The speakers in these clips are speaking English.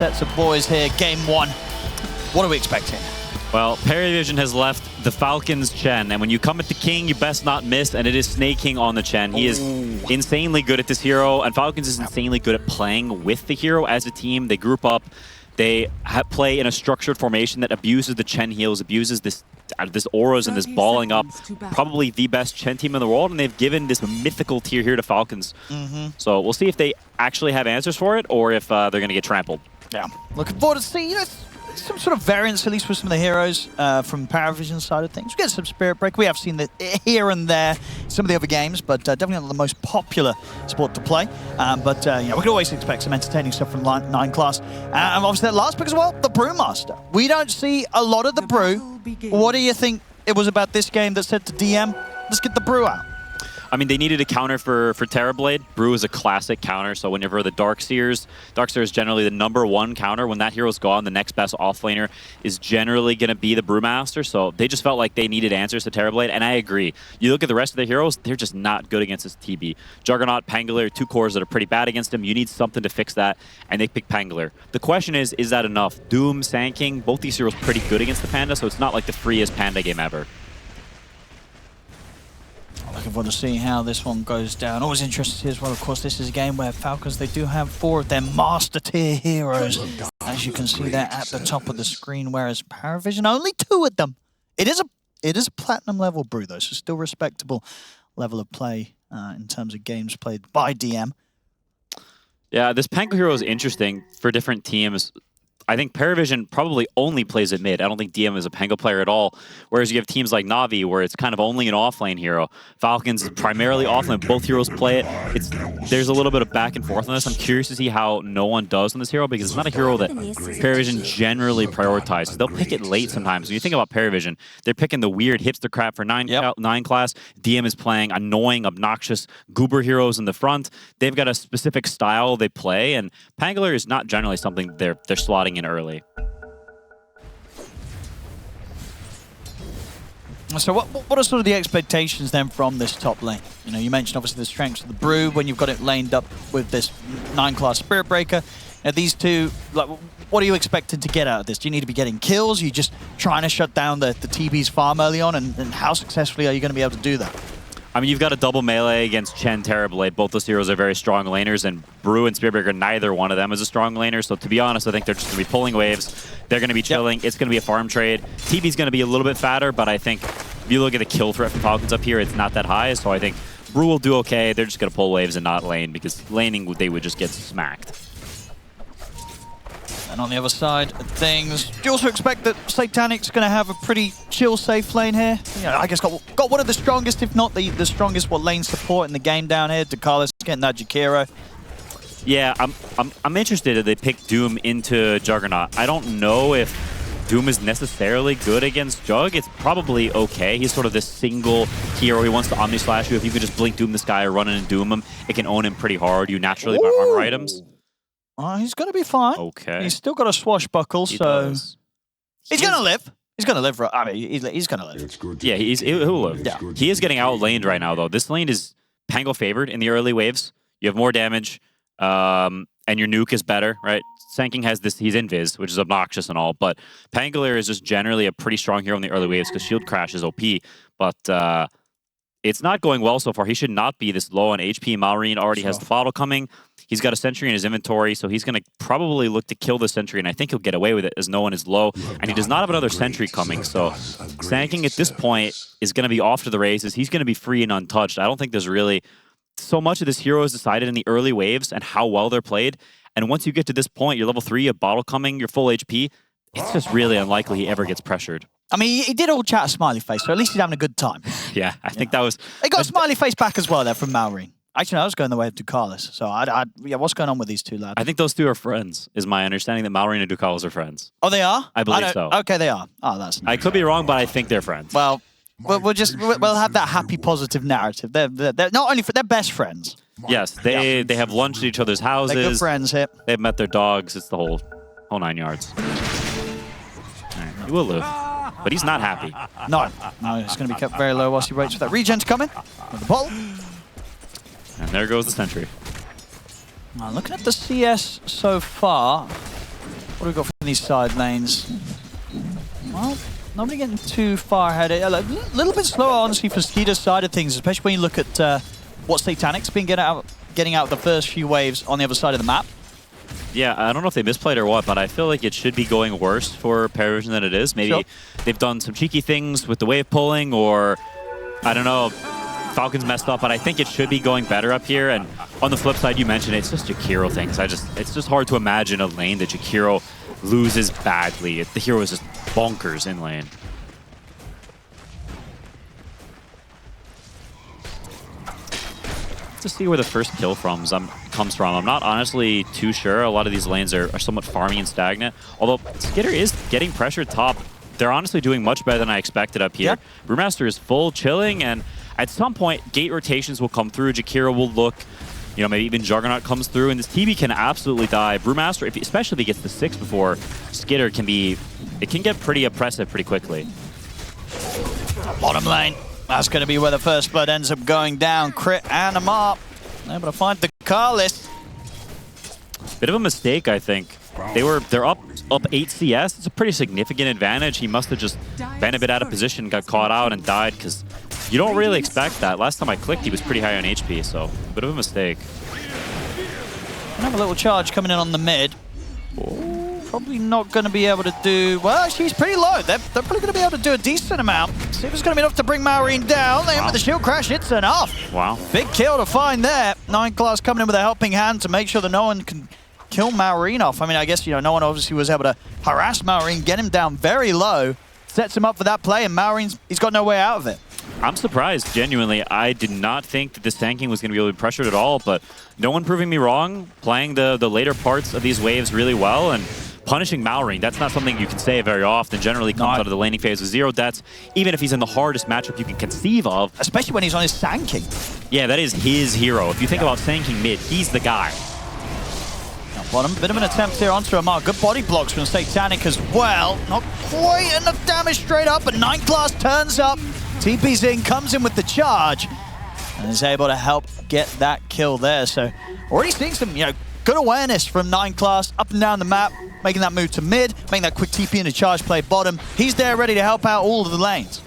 sets of boys here, game one. What are we expecting? Well, PVISION has left the Falcons Chen, and when you come at the King, you best not miss, and it is Snake King on the Chen. He is insanely good at this hero, and Falcons is insanely good at playing with the hero as a team. They group up, they play in a structured formation that abuses the Chen heals, abuses this auras and this balling up. Probably the best Chen team in the world, and they've given this mythical tier here to Falcons. So we'll see if they actually have answers for it, or if they're going to get trampled. Yeah, looking forward to see, some sort of variance, at least with some of the heroes from PVISION side of things. We get some Spirit Break. We have seen that here and there in some of the other games, but definitely not the most popular sport to play. But we can always expect some entertaining stuff from 9 class. And obviously that last pick as well, the Brewmaster. We don't see a lot of the Brew. What do you think it was about this game that said to DM, let's get the Brew out? I mean, they needed a counter for Terrorblade. Brew is a classic counter, so whenever the Darkseer is generally the #1 counter. When that hero's gone, the next best offlaner is generally going to be the Brewmaster, so they just felt like they needed answers to Terrorblade, and I agree. You look at the rest of the heroes, they're just not good against this TB. Juggernaut, Pangolier, 2 cores that are pretty bad against him. You need something to fix that, and they pick Pangolier. The question is that enough? Doom, Sand King, both these heroes pretty good against the Panda, so it's not like the freest Panda game ever. Looking forward to seeing how this one goes down. Always interested as well, of course, this is a game where Falcons, they do have 4 of their master tier heroes. As you can see there at the top of the screen, whereas PVISION, only 2 of them. It is a platinum level Brew though, so still respectable level of play in terms of games played by DM. Yeah, this Pango hero is interesting for different teams. I think PVISION probably only plays at mid. I don't think DM is a Pango player at all. Whereas you have teams like Na'Vi, where it's kind of only an offlane hero. Falcons is primarily offlane. Both heroes play it. There's a little bit of back and forth on this. I'm curious to see how no one does on this hero, because it's not a hero that PVISION generally prioritizes. They'll pick it late sometimes. When you think about PVISION, they're picking the weird hipster crap for 9 class. DM is playing annoying, obnoxious goober heroes in the front. They've got a specific style they play, and Pangolier is not generally something they're slotting in early. So what are sort of the expectations then from this top lane? You know, you mentioned obviously the strengths of the Brew when you've got it laned up with this 9 class Spirit Breaker. Now these two, like, what are you expecting to get out of this? Do you need to be getting kills? Are you just trying to shut down the TB's farm early on? And how successfully are you going to be able to do that? I mean, you've got a double melee against Chen, Terrorblade. Both those heroes are very strong laners, and Brew and Spiritbreaker, neither one of them is a strong laner. So to be honest, I think they're just going to be pulling waves. They're going to be chilling. It's going to be a farm trade. TB's going to be a little bit fatter, but I think if you look at the kill threat from Falcons up here, it's not that high. So I think Brew will do okay. They're just going to pull waves and not lane, because laning, they would just get smacked. And on the other side of things, do you also expect that Satanic's going to have a pretty chill, safe lane here? You know, I guess got one of the strongest, if not the strongest, lane support in the game down here. DeCarlos getting that Jakiro. Yeah, I'm interested if they pick Doom into Juggernaut. I don't know if Doom is necessarily good against Jug. It's probably okay. He's sort of this single hero. He wants to Omni Slash you. If you could just blink Doom this guy or run in and Doom him, it can own him pretty hard. You naturally buy armor items. He's going to be fine. Okay. He's still got a swashbuckle, so he's going to live. He's going to live. I mean, he's going to live. Yeah, he'll live. Yeah. He is getting outlaned right now, though. This lane is Pango favored in the early waves. You have more damage, and your nuke is better, right? Sand King has this, he's invis, which is obnoxious and all, but Pangolier is just generally a pretty strong hero in the early waves because shield crash is OP, but it's not going well so far. He should not be this low on HP. Malrine already has the bottle coming. He's got a sentry in his inventory, so he's going to probably look to kill the sentry, and I think he'll get away with it as no one is low. And he does not have another sentry coming, so Sand King at this point is going to be off to the races. He's going to be free and untouched. I don't think there's really so much of this hero is decided in the early waves and how well they're played. And once you get to this point, you're level 3, a bottle coming, you're full HP, it's just really unlikely he ever gets pressured. I mean, he did all chat a smiley face, so at least he's having a good time. Yeah, I think that was... He got a smiley face back as well there from Malrine. Actually, no, I was going the way of DeCarlos. So, yeah, what's going on with these two lads? I think those two are friends, is my understanding, that Malrine and DeCarlos are friends. Oh, they are? I believe so. Okay, they are. Oh, that's nice. I could be wrong, but I think they're friends. Well, we'll have that happy, positive narrative. They're not only they're best friends. Yes, they have lunch at each other's houses. They're good friends here. They've met their dogs. It's the whole 9 yards. All right, he will live. But he's not happy. No, it's going to be kept very low whilst he waits for that regen's coming. With the bottle. And there goes the sentry. Now, looking at the CS so far, What do we got from these side lanes? Well, nobody getting too far ahead. A little bit slower, honestly, for Skeeter's side of things, especially when you look at what Satanic's been getting out the first few waves on the other side of the map. Yeah, I don't know if they misplayed or what, but I feel like it should be going worse for PVISION than it is. Maybe they've done some cheeky things with the wave pulling, or I don't know, Falcons messed up, but I think it should be going better up here. And on the flip side, you mentioned it's just Jakiro things. It's just hard to imagine a lane that Jakiro loses badly. The hero is just bonkers in lane. To see where the first kill comes from. I'm not honestly too sure. A lot of these lanes are somewhat farmy and stagnant. Although Skitter is getting pressure top. They're honestly doing much better than I expected up here. Yeah. Brewmaster is full chilling, and at some point, gate rotations will come through. Jakiro will look, you know, maybe even Juggernaut comes through, and this TB can absolutely die. Brewmaster, especially if he gets the 6 before Skitter, it can get pretty oppressive pretty quickly. Bottom lane. That's going to be where the first blood ends up going down. Crit and a mark. Able to find the Carlis. Bit of a mistake, I think. They're up 8 CS. It's a pretty significant advantage. He must have just been a bit out of position, got caught out, and died, because you don't really expect that. Last time I clicked, he was pretty high on HP, so a bit of a mistake. Another little charge coming in on the mid. Probably not going to be able to do... Well, she's pretty low. They're probably going to be able to do a decent amount. See if it's going to be enough to bring Maureen down. They with the shield crash, it's enough. Wow. Big kill to find there. 9 Class coming in with a helping hand to make sure that no one can kill Maureen off. I mean, I guess, you know, no one obviously was able to harass Maureen, get him down very low, sets him up for that play, and he's got no way out of it. I'm surprised, genuinely. I did not think that this tanking was going to be able to be pressured at all, but no one proving me wrong, playing the later parts of these waves really well, and punishing Maureen. That's not something you can say very often. Generally comes out of the laning phase with 0 deaths, even if he's in the hardest matchup you can conceive of. Especially when he's on his Sand King. Yeah, that is his hero. If you think about Sand King mid, he's the guy. Now bottom, bit of an attempt here onto a mark. Good body blocks from Satanic as well. Not quite enough damage straight up, but 9 Class turns up. TP's in, comes in with the charge, and is able to help get that kill there. So already seeing some, you know, good awareness from 9 Class up and down the map, making that move to mid, making that quick TP into charge play bottom. He's there ready to help out all of the lanes.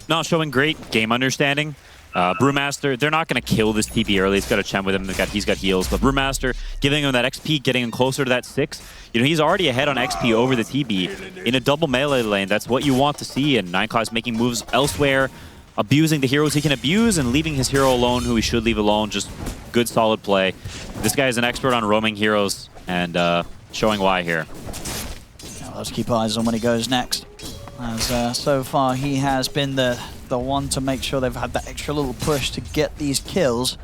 Not showing great game understanding. Brewmaster, they're not going to kill this TP early. He's got a Chem with him. He's got heals. But Brewmaster, giving him that XP, getting him closer to that 6. You know, he's already ahead on XP over the TB. In a double melee lane, that's what you want to see. And 9 Class making moves elsewhere, abusing the heroes he can abuse, and leaving his hero alone who he should leave alone. Just good, solid play. This guy is an expert on roaming heroes, and showing why here. Now let's keep eyes on when he goes next. As so far, he has been the one to make sure they've had that extra little push to get these kills.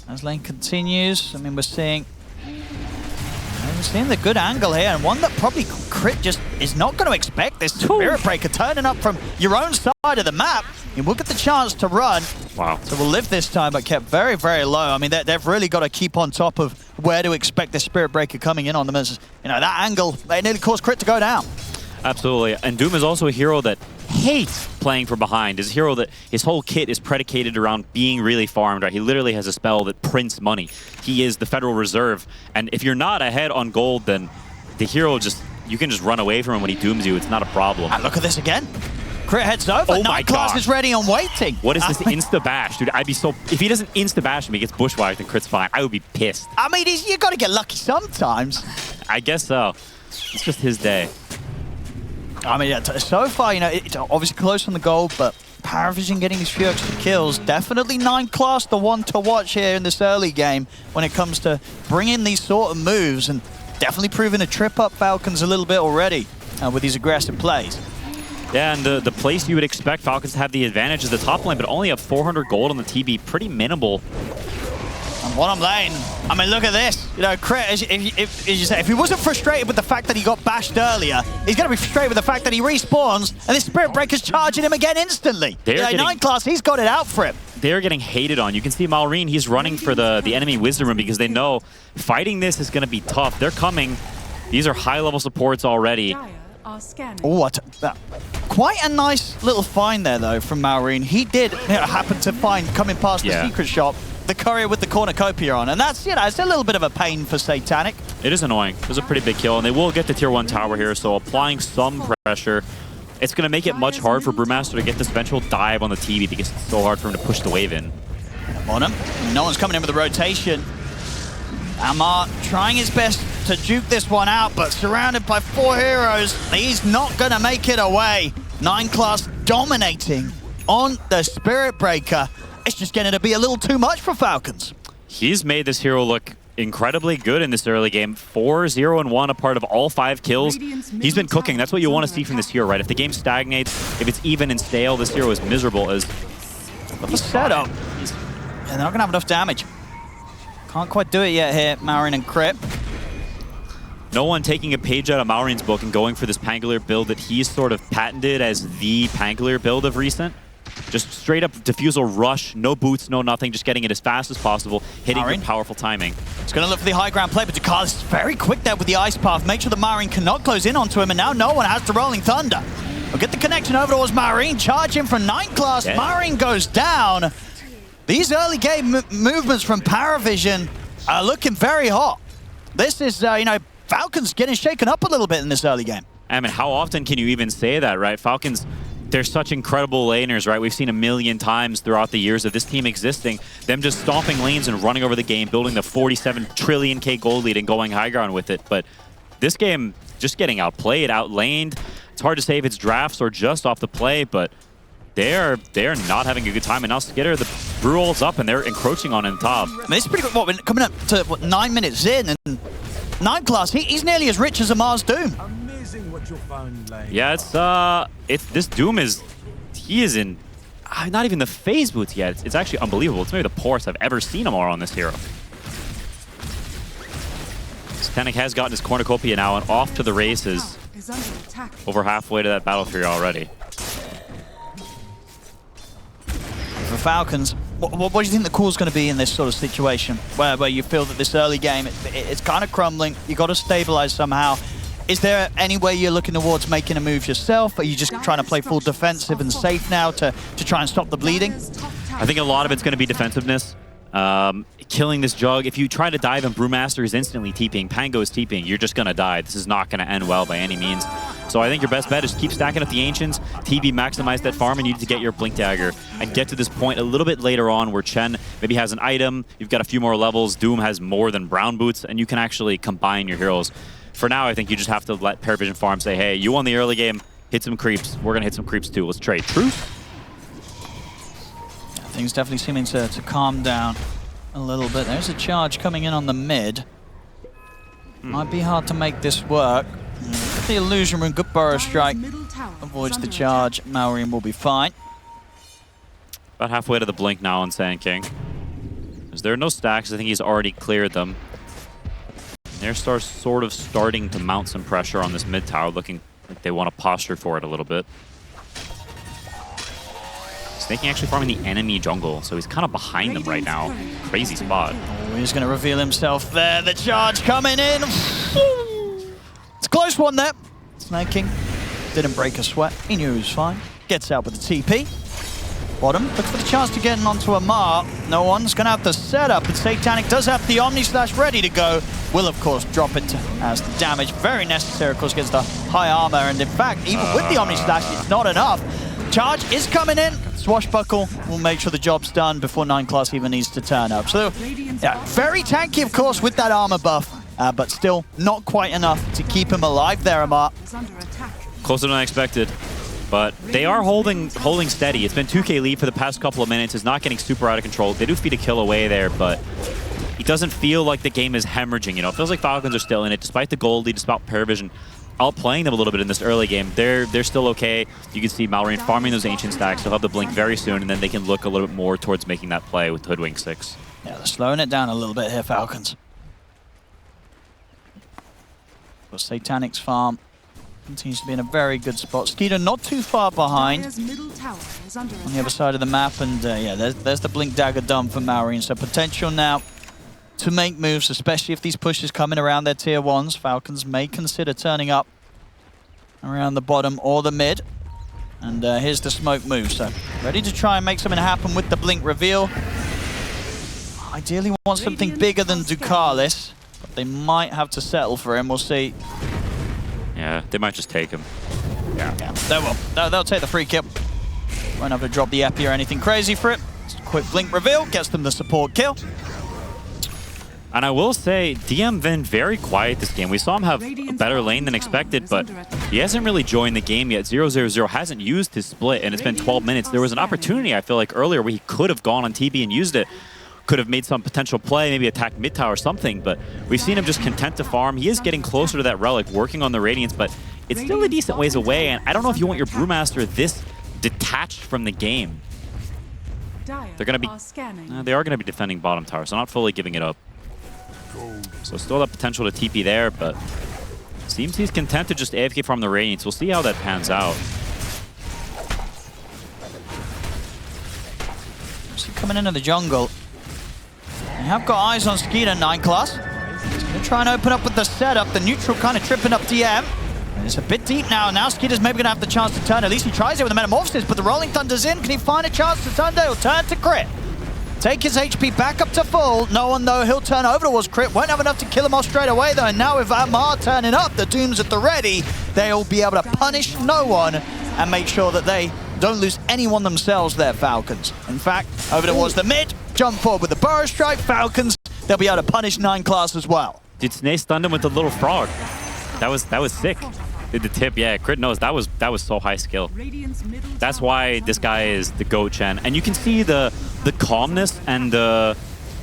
As lane continues, I mean, we're seeing the good angle here, and one that probably Crit just is not going to expect. This Spirit Breaker turning up from your own side of the map. You will get the chance to run. Wow. So we'll live this time, but kept very, very low. I mean, they've really got to keep on top of where to expect the Spirit Breaker coming in on them. As you know, that angle, they nearly caused Crit to go down. Absolutely. And Doom is also a hero that hates playing from behind. Is a hero that his whole kit is predicated around being really farmed. Right? He literally has a spell that prints money. He is the Federal Reserve. And if you're not ahead on gold, then the hero you can just run away from him when he dooms you. It's not a problem. And look at this again. Crit heads over. Oh my 9 Class is ready and waiting. What is this insta-bash? Dude, I'd be so... If he doesn't insta-bash me, gets bushwhacked and Crit's fine, I would be pissed. I mean, you got to get lucky sometimes. I guess so. It's just his day. I mean, so far, you know, it's obviously close on the goal, but PVISION getting these few extra kills. Definitely 9 Class, the one to watch here in this early game when it comes to bringing these sort of moves, and definitely proving to trip up Falcons a little bit already with these aggressive plays. Yeah, and the place you would expect Falcons to have the advantage is the top lane, but only have 400 gold on the TB. Pretty minimal. And bottom lane, I mean, look at this. You know, Crit, if he wasn't frustrated with the fact that he got bashed earlier, he's going to be frustrated with the fact that he respawns and this Spirit Breaker's charging him again instantly. You know, 9 Class, he's got it out for him. They're getting hated on. You can see Maureen, he's running for the enemy Wisdom Room because they know fighting this is going to be tough. They're coming. These are high-level supports already. Oh, quite a nice little find there, though, from Maureen. He did happen to find, coming past the secret shop, the courier with the cornucopia on. And that's, you know, it's a little bit of a pain for Satanic. It is annoying. It was a pretty big kill, and they will get the tier 1 tower here, so applying some pressure. It's going to make it much hard for Brewmaster to get this eventual dive on the TV because it's so hard for him to push the wave in. On him. No one's coming in with the rotation. Amar trying his best to juke this one out, but surrounded by 4 heroes, he's not going to make it away. 9 class dominating on the Spirit Breaker. It's just getting to be a little too much for Falcons. He's made this hero look incredibly good in this early game. 4-0-1, a part of all 5 kills. He's been cooking. That's what you want to see from this hero, right? If the game stagnates, if it's even and stale, this hero is miserable as the setup. And they're not going to have enough damage. Can't quite do it yet here, Marin and Crip. No one taking a page out of Maureen's book and going for this Pangolier build that he's sort of patented as the Pangolier build of recent. Just straight up defusal rush, no boots, no nothing, just getting it as fast as possible, hitting with powerful timing. It's going to look for the high ground play, but Jakar is very quick there with the ice path. Make sure that Marin cannot close in onto him, and now no one has the Rolling Thunder. We'll get the connection over towards Marin, charge him from 9 class. Yeah. Marin goes down. These early game movements from PVISION are looking very hot. This is, you know, Falcons getting shaken up a little bit in this early game. I mean, how often can you even say that, right? Falcons, they're such incredible laners, right? We've seen a million times throughout the years of this team existing, them just stomping lanes and running over the game, building the 47 trillion K gold lead and going high ground with it. But this game, just getting outplayed, outlaned. It's hard to say if it's drafts or just off the play, but they're not having a good time. And now Skitter, the brew rolls up and they're encroaching on him top. I mean, it's pretty good. What, we're coming up to, what, 9 minutes in, and 9 class, he's nearly as rich as Amar's Doom. Amazing what you'll find, like. Yeah, it's this Doom is, he is in, not even the phase boots yet. It's actually unbelievable. It's maybe the poorest I've ever seen Amar on this hero. Satanic has gotten his cornucopia now and off to the races. Over halfway to that battle tree already. For Falcons, what do you think the call is going to be in this sort of situation where you feel that this early game, it's kind of crumbling, you got to stabilize somehow? Is there any way you're looking towards making a move yourself? Are you just trying to play full defensive and safe now to try and stop the bleeding? I think a lot of it's going to be defensiveness. Killing this Jug. If you try to dive and Brewmaster is instantly TPing, Pango is TPing, you're just going to die. This is not going to end well by any means. So I think your best bet is keep stacking up the Ancients, TP maximize that farm, and you need to get your Blink Dagger and get to this point a little bit later on where Chen maybe has an item, you've got a few more levels, Doom has more than Brown Boots, and you can actually combine your heroes. For now, I think you just have to let PVISION Farm say, hey, you won the early game, hit some creeps, we're going to hit some creeps too, let's trade. Truce? Yeah, things definitely seeming to calm down a little bit. There's a charge coming in on the mid. Might be hard to make this work. The Illusion Room, good Burrow Strike. Avoids the charge. Maureen will be fine. About halfway to the blink now on Sand King. As there are no stacks, I think he's already cleared them. They're sort of starting to mount some pressure on this mid tower, looking like they want to posture for it a little bit. Snaking actually farming the enemy jungle, so he's kind of behind them right now. Crazy spot. Oh, he's going to reveal himself there. The charge coming in. It's a close one there. Snaking didn't break a sweat. He knew he was fine. Gets out with the TP. Bottom looks for the chance to get in onto Amar. No one's going to have the setup, but Satanic does have the Omni Slash ready to go. Will, of course, drop it as the damage. Very necessary, of course, against the high armor. And in fact, even with the Omni Slash, it's not enough. Charge is coming in. Swashbuckle will make sure the job's done before 9 class even needs to turn up. So, yeah, very tanky, of course, with that armor buff, but still not quite enough to keep him alive there, Amar. Closer than I expected, but they are holding steady. It's been 2K lead for the past couple of minutes. It's not getting super out of control. They do feed a kill away there, but it doesn't feel like the game is hemorrhaging. You know, it feels like Falcons are still in it, despite the gold lead, despite PVISION outplaying them a little bit in this early game. They're still okay. You can see Malrain farming those Ancient stacks. They'll have the Blink very soon, and then they can look a little bit more towards making that play with Hoodwink 6. Yeah, they're slowing it down a little bit here, Falcons. But Satanic's farm continues to be in a very good spot. Skeeter not too far behind on the other side of the map, and yeah, there's the Blink Dagger done for Malrain. So potential now to make moves, especially if these pushes come in around their tier 1s. Falcons may consider turning up around the bottom or the mid. And here's the smoke move. So ready to try and make something happen with the Blink reveal. ideally want something bigger than Ducalis, but they might have to settle for him. We'll see. Yeah, they might just take him. Yeah, they will. They'll take the free kill. Won't have to drop the epi or anything crazy for it. Just a quick blink reveal, gets them the support kill. And I will say, DM been very quiet this game. We saw him have a better lane than expected, but he hasn't really joined the game yet. 0-0-0 hasn't used his split, and it's been 12 minutes. There was an opportunity, I feel like, earlier where he could have gone on TB and used it. Could have made some potential play, maybe attack mid tower or something, but we've seen him just content to farm. He is getting closer to that relic, working on the Radiance, but it's still a decent ways away, and I don't know if you want your Brewmaster this detached from the game. They're going to be, they are going to be defending bottom tower, so not fully giving it up. So still that potential to TP there, but seems he's content to just AFK farm the Radiance. We'll see how that pans out. See coming into the jungle. They have got eyes on Skeeter 9 class. He's going to try and open up with the setup. The neutral kind of tripping up DM. And it's a bit deep now. Now Skeeter's maybe going to have the chance to turn. At least he tries it with the Metamorphosis, but the Rolling Thunder's in. Can he find a chance to turn? He'll turn to crit. Take his HP back up to full. No one, though, he'll turn over towards crit. Won't have enough to kill him off straight away, though. And now with Amar turning up, the Doom's at the ready. They'll be able to punish no one and make sure that they don't lose anyone themselves there, Falcons. In fact, over towards the mid, jump forward with the Burrow Strike. Falcons, they'll be able to punish 9 class as well. Did Snake stun him with the little frog? That was sick. Did the tip, yeah, crit knows that was so high skill. That's why this guy is the GOAT Chen. And you can see the calmness and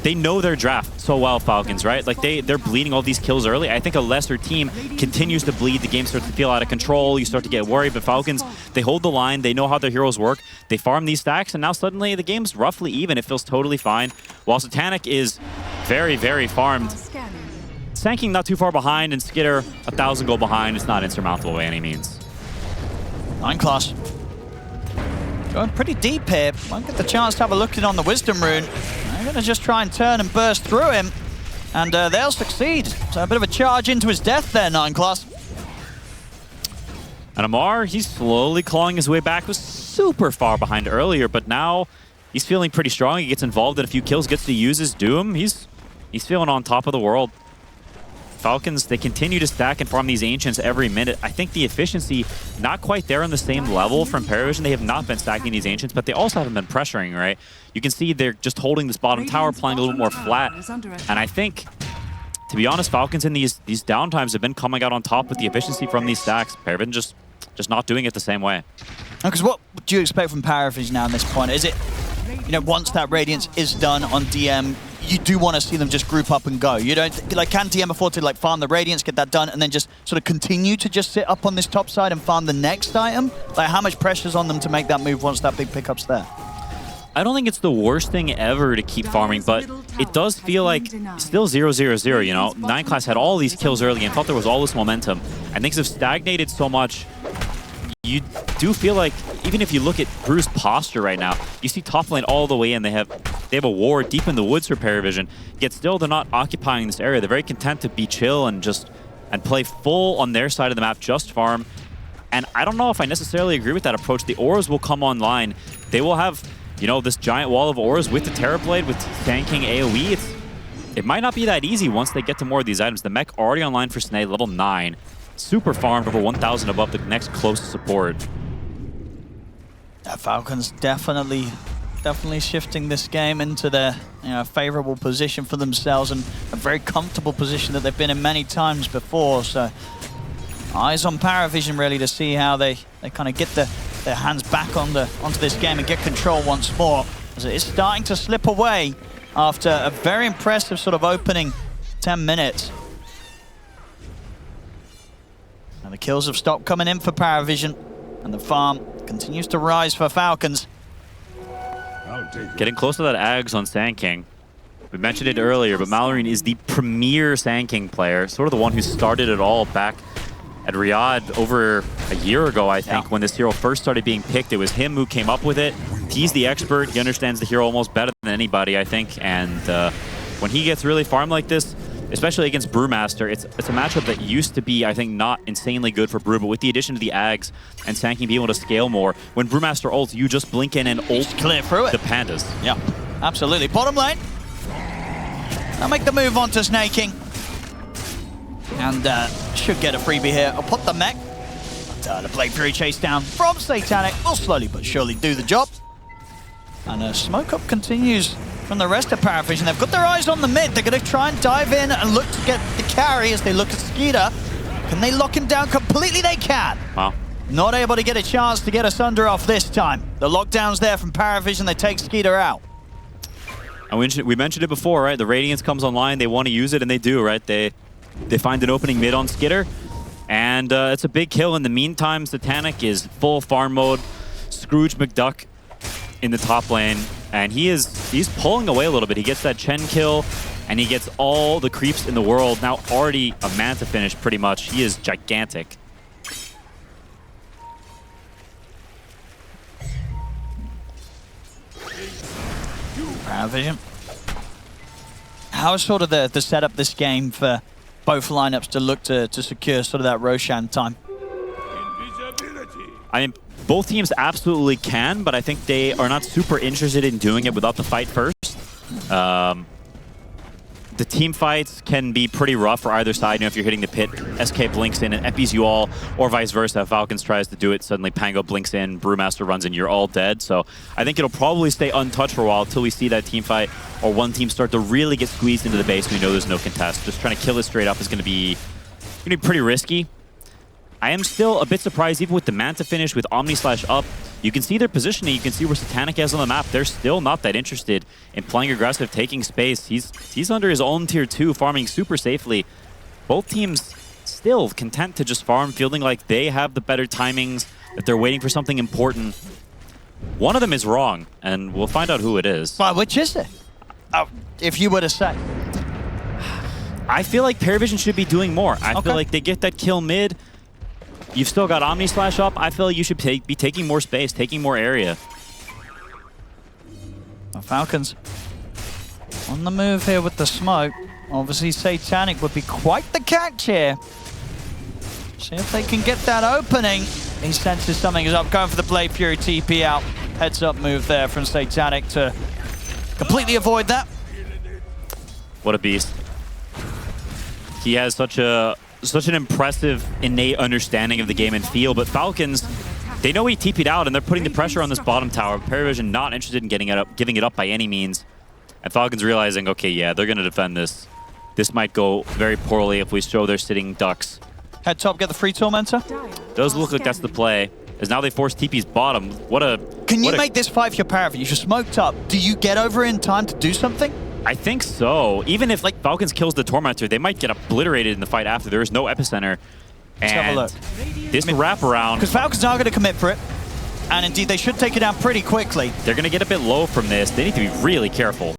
they know their draft so well, Falcons, right? Like they're bleeding all these kills early. I think a lesser team continues to bleed. The game starts to feel out of control. You start to get worried, but Falcons, they hold the line. They know how their heroes work. They farm these stacks, and now suddenly the game's roughly even. It feels totally fine. While Satanic is very, very farmed. Sanking not too far behind, and Skitter 1,000 gold behind. It's not insurmountable by any means. 9 class. Going pretty deep here. Won't get the chance to have a look at it on the Wisdom Rune. They're going to just try and turn and burst through him, and they'll succeed. So a bit of a charge into his death there, 9 class. And Amar, he's slowly clawing his way back. Was super far behind earlier, but now he's feeling pretty strong. He gets involved in a few kills, gets to use his Doom. He's feeling on top of the world. Falcons, they continue to stack and farm these Ancients every minute. I think the efficiency, not quite there on the same level from PVISION. They have not been stacking these Ancients, but they also haven't been pressuring, right? You can see they're just holding this bottom tower, playing a little more flat. And I think, to be honest, Falcons in these downtimes have been coming out on top with the efficiency from these stacks. PVISION just not doing it the same way. Because what do you expect from PVISION now at this point? Is it, you know, once that Radiance is done on DM, you do want to see them just group up and go. You don't, like, can DM afford to like farm the Radiance, get that done, and then just sort of continue to just sit up on this top side and farm the next item? Like, how much pressure's on them to make that move once that big pickup's there? I don't think it's the worst thing ever to keep farming, but it does feel like still 0-0-0, you know? 9 class had all these kills early and thought there was all this momentum, and things have stagnated so much. You do feel like, even if you look at Brew's posture right now, you see top lane all the way in. They have a ward deep in the woods for PVISION, yet still they're not occupying this area. They're very content to be chill and play full on their side of the map, just farm. And I don't know if I necessarily agree with that approach. The auras will come online. They will have, you know, this giant wall of auras with the Terrorblade, with tanking AoE. It might not be that easy once they get to more of these items. The mech already online for Snake, level 9. Super farmed, over 1,000 above the next closest support. Falcons definitely shifting this game into their, you know, favorable position for themselves, and a very comfortable position that they've been in many times before. So eyes on PVISION really to see how they kind of get their hands back onto this game and get control once more, as it is starting to slip away after a very impressive sort of opening 10 minutes. And the kills have stopped coming in for PVISION, and the farm continues to rise for Falcons. Getting close to that Ags on Sand King. We mentioned it earlier, but Mallory is the premier Sand King player, sort of the one who started it all back at Riyadh over a year ago, I think, when this hero first started being picked. It was him who came up with it. He's the expert. He understands the hero almost better than anybody, I think. And when he gets really farmed like this, especially against Brewmaster, it's a matchup that used to be, I think, not insanely good for Brew, but with the addition of the Ags and Sand King being able to scale more, when Brewmaster ults, you just blink in and ult clear through it. The pandas. Yeah, absolutely. Bottom lane. They'll make the move onto Snaking. And should get a freebie here. I'll put the mech. But, the Blade Fury chase down from Satanic will slowly but surely do the job. And smoke up continues from the rest of PVISION. They've got their eyes on the mid. They're going to try and dive in and look to get the carry as they look at Skeeter. Can they lock him down completely? They can. Wow. Not able to get a chance to get Asunder off this time. The lockdown's there from PVISION. They take Skeeter out. And we mentioned it before, right? The Radiance comes online. They want to use it, and they do, right? They find an opening mid on Skitter, and it's a big kill. In the meantime, Satanic is full farm mode. Scrooge McDuck in the top lane, and he's pulling away a little bit. He gets that Chen kill, and he gets all the creeps in the world. Now already a man to finish, pretty much. He is gigantic. PVISION. How is sort of the setup this game for both lineups to look to secure sort of that Roshan time? I mean, both teams absolutely can, but I think they are not super interested in doing it without the fight first. The team fights can be pretty rough for either side. You know, if you're hitting the pit, SK blinks in and eppies you all, or vice versa. If Falcons tries to do it, suddenly Pango blinks in, Brewmaster runs in, you're all dead. So I think it'll probably stay untouched for a while until we see that team fight or one team start to really get squeezed into the base. We know there's no contest. Just trying to kill it straight up is going to be pretty risky. I am still a bit surprised, even with the Manta finish, with Omni/up. You can see their positioning, you can see where Satanic is on the map. They're still not that interested in playing aggressive, taking space. He's under his own tier 2, farming super safely. Both teams still content to just farm, feeling like they have the better timings, that they're waiting for something important. One of them is wrong, and we'll find out who it is. Well, which is it? If you were to say. I feel like PVISION should be doing more. I feel like they get that kill mid. You've still got Omni/up. I feel like you should be taking more space, taking more area. The Falcons on the move here with the smoke. Obviously, Satanic would be quite the catch here. See if they can get that opening. He senses something is up, going for the Blade Fury TP out. Heads up move there from Satanic to completely avoid that. What a beast. He has such an impressive, innate understanding of the game and feel, but Falcons, they know he TP'd out, and they're putting the pressure on this bottom tower. PVISION not interested in giving it up by any means. And Falcons realizing, okay, yeah, they're going to defend this. This might go very poorly if we show they're sitting ducks. Head top, get the free Tormentor. Does look like that's the play, as now they force TP's bottom. Can you make this fight for your power? You're smoked up. Do you get over in time to do something? I think so. Even if like Falcons kills the Tormentor, they might get obliterated in the fight after. There is no epicenter. Let's have a look. This wraparound, because Falcons are going to commit for it, and indeed they should take it down pretty quickly. They're going to get a bit low from this. They need to be really careful.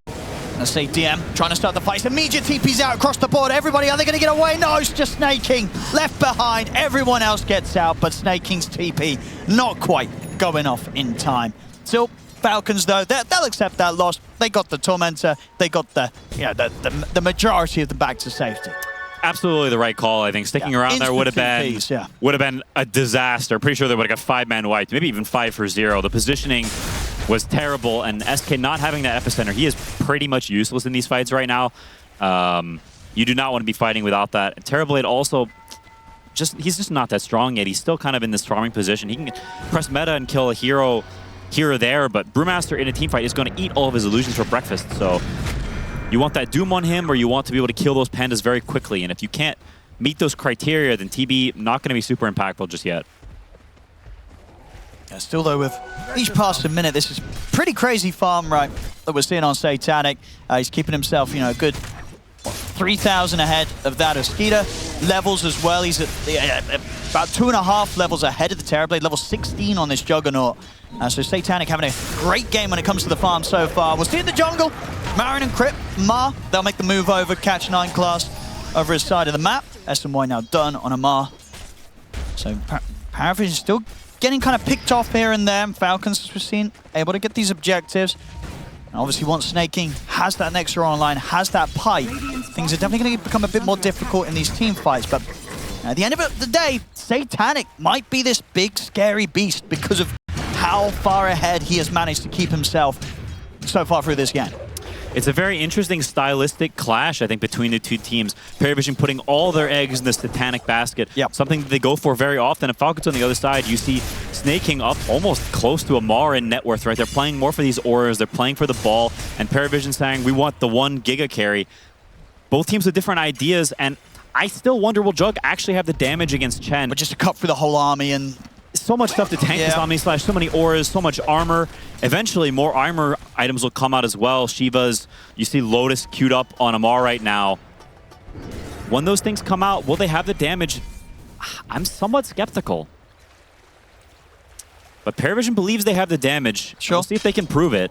Let's see, DM trying to start the fight. Immediate TP's out across the board. Everybody, are they going to get away? No, it's just Snaking left behind. Everyone else gets out, but Snaking's TP not quite going off in time. Still, Falcons, though, they'll accept that loss. They got the Tormentor. They got the majority of them back to safety. Absolutely the right call, I think. Sticking around there would have been a disaster. Pretty sure they would have got 5-man wiped, maybe even 5-for-0. The positioning was terrible, and SK not having that epicenter, he is pretty much useless in these fights right now. You do not want to be fighting without that. Terriblade also, he's just not that strong yet. He's still kind of in this farming position. He can press meta and kill a hero here or there, but Brewmaster in a team fight is going to eat all of his illusions for breakfast. So you want that Doom on him, or you want to be able to kill those pandas very quickly. And if you can't meet those criteria, then TB not going to be super impactful just yet. Yeah, still though, with each passing minute, this is pretty crazy farm right that we're seeing on Satanic. He's keeping himself, a good 3,000 ahead of that of Skeeter. Levels as well, he's at about 2.5 levels ahead of the Terrorblade, level 16 on this Juggernaut. So Satanic having a great game when it comes to the farm so far. We'll see in the jungle, Marin and Crypt, Ma, they'll make the move over, catch 9 class over his side of the map. SMY now done on a Ma. So PVISION still getting kind of picked off here and there. Falcons, as we've seen, able to get these objectives. And obviously once Snaking has that next row online, has that pipe, things are definitely going to become a bit more difficult in these team fights. But at the end of the day, Satanic might be this big, scary beast because of how far ahead he has managed to keep himself so far through this game. It's a very interesting stylistic clash, I think, between the two teams. PVISION putting all their eggs in the Satanic basket, something that they go for very often. And Falcons on the other side, you see Snake King up almost close to Amar in net worth, right? They're playing more for these auras, they're playing for the ball, and PVISION saying, we want the 1 giga carry. Both teams with different ideas, and I still wonder, will Jug actually have the damage against Chen? But just to cut through the whole army and... So much stuff to tank this Omni Slash, so many auras, so much armor. Eventually, more armor items will come out as well. Shiva's, you see Lotus queued up on Amar right now. When those things come out, will they have the damage? I'm somewhat skeptical. But PVISION believes they have the damage. Sure. We'll see if they can prove it.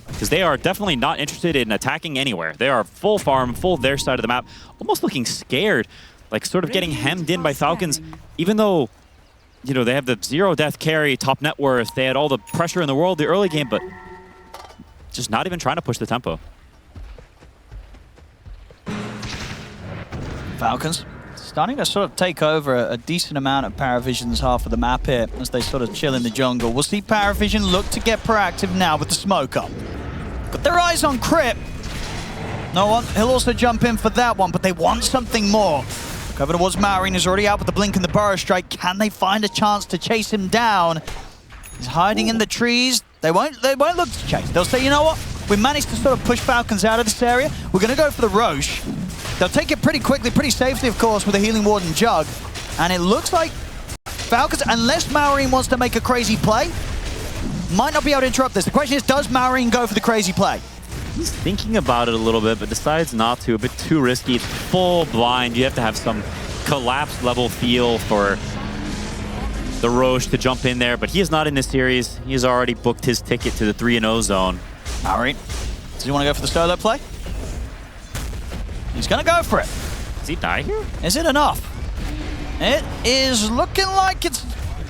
Because they are definitely not interested in attacking anywhere. They are full farm, full their side of the map, almost looking scared, like sort of getting hemmed in by Falcons, even though, you know, they have the 0 death carry, top net worth, they had all the pressure in the world the early game, but just not even trying to push the tempo. Falcons starting to sort of take over a decent amount of PVISION's half of the map here as they sort of chill in the jungle. We'll see PVISION look to get proactive now with the smoke up. Got their eyes on Crip. No one, he'll also jump in for that one, but they want something more. Over towards Marine, is already out with the blink and the burrow strike. Can they find a chance to chase him down? He's hiding in the trees. They won't look to chase. They'll say, you know what? We managed to sort of push Falcons out of this area. We're going to go for the Roche. They'll take it pretty quickly, pretty safely, of course, with a Healing Ward and Jug. And it looks like Falcons, unless Marine wants to make a crazy play, might not be able to interrupt this. The question is, does Marine go for the crazy play? He's thinking about it a little bit, but decides not to. A bit too risky. It's full blind. You have to have some collapse level feel for the Roche to jump in there, but he is not in this series. He has already booked his ticket to the 3-0 zone. Marine, does he want to go for the solo play? He's going to go for it. Does he die here? Is it enough? It is looking like it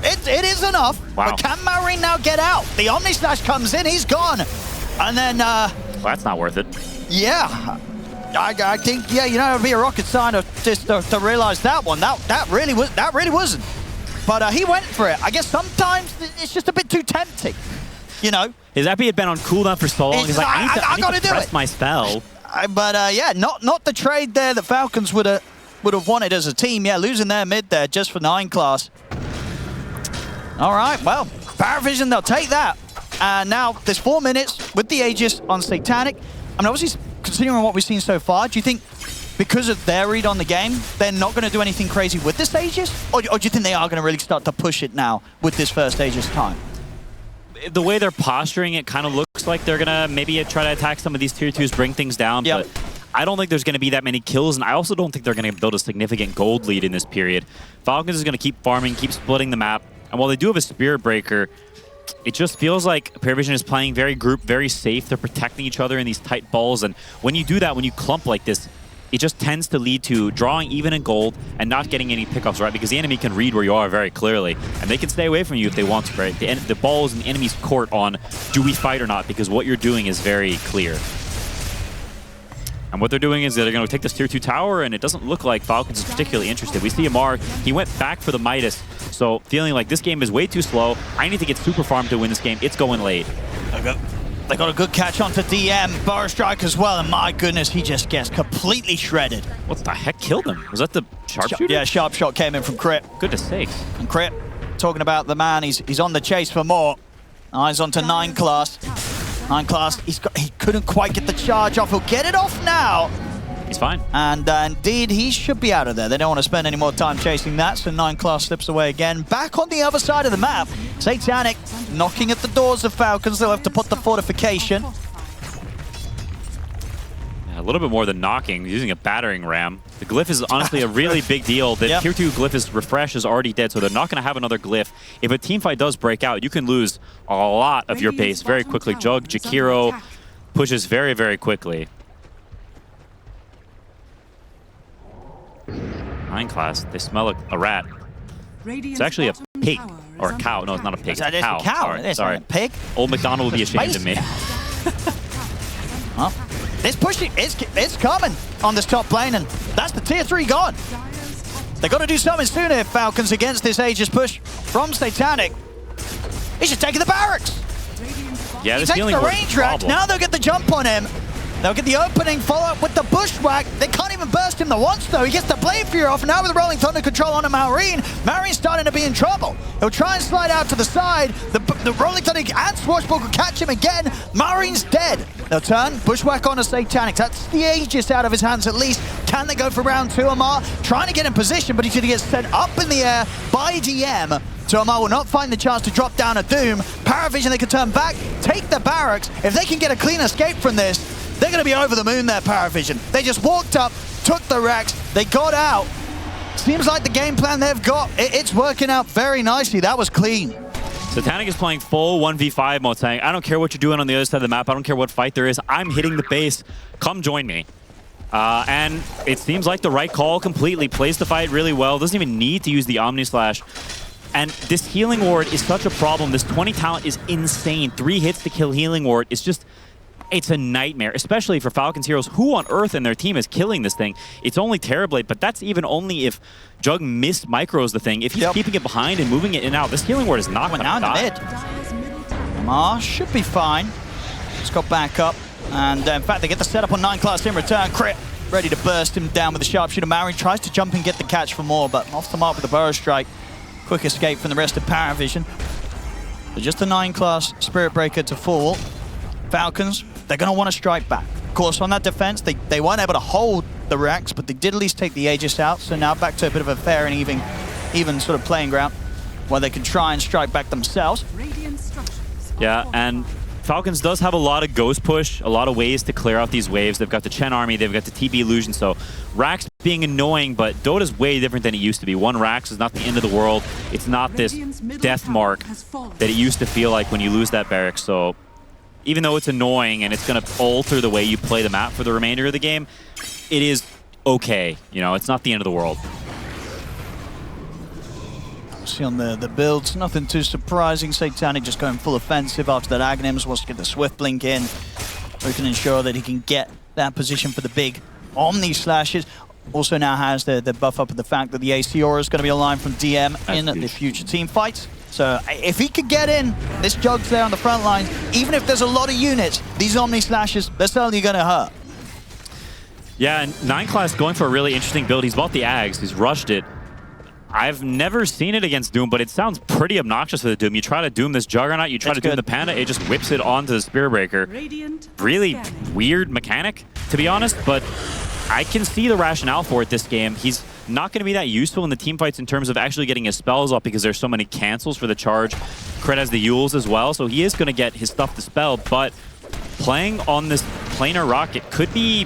is enough. Wow. But can Marine now get out? The Omni Slash comes in, he's gone. And then, well, that's not worth it. Yeah. I think, yeah, you know, it would be a rocket scientist to realize that one. That really wasn't. But he went for it. I guess sometimes it's just a bit too tempting, you know. His Epi had been on cooldown for so long. He's like, I need to press my spell. But yeah, not the trade there that Falcons would have wanted as a team. Yeah, losing their mid there just for 9 class. All right, well, PVISION, they'll take that. And now there's 4 minutes with the Aegis on Satanic. I mean, obviously, considering what we've seen so far, do you think because of their read on the game, they're not going to do anything crazy with this Aegis? Or do you think they are going to really start to push it now with this first Aegis time? The way they're posturing, it kind of looks like they're going to maybe try to attack some of these tier 2s, bring things down, but I don't think there's going to be that many kills, and I also don't think they're going to build a significant gold lead in this period. Falcons is going to keep farming, keep splitting the map, and while they do have a Spirit Breaker, it just feels like PVISION is playing very grouped, very safe. They're protecting each other in these tight balls, and when you do that, when you clump like this, it just tends to lead to drawing even in gold and not getting any pickups, right? Because the enemy can read where you are very clearly, and they can stay away from you if they want to, right? The ball is in the enemy's court on do we fight or not, because what you're doing is very clear. And what they're doing is they're going to take this tier 2 tower, and it doesn't look like Falcons is particularly interested. We see Amar, he went back for the Midas, so feeling like this game is way too slow. I need to get super farm to win this game. It's going late. They got a good catch onto DM, Burrow Strike as well, and my goodness, he just gets completely shredded. What the heck killed him? Was that the sharpshooter? Yeah, sharp shot came in from Crip. Goodness sakes. And Crip, talking about the man, he's on the chase for more. Eyes onto 9 class. 9 class, he couldn't quite get the charge off. He'll get it off now. He's fine. And indeed, he should be out of there. They don't want to spend any more time chasing that, so 9 class slips away again. Back on the other side of the map, Satanic knocking at the doors of Falcons. They'll have to put the fortification. Yeah, a little bit more than knocking, using a battering ram. The glyph is honestly a really big deal. The tier 2 glyph is refresh is already dead, so they're not going to have another glyph. If a team fight does break out, you can lose a lot of your base very quickly. Jug, Jakiro pushes very, very quickly. 9 class, they smell a rat. It's actually a pig, or a cow. No, it's not a pig, it's a cow. Sorry. A pig? Old McDonald would be ashamed of me. Well, this pushing, it's coming on this top lane, and that's the tier 3 gone. They've got to do something soon here, Falcons, against this Aegis push from Satanic. He should take the barracks. Yeah, he this takes healing the was range a rack. problem. Now they'll get the jump on him. They'll get the opening, follow up with the bushwhack. They can't even burst him the once, though. He gets the Blade Fury off, and now with the Rolling Thunder control onto Maureen, Maureen's starting to be in trouble. He'll try and slide out to the side. The Rolling Thunder and Swashbuckle catch him again. Maureen's dead. They'll turn, bushwhack on a Satanic. That's the Aegis out of his hands at least. Can they go for round 2, Amar? Trying to get in position, but he's going to get sent up in the air by DM. So Amar will not find the chance to drop down a Doom. PVISION, they can turn back, take the barracks. If they can get a clean escape from this, they're going to be over the moon there, PVISION. They just walked up, took the racks, they got out. Seems like the game plan they've got, it's working out very nicely. That was clean. Satanic is playing full 1v5 mode, saying, I don't care what you're doing on the other side of the map. I don't care what fight there is. I'm hitting the base. Come join me. And it seems like the right call completely. Plays the fight really well. Doesn't even need to use the Omni Slash. And this Healing Ward is such a problem. This 20 talent is insane. 3 hits to kill Healing Ward. It's just... It's a nightmare, especially for Falcons heroes. Who on earth in their team is killing this thing? It's only Terrorblade, but that's even only if Jug missed micros the thing. If he's keeping it behind and moving it in and out, this Healing Ward is not going to die. Amar should be fine. Just got back up. And in fact, they get the setup on 9 class in return. Crit, ready to burst him down with the sharpshooter. Marin tries to jump and get the catch for more, but off the mark with the Burrow Strike. Quick escape from the rest of PVISION. So just a 9 class Spirit Breaker to fall. Falcons, they're going to want to strike back. Of course, on that defense, they weren't able to hold the racks, but they did at least take the Aegis out. So now back to a bit of a fair and even sort of playing ground where they can try and strike back themselves. Yeah, and Falcons does have a lot of ghost push, a lot of ways to clear out these waves. They've got the Chen army, they've got the TB illusion, so Rax being annoying, but Dota's way different than it used to be. 1 Rax is not the end of the world. It's not this death mark that it used to feel like when you lose that barrack. So even though it's annoying and it's going to alter the way you play the map for the remainder of the game, it is okay. You know, it's not the end of the world. See on the builds, nothing too surprising. Satanic just going full offensive after that Aghanim's, wants to get the Swift Blink in. We can ensure that he can get that position for the big Omni Slashes. Also now has the buff up of the fact that the AC Aura is going to be aligned from DM in the future team fights. So if he could get in, this Jug's there on the front lines, even if there's a lot of units, these Omni Slashes, they're certainly going to hurt. Yeah, and 9 class going for a really interesting build. He's bought the Ags, he's rushed it. I've never seen it against Doom, but it sounds pretty obnoxious for the Doom. You try to Doom this Juggernaut, you try to Doom the Panda, it just whips it onto the Spirit Breaker. Really weird mechanic, to be honest, but I can see the rationale for it this game. He's not going to be that useful in the team fights in terms of actually getting his spells up because there's so many cancels for the charge. Crit has the Yules as well, so he is going to get his stuff dispelled, but playing on this planar rocket could be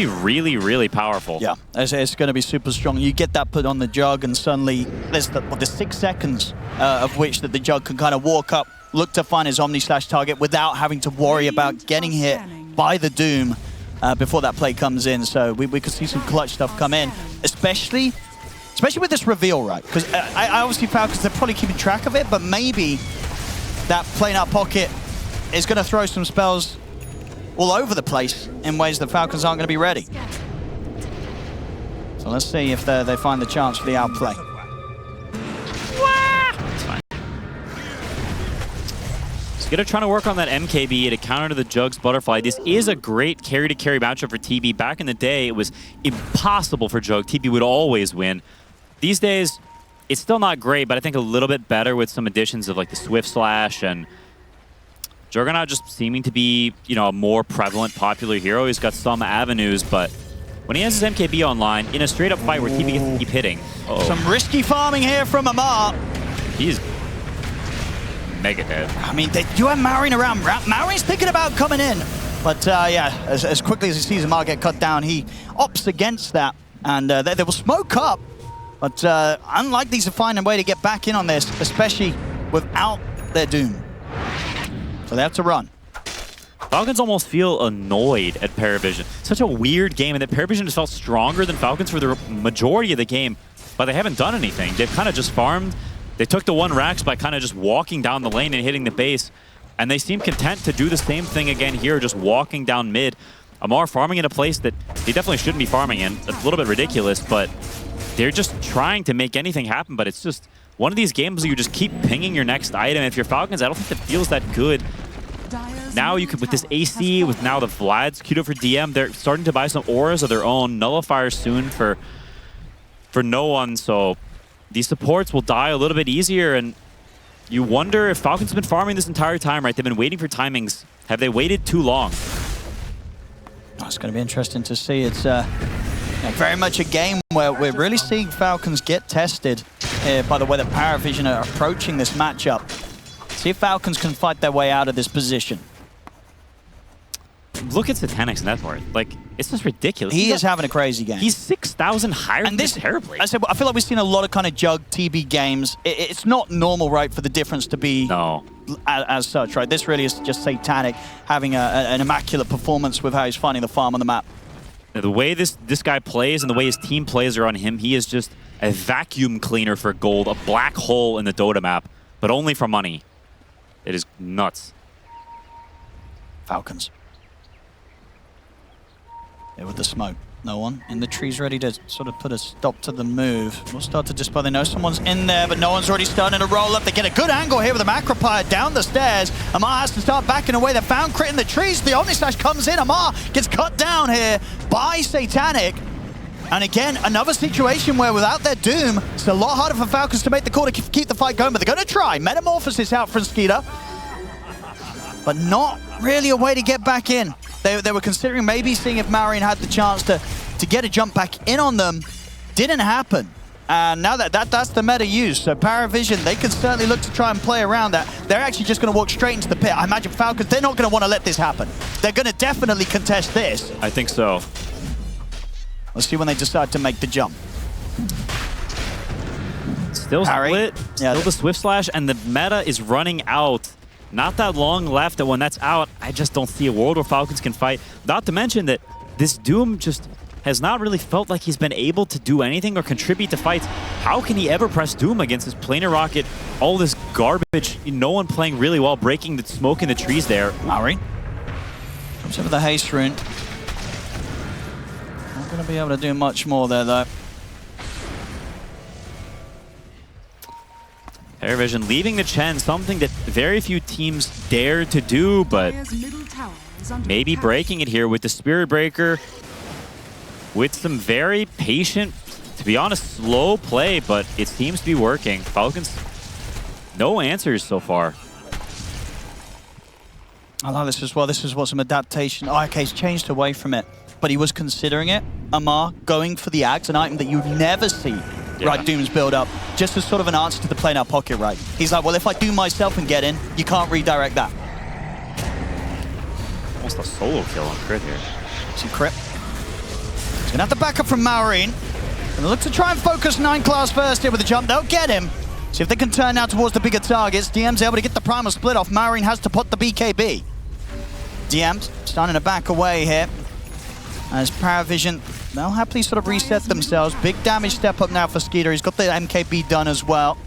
really, really powerful. Yeah, it's going to be super strong. You get that put on the Jug, and suddenly there's the 6 seconds of which that the Jug can kind of walk up, look to find his Omni Slash target without having to worry about getting hit by the Doom before that play comes in. So we could see some clutch stuff come in, especially with this reveal, right? Because I obviously Falcons, they're probably keeping track of it, but maybe that planar pocket is going to throw some spells all over the place in ways that Falcons aren't going to be ready. So let's see if they find the chance for the outplay. That's fine. Skitter trying to work on that MKB to counter to the Jug's Butterfly. This is a great carry-to-carry matchup for TB. Back in the day, it was impossible for Jug. TB would always win. These days, it's still not great, but I think a little bit better with some additions of like the Swift Slash and Juggernaut just seeming to be, you know, a more prevalent, popular hero. He's got some avenues, but when he has his MKB online, in a straight-up fight where TB gets to keep hitting... Some risky farming here from Amar. He's mega dead. I mean, you have Marin around. Marin's thinking about coming in. But yeah, as quickly as he sees Amar get cut down, he opts against that. And they will smoke up. But unlikely to find a way to get back in on this, especially without their Doom. So they have to run. Falcons almost feel annoyed at PVISION. Such a weird game, and that PVISION just felt stronger than Falcons for the majority of the game, but they haven't done anything. They've kind of just farmed. They took the 1 Rax by kind of just walking down the lane and hitting the base, and they seem content to do the same thing again here, just walking down mid. Amar farming in a place that he definitely shouldn't be farming in. It's a little bit ridiculous, but they're just trying to make anything happen, but it's just one of these games where you just keep pinging your next item. If you're Falcons, I don't think it feels that good. now you could, with this AC, with now the Vlad's queued up for DM, they're starting to buy some auras of their own, nullifiers soon for no one, so these supports will die a little bit easier, and you wonder if Falcons have been farming this entire time, right? They've been waiting for timings. Have they waited too long? Oh, it's going to be interesting to see. It's very much a game where we're really seeing Falcons get tested by the way that PVISION are approaching this matchup. See if Falcons can fight their way out of this position. Look at Satanix Network. Like, it's just ridiculous. He is having a crazy game. He's 6,000 higher than this terribly. I feel like we've seen a lot of kind of jug TB games. It's not normal, right, for the difference to be as such, right? This really is just Satanic having an immaculate performance with how he's finding the farm on the map. The way this guy plays and the way his team plays are on him, he is just a vacuum cleaner for gold, a black hole in the Dota map, but only for money. It is nuts. Falcons. There with the smoke. No one in the trees ready to sort of put a stop to the move. We'll start to display. They know someone's in there, but no one's already starting to roll up. They get a good angle here with the Macropire down the stairs. Amar has to start backing away. They're found crit in the trees. The Omni Slash comes in. Amar gets cut down here by Satanic. And again, another situation where without their Doom, it's a lot harder for Falcons to make the call to keep the fight going, but they're going to try. Metamorphosis out from Skeeter, but not really a way to get back in. They were considering maybe seeing if Marine had the chance to get a jump back in on them. Didn't happen. And now that's the meta use. So PVISION, they can certainly look to try and play around that. They're actually just going to walk straight into the pit. I imagine Falcons, they're not going to want to let this happen. They're going to definitely contest this. I think so. Let's see when they decide to make the jump. Still split, still the Swift Slash, and the meta is running out. Not that long left, and when that's out, I just don't see a world where Falcons can fight. Not to mention that this Doom just has not really felt like he's been able to do anything or contribute to fights. How can he ever press Doom against this planar rocket? All this garbage, no one playing really well, breaking the smoke in the trees there. Murray comes in with the haste rune. Not going to be able to do much more there, though. PVISION leaving the Chen, something that very few teams dare to do, but maybe breaking it here with the Spirit Breaker, with some very patient, to be honest, slow play, but it seems to be working. Falcons, no answers so far. I like this as well. This is what some adaptation. Oh, okay, he's changed away from it, but he was considering it. Amar going for the Axe, an item that you'd never see. Right, Doom's build up, just as sort of an answer to the planar pocket, right? He's like, well, if I do myself and get in, you can't redirect that. Almost a solo kill on crit here. See crit. He's gonna have to back up from Maureen. Gonna look to try and focus 9 class first here with the jump. They'll get him. See if they can turn now towards the bigger targets. DM's able to get the primal split off. Maureen has to put the BKB. DM's starting to back away here. As PVISION, they'll happily sort of reset themselves. Big damage step up now for Skeeter. He's got the MKB done as well.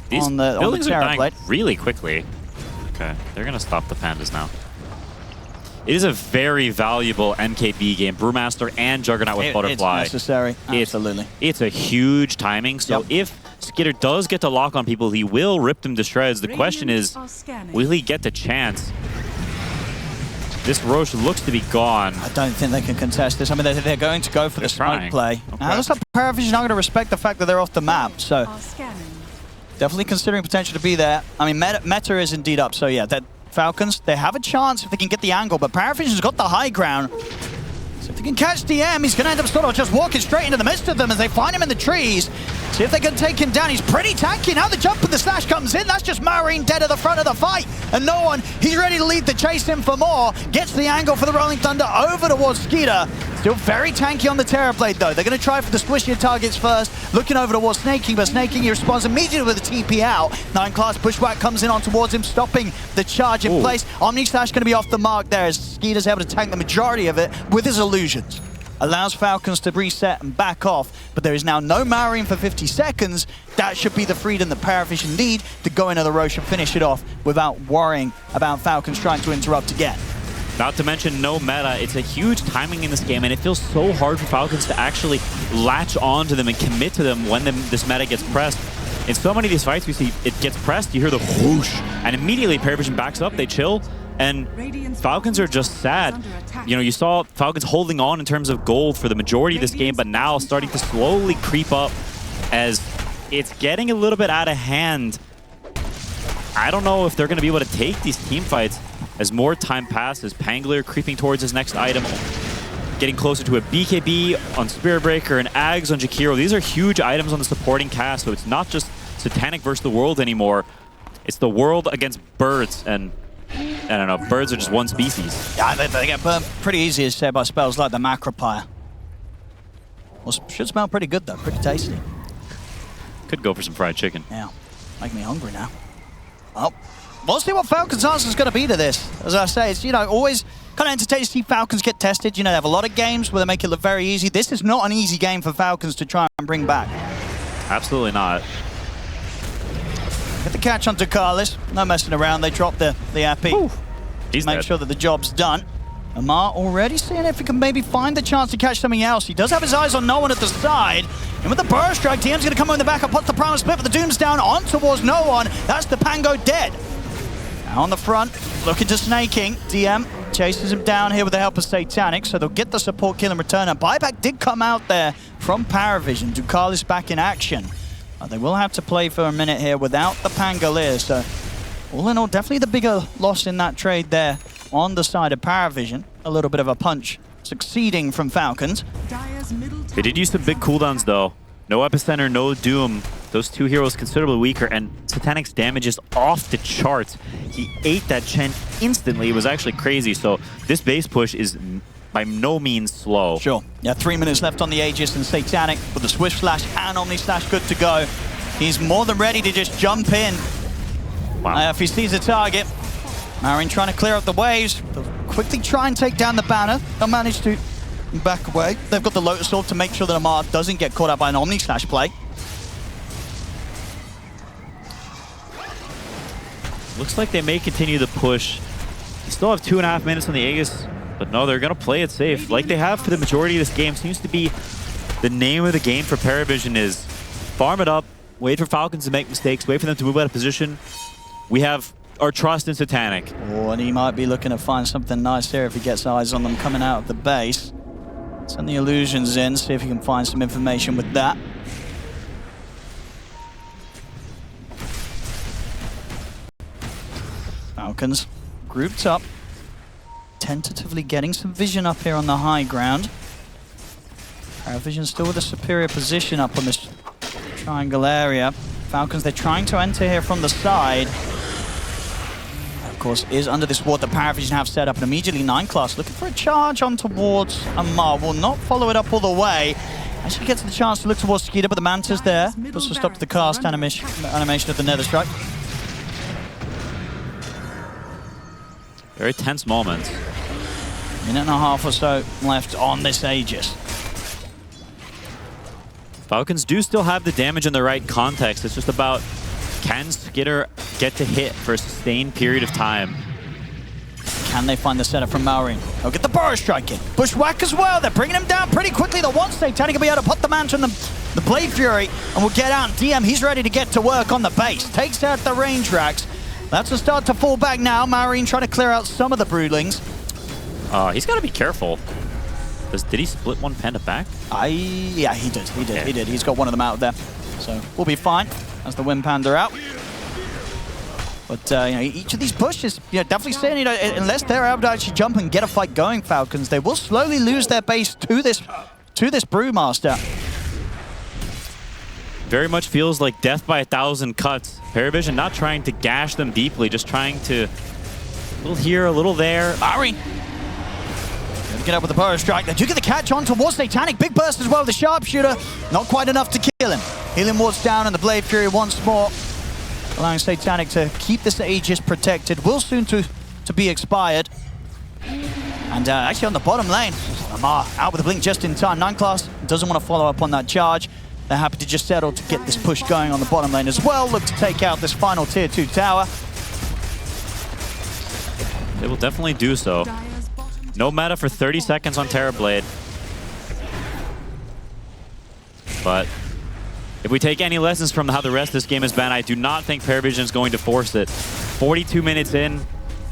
These buildings are dying really quickly. Okay, they're going to stop the Pandas now. It is a very valuable MKB game. Brewmaster and Juggernaut with Butterfly. It's necessary, absolutely. It's a huge timing, so if Skeeter does get to lock on people, he will rip them to shreds. The question is, will he get the chance? This Roche looks to be gone. I don't think they can contest this. I mean, they're going to go for the smoke play. Okay. Looks like PVISION are going to respect the fact that they're off the map, so definitely considering potential to be there. I mean, meta is indeed up, so yeah, that Falcons, they have a chance if they can get the angle, but PVISION's got the high ground. So if they can catch DM, he's going to end up sort of just walking straight into the midst of them as they find him in the trees. See if they can take him down. He's pretty tanky. Now the jump and the slash comes in. That's just Marine dead at the front of the fight. And no one, he's ready to lead the chase in for more. Gets the angle for the Rolling Thunder over towards Skeeter. Still very tanky on the Terrorblade though. They're going to try for the squishier targets first. Looking over towards Snaking, but Snaking, he responds immediately with a TP out. 9 class Bushwhack comes in on towards him, stopping the charge in place. Omni Slash going to be off the mark there as Skeeter's able to tank the majority of it with his illusions. Allows Falcons to reset and back off, but there is now no Marine for 50 seconds. That should be the freedom that PVISION need to go into the Roche and finish it off without worrying about Falcons trying to interrupt again. Not to mention no meta. It's a huge timing in this game, and it feels so hard for Falcons to actually latch on to them and commit to them when this meta gets pressed. In so many of these fights, we see it gets pressed, you hear the whoosh, and immediately PVISION backs up, they chill, And Falcons are just sad. You know, you saw Falcons holding on in terms of gold for the majority of this game, but now starting to slowly creep up as it's getting a little bit out of hand. I don't know if they're going to be able to take these team fights as more time passes. Pangler creeping towards his next item, getting closer to a BKB on Spirit Breaker and Ags on Jakiro. These are huge items on the supporting cast, so it's not just Satanic versus the world anymore. It's the world against birds, and I don't know, birds are just one species. Yeah, they get burnt pretty easy, as said, by spells like the Macropire. Well, should smell pretty good though, pretty tasty. Could go for some fried chicken. Yeah, making me hungry now. Well, we'll see what Falcons' answer is going to be to this. As I say, it's, you know, always kind of entertaining to see Falcons get tested. You know, they have a lot of games where they make it look very easy. This is not an easy game for Falcons to try and bring back. Absolutely not. Get the catch onto Carlos. No messing around. They drop the AP. He's Make dead. sure that the job's done. Amar already seeing if he can maybe find the chance to catch something else. He does have his eyes on no one at the side. And with the burst strike, DM's going to come in the back and put the primal split, but the Doom's down on towards no one. That's the Pango dead. Now on the front, looking to snaking. DM chases him down here with the help of Satanic, so they'll get the support kill in return. And buyback did come out there from PVISION. Ducalis back in action. They will have to play for a minute here without the Pangolier, so all in all, definitely the bigger loss in that trade there on the side of PVISION. A little bit of a punch succeeding from Falcons. They did use some big cooldowns though. No Epicenter, no Doom. Those two heroes considerably weaker, and Satanic's damage is off the charts. He ate that Chen instantly. It was actually crazy, so this base push is by no means slow. Sure. Yeah, 3 minutes left on the Aegis, and Satanic with the Swift Slash and Omni Slash good to go. He's more than ready to just jump in. Wow. If he sees a target. Marin trying to clear up the waves. They'll quickly try and take down the banner. They'll manage to back away. They've got the Lotus Orb to make sure that Amar doesn't get caught up by an Omni Slash play. Looks like they may continue the push. They still have 2.5 minutes on the Aegis, but no, they're going to play it safe. Like they have for the majority of this game. Seems to be the name of the game for PVISION is farm it up, wait for Falcons to make mistakes, wait for them to move out of position. We have our trust in Satanic. Oh, and he might be looking to find something nice here if he gets eyes on them coming out of the base. Send the illusions in, see if he can find some information with that. Falcons grouped up, tentatively getting some vision up here on the high ground. PVISION still with a superior position up on this triangle area. Falcons, they're trying to enter here from the side. Of course, is under this ward that PVISION have set up, and immediately 9 class looking for a charge on towards Amar. Will not follow it up all the way. Actually gets the chance to look towards Skeeter, but the Manta's there. Puts a stop to the cast animation of the Nether Strike. Very tense moment. Minute and a half or so left on this Aegis. Falcons do still have the damage in the right context. It's just about, can Skitter get to hit for a sustained period of time? Can they find the setup from Maureen? They'll get the Burrow Strike in. Bushwhack as well. They're bringing him down pretty quickly. The one Satanic will be able to put the Manta and the Blade Fury, and will get out. DM, he's ready to get to work on the base. Takes out the range racks. That's a start to fall back now. Maureen trying to clear out some of the Broodlings. He's got to be careful. Did he split one Panda back? Yeah, he did. He did. He's got one of them out there. So we'll be fine as the Wind Panda out. But you know, each of these pushes, definitely saying, unless they're able to actually jump and get a fight going, Falcons, they will slowly lose their base to this Brewmaster. Very much feels like death by 1,000 cuts. PVISION not trying to gash them deeply, just trying to a little here, a little there. Maureen. Get up with the Burrow Strike. They do get the catch on towards Satanic. Big burst as well. The Sharpshooter, not quite enough to kill him. Healing Ward's down and the Blade Fury once more, allowing Satanic to keep this Aegis protected. Will soon to be expired. And actually on the bottom lane, Amar out with the blink just in time. 9 class doesn't want to follow up on that charge. They're happy to just settle to get this push going on the bottom lane as well. Look to take out this final tier 2 tower. They will definitely do so. No meta for 30 seconds on Terrorblade. But if we take any lessons from how the rest of this game has been, I do not think PVISION is going to force it. 42 minutes in,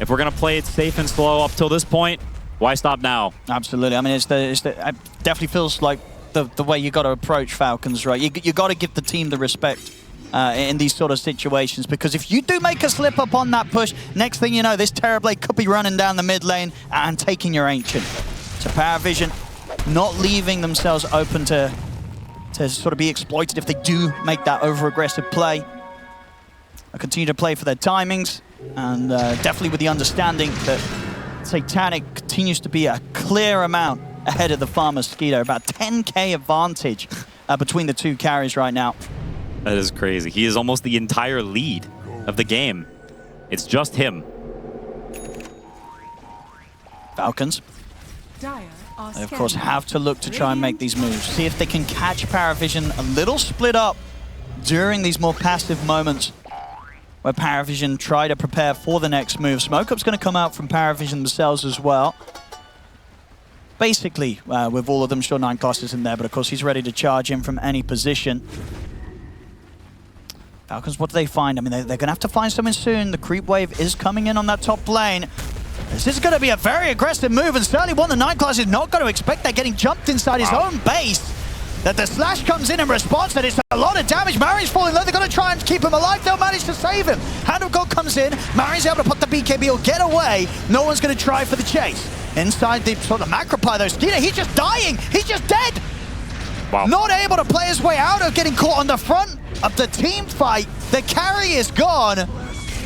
If we're going to play it safe and slow up till this point, why stop now? Absolutely. I mean, it definitely feels like the way you got to approach Falcons, right? You got to give the team the respect in these sort of situations, because if you do make a slip up on that push, next thing you know, this Terrorblade could be running down the mid lane and taking your Ancient. So PVISION not leaving themselves open to sort of be exploited if they do make that over-aggressive play. I continue to play for their timings, and definitely with the understanding that Satanic continues to be a clear amount ahead of the Farmer Skeeter, about 10k advantage between the two carries right now. That is crazy. He is almost the entire lead of the game. It's just him. Falcons, they of course have to look to try and make these moves. See if they can catch PVISION a little split up during these more passive moments where PVISION try to prepare for the next move. Smoke Up's going to come out from PVISION themselves as well. Basically, with all of them, sure, 9 clusters in there, but of course he's ready to charge in from any position. Falcons, what do they find? I mean, they're going to have to find something soon. The creep wave is coming in on that top lane. This is going to be a very aggressive move, and certainly one the 9 class is not going to expect. They're getting jumped inside his own base. That the slash comes in response, that it's a lot of damage. Marion's falling low. They're going to try and keep him alive. They'll manage to save him. Hand of God comes in. Marion's able to put the BKB or get away. No one's going to try for the chase. Inside the sort of macropie though, Skeeter, he's just dying. He's just dead. Wow. Not able to play his way out of getting caught on the front of the team fight. The carry is gone.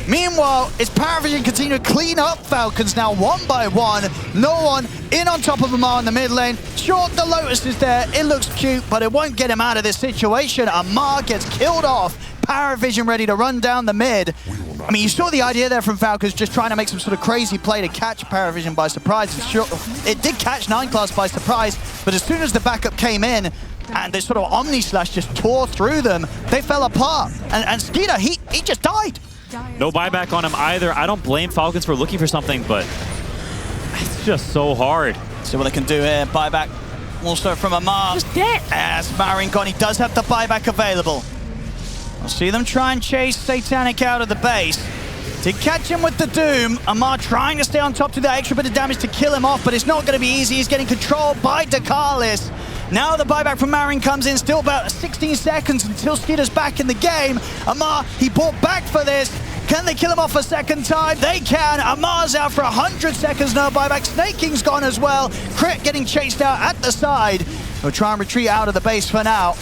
Meanwhile, it's PVISION continue to clean up Falcons now one by one. No one in on top of Amar in the mid lane. Sure, the Lotus is there. It looks cute, but it won't get him out of this situation. Amar gets killed off. PVISION ready to run down the mid. I mean, you saw the idea there from Falcons just trying to make some sort of crazy play to catch PVISION by surprise. And sure, it did catch 9 class by surprise, but as soon as the backup came in, and this sort of Omni Slash just tore through them, they fell apart. And Skeeter, he just died. No buyback on him either. I don't blame Falcons for looking for something, but it's just so hard. See what they can do here. Buyback also from Amar. Just dead. As Marin gone, he does have the buyback available. I'll see them try and chase Satanic out of the base. To catch him with the Doom, Amar trying to stay on top to that extra bit of damage to kill him off, but it's not going to be easy. He's getting controlled by Dakalis. Now the buyback from Marin comes in, still about 16 seconds until Skeeter's back in the game. Amar, he bought back for this. Can they kill him off a second time? They can. Amar's out for 100 seconds, no buyback. Snaking's gone as well. Crit getting chased out at the side. We'll try and retreat out of the base for now.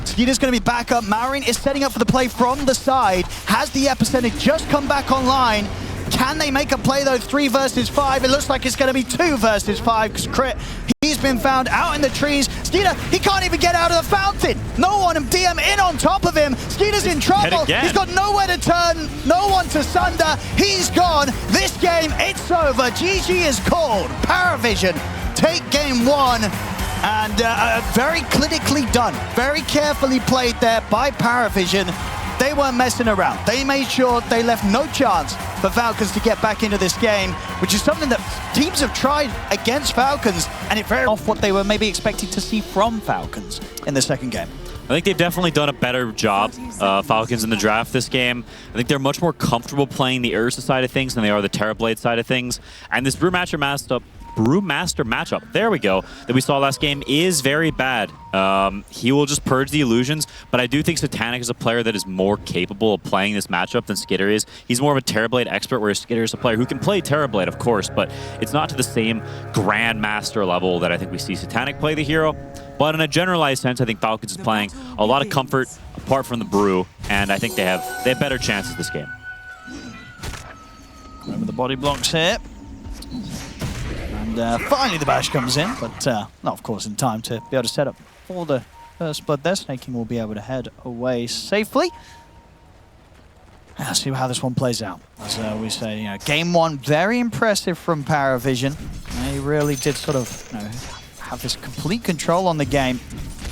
Skeeter's going to be back up. Marin is setting up for the play from the side. Has the epicenter just come back online? Can they make a play though? 3 versus 5. It looks like it's going to be 2 versus 5 because Crit, he's been found out in the trees. Skeeter, he can't even get out of the fountain. No one, and DM in on top of him. Skeeter's in trouble. He's got nowhere to turn, no one to sunder. He's gone. This game, it's over. GG is called. PVISION take game 1. And very clinically done. Very carefully played there by PVISION. They weren't messing around. They made sure they left no chance for Falcons to get back into this game, which is something that teams have tried against Falcons, and it very off what they were maybe expecting to see from Falcons in the second game. I think they've definitely done a better job, Falcons, in the draft this game. I think they're much more comfortable playing the Ursa side of things than they are the Terrorblade side of things. And this Brewmaster matchup, there we go, that we saw last game is very bad. He will just purge the illusions, but I do think Satanic is a player that is more capable of playing this matchup than Skitter is. He's more of a Terrorblade expert, whereas Skitter is a player who can play Terrorblade, of course, but it's not to the same Grandmaster level that I think we see Satanic play the hero. But in a generalized sense, I think Falcons is playing a lot of comfort apart from the Brew, and I think they have better chances this game. Remember the body blocks here. And finally the bash comes in, but not of course in time to be able to set up for the first blood there. Snaking will be able to head away safely. Let's see how this one plays out. As we say, you know, game 1 very impressive from PVISION. They really did sort of, you know, have this complete control on the game.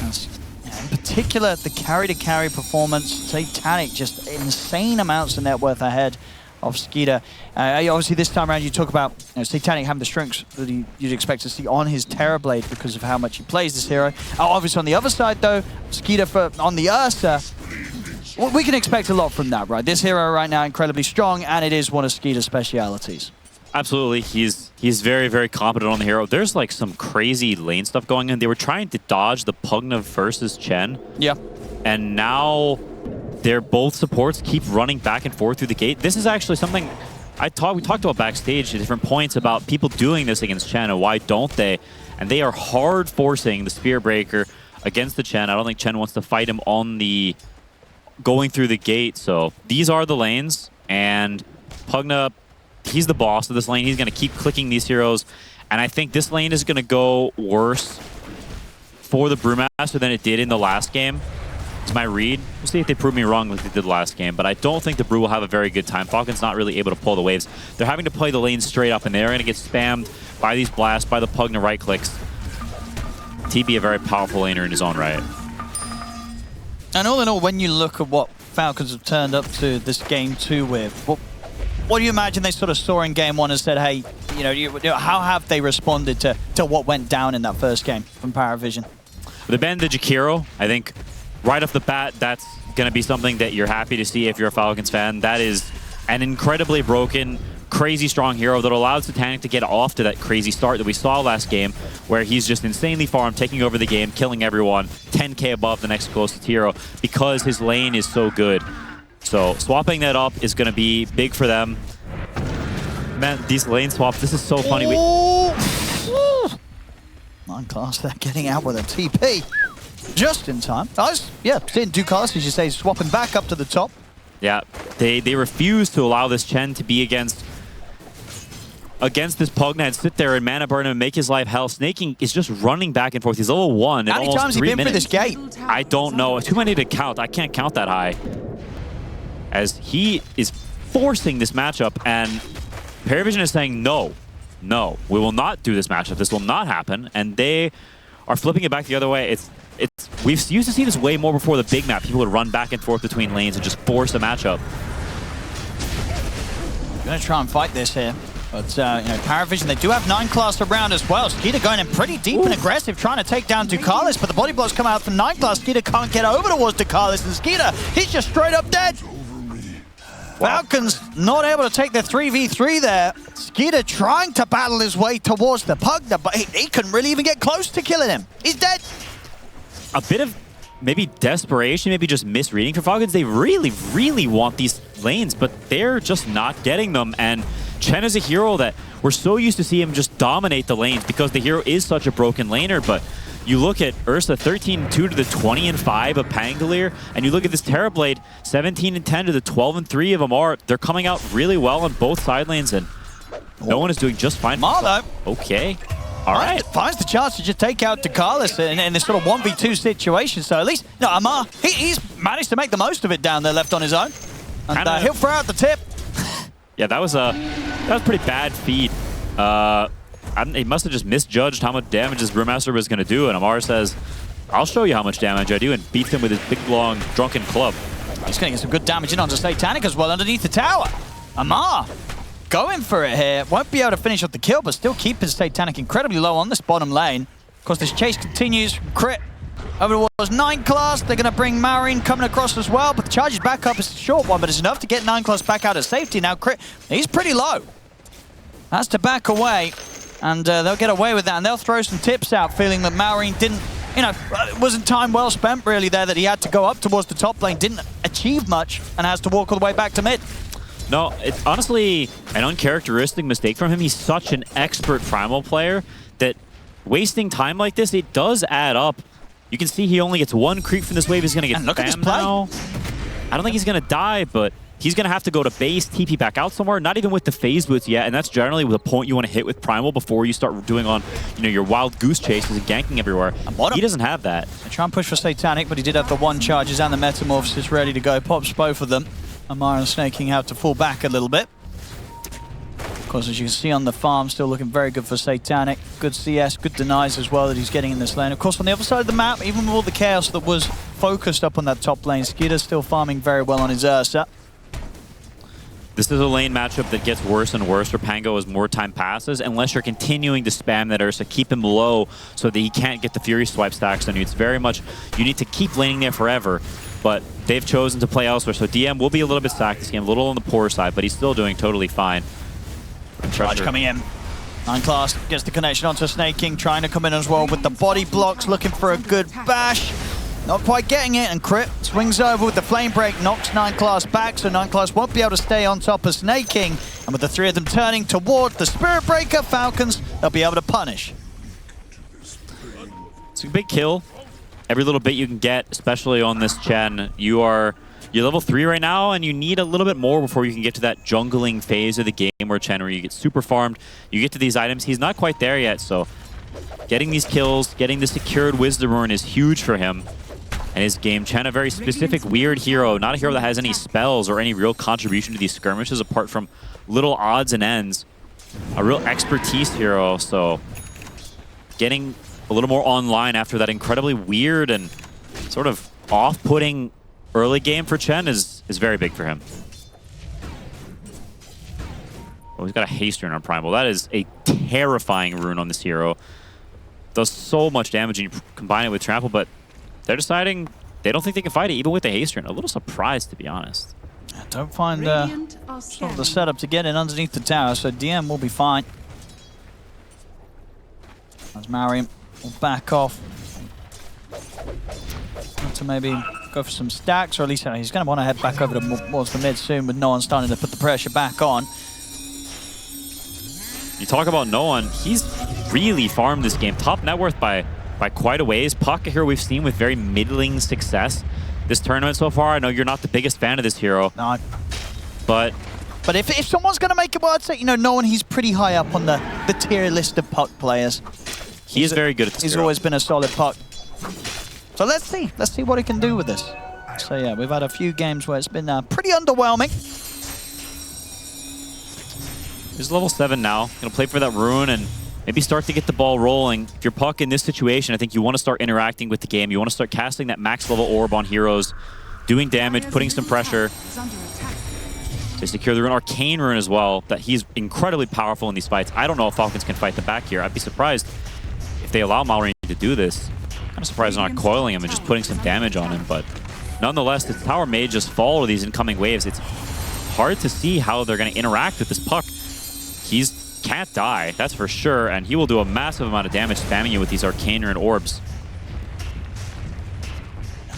As, you know, in particular, the carry-to-carry performance, Satanic just insane amounts of net worth ahead of Skeeter. Obviously this time around you talk about, you know, Satanic having the strengths that you'd expect to see on his Terrorblade because of how much he plays this hero. Obviously on the other side though, Skeeter on the Ursa, well, we can expect a lot from that, right? This hero right now incredibly strong, and it is one of Skeeter's specialities. Absolutely. He's very, very competent on the hero. There's like some crazy lane stuff going on. They were trying to dodge the Pugna versus Chen. Yeah. And now they're both supports keep running back and forth through the gate. This is actually something we talked about backstage at different points about people doing this against Chen and why don't they? And they are hard forcing the Spear Breaker against the Chen. I don't think Chen wants to fight him on the going through the gate. So these are the lanes, and Pugna, he's the boss of this lane. He's going to keep clicking these heroes, and I think this lane is going to go worse for the Brewmaster than it did in the last game. It's my read. We'll see if they prove me wrong like they did last game, but I don't think the Brew will have a very good time. Falcons not really able to pull the waves. They're having to play the lane straight up, and they're going to get spammed by these blasts, by the Pugna right clicks. TB, a very powerful laner in his own right. And all in all, when you look at what Falcons have turned up to this game 2 with, what do you imagine they sort of saw in game 1 and said, hey, you know, how have they responded to what went down in that first game from PVISION? The ban the Jakiro, I think right off the bat, that's going to be something that you're happy to see if you're a Falcons fan. That is an incredibly broken, crazy strong hero that allows Satanic to get off to that crazy start that we saw last game, where he's just insanely farmed, taking over the game, killing everyone, 10k above the next closest hero, because his lane is so good. So swapping that up is going to be big for them. Man, these lane swaps, this is so funny. Nine class, they're getting out with a TP. Just in time. Seeing Ducalis, as you say, swapping back up to the top. Yeah, they refuse to allow this Chen to be against this Pugna and sit there and mana burn him and make his life hell. Snaking is just running back and forth. He's level 1 in How many almost times has he 3 been minutes. through this gate? I don't know. Too many to count. I can't count that high. As he is forcing this matchup, and PVISION is saying, no, we will not do this matchup. This will not happen. And they are flipping it back the other way. We used to see this way more before the big map. People would run back and forth between lanes and just force a matchup. Going to try and fight this here. But, you know, PVISION, they do have 9 class around as well. Skeeter going in pretty deep and aggressive, trying to take down Ducalis, but the body blows come out from 9 class. Skeeter can't get over towards Ducalis, and Skeeter, he's just straight up dead. Falcons not able to take the 3v3 there. Skeeter trying to battle his way towards the Pugna, but he couldn't really even get close to killing him. He's dead. A bit of maybe desperation, maybe just misreading for Falcons. They really, really want these lanes, but they're just not getting them. And Chen is a hero that we're so used to see him just dominate the lanes because the hero is such a broken laner. But you look at Ursa 13-2 to the 20-5 of Pangolier, and you look at this Terrorblade 17-10 to the 12-3 of Amar. They're coming out really well on both side lanes, and no one is doing just fine. Marlo. Okay. All right. Finds the chance to just take out Ducalis in this sort of 1v2 situation. So at least, no, Amar, he's managed to make the most of it down there left on his own. And he'll throw out the tip. Yeah, that was pretty bad feed. He must have just misjudged how much damage this Brewmaster was going to do, and Amar says, I'll show you how much damage I do, and beats him with his big, long, drunken club. He's going to get some good damage in onto Satanic as well underneath the tower. Amar going for it here. Won't be able to finish off the kill, but still keeping Satanic incredibly low on this bottom lane. Of course, this chase continues. Crit over towards 9 class. They're going to bring Marine coming across as well, but the charge is back up. It's a short one, but it's enough to get 9 class back out of safety. Now, Crit, he's pretty low. Has to back away, and they'll get away with that, and they'll throw some tips out, feeling that Marine didn't, you know, it wasn't time well spent really there, that he had to go up towards the top lane, didn't achieve much, and has to walk all the way back to mid. No, it's honestly an uncharacteristic mistake from him. He's such an expert Primal player that wasting time like this, it does add up. You can see he only gets 1 creep from this wave. He's going to get spammed now. I don't think he's going to die, but he's going to have to go to base, TP back out somewhere, not even with the phase boots yet, and that's generally the point you want to hit with Primal before you start doing on, you know, your wild goose chases and ganking everywhere. He doesn't have that. They try and push for Satanic, but he did have the 1 charges and the Metamorphosis ready to go. Pops both of them. Amar and Snaking have to fall back a little bit. Of course, as you can see on the farm, still looking very good for Satanic. Good CS, good denies as well that he's getting in this lane. Of course, on the other side of the map, even with all the chaos that was focused up on that top lane, Skeeter's still farming very well on his Ursa. This is a lane matchup that gets worse and worse for Pango as more time passes, unless you're continuing to spam that Ursa, keep him low so that he can't get the Fury swipe stacks on you. It's very much, you need to keep laning there forever, but they've chosen to play elsewhere. So DM will be a little bit stacked this game, a little on the poor side, but he's still doing totally fine. Charge coming in. 9 Class gets the connection onto Snake King, trying to come in as well with the body blocks, looking for a good bash. Not quite getting it, and Crit swings over with the Flame Break, knocks 9 Class back, so 9 Class won't be able to stay on top of Snake King. And with the 3 of them turning toward the Spirit Breaker, Falcons, they'll be able to punish. It's a big kill. Every little bit you can get, especially on this Chen. You're level 3 right now, and you need a little bit more before you can get to that jungling phase of the game where Chen, where you get super farmed, you get to these items. He's not quite there yet, so getting these kills, getting the secured Wisdom Rune is huge for him and his game. Chen, a very specific, weird hero, not a hero that has any spells or any real contribution to these skirmishes apart from little odds and ends. A real expertise hero, so getting a little more online after that incredibly weird and sort of off-putting early game for Chen is very big for him. Oh, he's got a haste rune on Primal. That is a terrifying rune on this hero. Does so much damage and you combine it with Trample, but they're deciding they don't think they can fight it even with the haste rune. A little surprised, to be honest. I don't find sort of the setup to get in underneath the tower, so DM will be fine. As Mariam will back off. To maybe go for some stacks, or at least he's going to want to head back over towards the mid soon with no one starting to put the pressure back on. You talk about no one, he's really farmed this game. Top net worth by quite a ways. Puck, a hero we've seen with very middling success this tournament so far. I know you're not the biggest fan of this hero. No. But if someone's going to make it, well, I'd say, you know, no one, he's pretty high up on the tier list of Puck players. He is very good at this He's hero. always been a solid Puck. So let's see what he can do with this. So yeah, we've had a few games where it's been pretty underwhelming. He's level 7 now. Gonna play for that rune and maybe start to get the ball rolling. If you're Puck in this situation, I think you want to start interacting with the game. You want to start casting that max level orb on heroes, doing damage, putting some pressure. They secure the rune, Arcane rune as well, that he's incredibly powerful in these fights. I don't know if Falcons can fight the back here. I'd be surprised if they allow Mallory to do this. I'm surprised they're not coiling him and just putting some damage on him, but nonetheless, the tower may just fall to these incoming waves. It's hard to see how they're going to interact with this Puck. He's can't die, that's for sure, and he will do a massive amount of damage spamming you with these Arcane Rune orbs.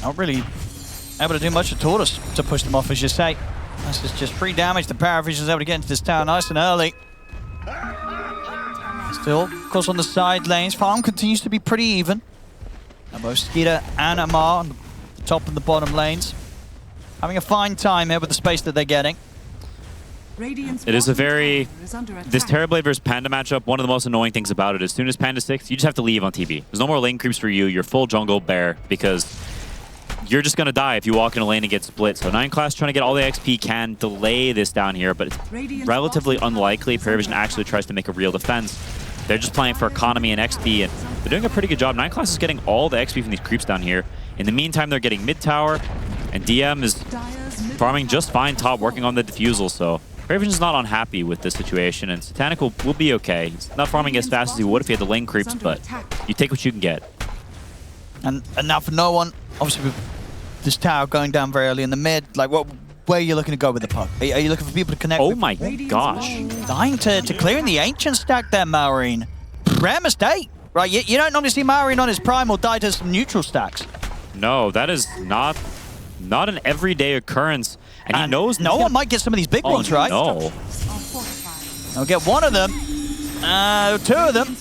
Not really able to do much at all to push them off, as you say. This is just free damage. The PVISION's able to get into this tower nice and early. Still, of course, on the side lanes, farm continues to be pretty even. And both Skeeter and Amar on the top and the bottom lanes having a fine time here with the space that they're getting. It is a very... This Terrorblade versus Panda matchup, one of the most annoying things about it, as soon as Panda 6, you just have to leave on TB. There's no more lane creeps for you. You're full jungle bear because you're just going to die if you walk in a lane and get split. So 9 Class trying to get all the XP can delay this down here, but it's relatively unlikely PVISION actually tries to make a real defense. They're just playing for economy and XP, and they're doing a pretty good job. 9 Class is getting all the XP from these creeps down here. In the meantime, they're getting mid tower, and DM is farming just fine top, working on the defusal, so PVISION's not unhappy with this situation, and Satanic will be okay. He's not farming as fast as he would if he had the lane creeps, but you take what you can get. And now for no one, obviously with this tower going down very early in the mid, like where are you looking to go with the Puck? Are you looking for people to connect Oh with? my gosh. Dying to clearing the Ancient stack there, Maureen. Rare mistake, right? You don't normally see Maureen on his Primal die to some neutral stacks. No, that is not an everyday occurrence. And he knows no one might get some of these big ones, right? No. I'll get one of them, 2 of them,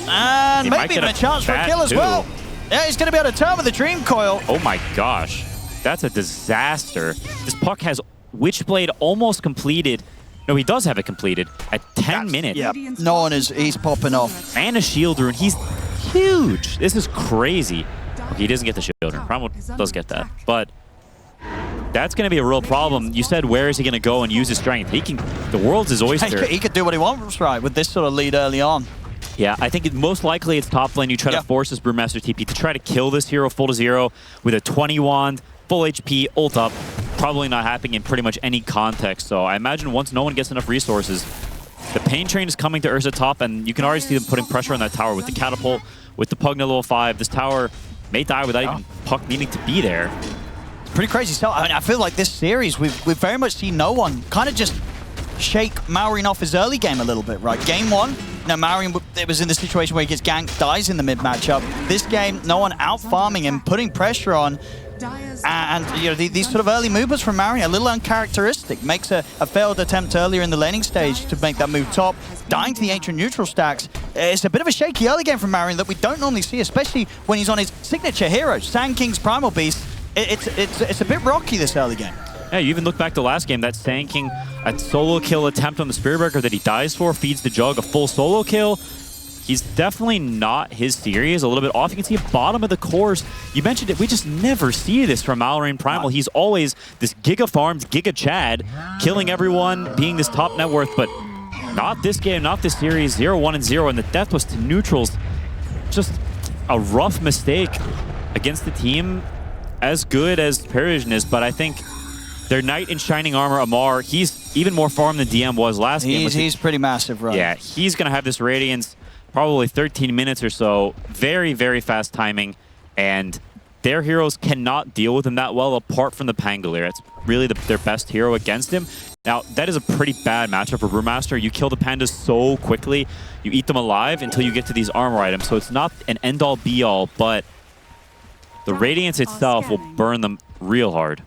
and He maybe even a chance for a kill as well. Yeah, he's going to be able to turn with the Dream Coil. Oh my gosh. That's a disaster. This Puck has Witchblade almost completed. No, he does have it completed at 10 minutes. Yeah, no one is. He's popping off. And a shield rune. He's huge. This is crazy. Okay, he doesn't get the shield rune. Primal does get that. But that's going to be a real problem. You said, where is he going to go and use his strength? He can. The world's his oyster. He could do what he wants, right, with this sort of lead early on. Yeah, I think most likely it's top lane. You try to force this Brewmaster TP to try to kill this hero full to 0 with a 20 wand, full HP, ult up. Probably not happening in pretty much any context. So I imagine once no one gets enough resources, the Pain Train is coming to Ursa top, and you can already see them putting pressure on that tower with the catapult, with the Pugna level 5. This tower may die without even Puck needing to be there. It's pretty crazy stuff. I mean, I feel like this series, we've very much seen no one kind of just shake Maureen off his early game a little bit, right? Game 1, Maureen it was in the situation where he gets ganked, dies in the mid matchup. This game, no one out farming him, putting pressure on. And these sort of early movements from Maureen, a little uncharacteristic. Makes a failed attempt earlier in the laning stage to make that move top. Dying to the ancient neutral stacks. It's a bit of a shaky early game from Maureen that we don't normally see, especially when he's on his signature hero, Sand King's Primal Beast. It's a bit rocky this early game. Yeah, you even look back to last game, that Sand King, a solo kill attempt on the Spirit Breaker that he dies for, feeds the Jug a full solo kill. He's definitely not his series, a little bit off. You can see at bottom of the cores, you mentioned it, we just never see this from Maureen Primal. He's always this Giga Farms, Giga Chad, killing everyone, being this top net worth, but not this game, not this series. 0-1 and 0, and the death was to neutrals. Just a rough mistake against the team as good as PVISION is, but I think their Knight in Shining Armor, Amar, he's even more farm than DM was last game. He's pretty massive, right? Yeah, he's going to have this Radiance probably 13 minutes or so. Very, very fast timing, and their heroes cannot deal with him that well apart from the Pangolier. It's really their best hero against him. Now, that is a pretty bad matchup for Brewmaster. You kill the pandas so quickly, you eat them alive until you get to these armor items. So it's not an end-all, be-all, but the Radiance itself will burn them real hard.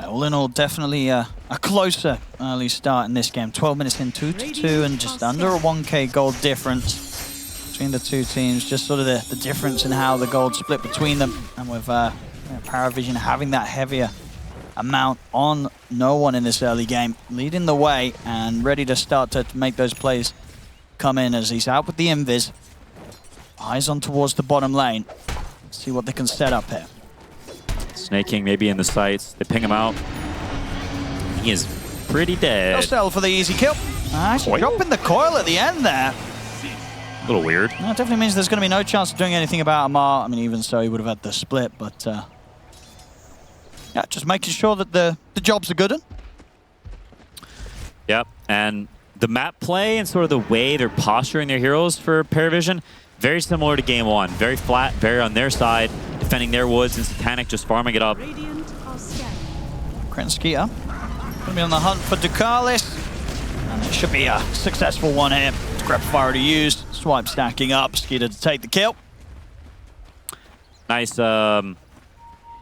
All in all, definitely a closer early start in this game. 12 minutes in, 2-2, and just under a 1k gold difference between the two teams. Just sort of the difference in how the gold split between them. And with PVISION having that heavier amount on no one in this early game, leading the way and ready to start to make those plays come in as he's out with the invis. Eyes on towards the bottom lane. Let's see what they can set up here. Snake King maybe in the sights. They ping him out. He is pretty dead. They'll settle for the easy kill. Actually dropping the coil at the end there. A little weird. That definitely means there's going to be no chance of doing anything about Amar. I mean, even so, he would have had the split, but yeah, just making sure that the jobs are good. Yep, and the map play and sort of the way they're posturing their heroes for PVISION, very similar to game 1. Very flat, very on their side, defending their woods, and Satanic just farming it up. Krensky up. Going to be on the hunt for Ducalis. And it should be a successful one here. Grab fire to use. Swipe stacking up. Skeeter to take the kill. Nice,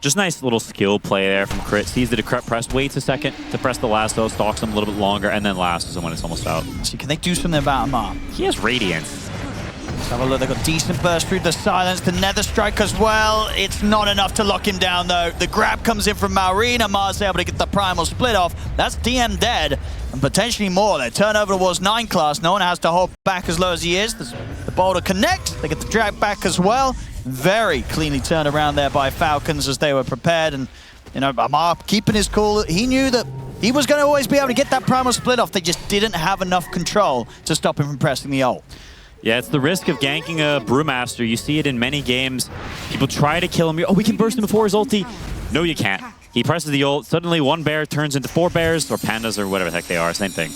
just nice little skill play there from Crit. Sees the Decrep press, waits a second to press the lasso, stalks him a little bit longer, and then lassos him when it's almost out. See, can they do something about Amar? He has Radiance. Let's have a look. They've got decent burst through the silence. The Nether Strike as well. It's not enough to lock him down, though. The grab comes in from Maureen. Amar's able to get the primal split off. That's DM dead, and potentially more. They turn over towards 9 class. No one has to hold back as low as he is. The boulder connects. They get the drag back as well. Very cleanly turned around there by Falcons as they were prepared. And, you know, Amar keeping his cool. He knew that he was going to always be able to get that primal split off. They just didn't have enough control to stop him from pressing the ult. Yeah, it's the risk of ganking a Brewmaster. You see it in many games. People try to kill him. Oh, we can burst him before his ulti. No, you can't. He presses the ult. Suddenly, one bear turns into 4 bears, or pandas, or whatever the heck they are. Same thing.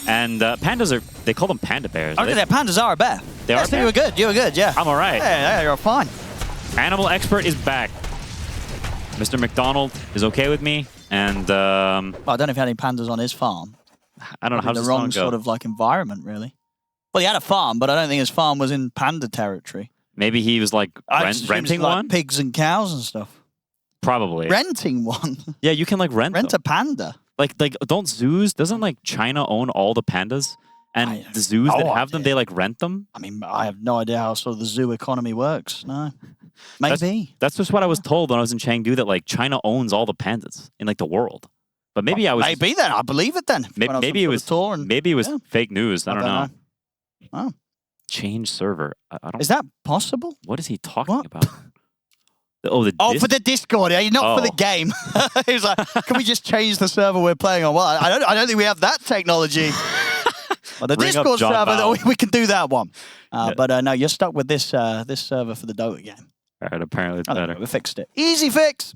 And pandas are, they call them panda bears. Okay, their pandas are a bear. They are a bear? You were good. You were good, yeah. I'm all right. Yeah, you're fine. Animal Expert is back. Mr. McDonald is okay with me. And, well, I don't know if he had any pandas on his farm. I don't know how the wrong sort of like environment, really. Well, he had a farm, but I don't think his farm was in panda territory. Maybe he was like renting one? Like pigs and cows and stuff. Probably. Renting one? Yeah, you can like rent a panda. Like don't zoos, doesn't like China own all the pandas? And the zoos that have them, they like rent them? I mean, I have no idea how sort of the zoo economy works. No. Maybe. That's just what I was told when I was in Chengdu, that like China owns all the pandas in like the world. But maybe I was... Maybe then. I believe it then. Maybe it was fake news. I don't know. Oh. Change server. I don't. Is that possible? What is he talking about? Oh, for the Discord, not for the game. He's like, can we just change the server we're playing on? Well, I don't think we have that technology. Well, the Discord server, we can do that one. But no, you're stuck with this this server for the Dota game. All right, apparently it's better. We fixed it. Easy fix.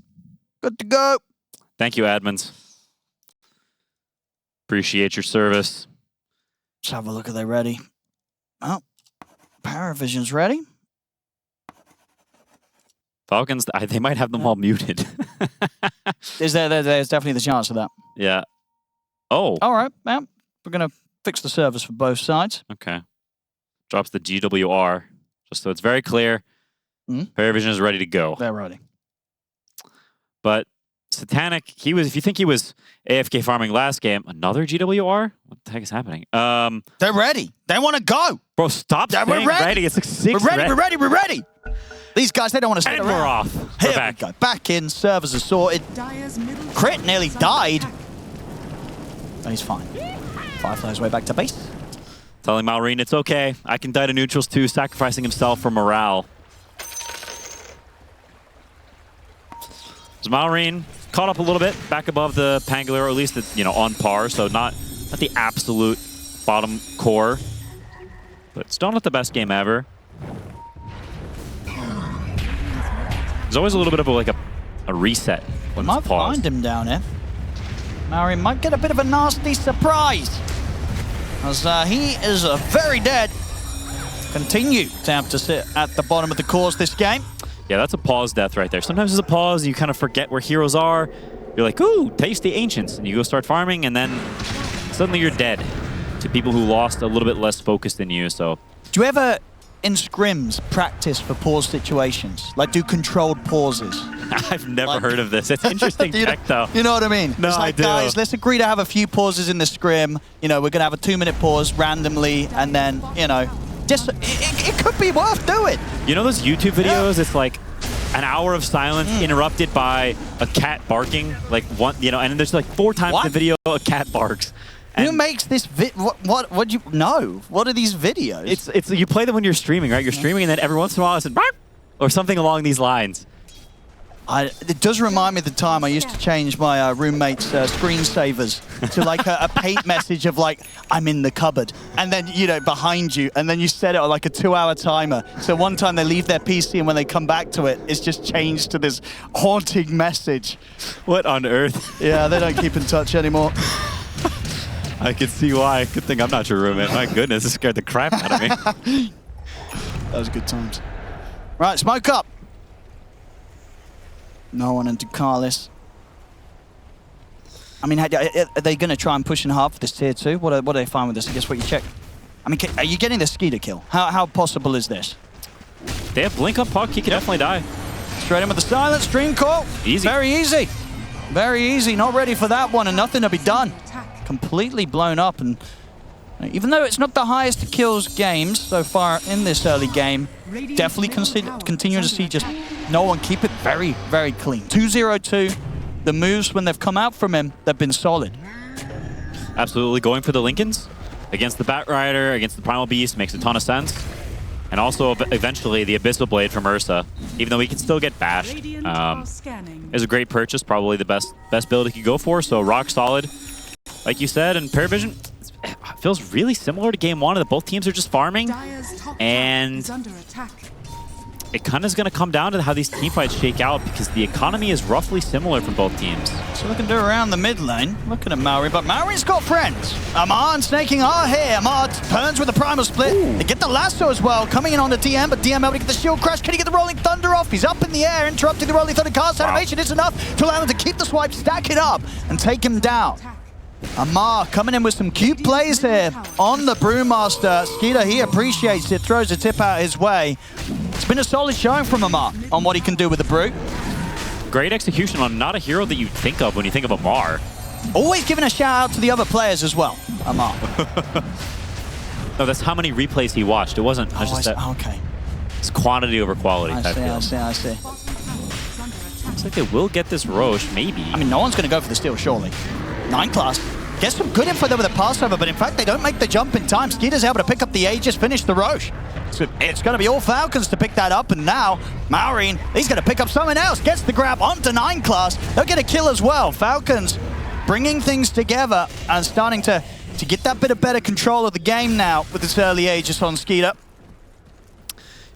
Good to go. Thank you, admins. Appreciate your service. Let's have a look. Are they ready? Oh, PVISION's ready. Falcons, they might have them all muted. There's definitely the chance of that. Yeah. Oh. All right, well, we're going to fix the servers for both sides. Okay. Drops the GWR, just so it's very clear. PVISION is ready to go. They're ready. But Satanic, if you think he was AFK farming last game, another GWR? What the heck is happening? They're ready. They want to go. Bro, stop saying ready. It's like 6 We're ready. These guys, they don't want to stay And around. we're off. Here We're back. we go. Back in. Servers are sorted. Crit nearly died. But he's fine. Firefly's way back to base. Telling Malrine it's okay. I can die to neutrals too, sacrificing himself for morale. So Malrine caught up a little bit, back above the Pangolin, or at least on par, so not the absolute bottom core, but still not the best game ever. There's always a little bit of a reset when Might it's paused. find him down here. Malrine might get a bit of a nasty surprise, as he is very dead. Continue to have to sit at the bottom of the cores this game. Yeah, that's a pause death right there. Sometimes there's a pause, and you kind of forget where heroes are. You're like, ooh, taste the ancients. And you go start farming, and then suddenly you're dead to people who lost a little bit less focus than you. So, Do you ever, in scrims, practice for pause situations? Like do controlled pauses? I've never heard of this. It's interesting tech, though. You know what I mean? No, it's like, I do. Guys, let's agree to have a few pauses in the scrim. We're going to have a 2-minute pause randomly, and then, just it could be worth doing. You know those YouTube videos? It's like an hour of silence interrupted by a cat barking, and then there's like 4 times in the video a cat barks. Who makes this what do you know? What are these videos? It's you play them when you're streaming, right? You're streaming, and then every once in a while it's or something along these lines. It does remind me of the time I used to change my roommate's screensavers to like a paint message of like, I'm in the cupboard. And then, behind you. And then you set it on like a 2-hour timer. So one time they leave their PC and when they come back to it, it's just changed to this haunting message. What on earth? Yeah, they don't keep in touch anymore. I can see why. Good thing I'm not your roommate. My goodness, it scared the crap out of me. That was good times. Right, smoke up. No one into Carlis. I mean, are they going to try and push in hard for this tier 2? What are they fine with this? I guess what you check. I mean, are you getting the Skeeter kill? How possible is this? They have blink on puck. He could definitely die. Straight in with the silence. Stream call. Easy. Very easy. Very easy. Not ready for that one, and nothing to be done. Completely blown up, and even though it's not the highest kills games so far in this early game, definitely continue to see just no one keep it very, very clean. 2-0-2. The moves, when they've come out from him, they've been solid. Absolutely. Going for the Lincolns against the Bat Rider, against the Primal Beast makes a ton of sense. And also, eventually, the Abyssal Blade from Ursa, even though he can still get bashed, is a great purchase, probably the best build he could go for. So rock solid, like you said, and PVISION feels really similar to Game 1, that both teams are just farming, and it kind of is going to come down to how these teamfights shake out, because the economy is roughly similar from both teams. So looking to around the mid lane, looking at Maori, but Maori's got friends. Amar and Snaking are here. Amar turns with the primal split. Ooh. They get the lasso as well, coming in on the DM, but DM able to get the shield crash. Can he get the Rolling Thunder off? He's up in the air, interrupting the Rolling Thunder cast animation. It's enough to allow him to keep the swipe, stack it up, and take him down. Amar coming in with some cute plays here on the Brewmaster. Skeeter, he appreciates it, throws a tip out his way. It's been a solid showing from Amar on what he can do with the Brew. Great execution on not a hero that you think of when you think of Amar. Always giving a shout out to the other players as well, Amar. No, that's how many replays he watched. It wasn't just that. Okay. It's quantity over quality. I see. Looks like they will get this Roche, maybe. I mean, no one's going to go for the steal, surely. 9 class. Gets some good info there with a passover, but in fact, they don't make the jump in time. Skeeter's able to pick up the Aegis, finish the Roche. So it's going to be all Falcons to pick that up, and now Maureen, he's going to pick up someone else. Gets the grab onto 9 class. They'll get a kill as well. Falcons bringing things together and starting to get that bit of better control of the game now with this early Aegis on Skeeter.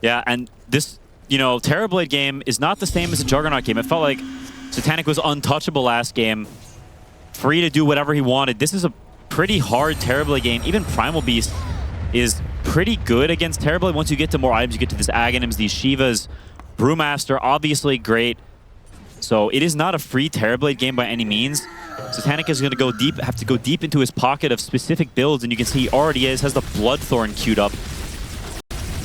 Yeah, and this, Terrorblade game is not the same as a Juggernaut game. It felt like Satanic was untouchable last game, free to do whatever he wanted. This is a pretty hard Terrorblade game. Even Primal Beast is pretty good against Terrorblade. Once you get to more items, you get to these Aghanims, these Shivas. Brewmaster, obviously great. So it is not a free Terrorblade game by any means. Satanic is going to go deep, have to go deep into his pocket of specific builds, and you can see he already has the Bloodthorn queued up.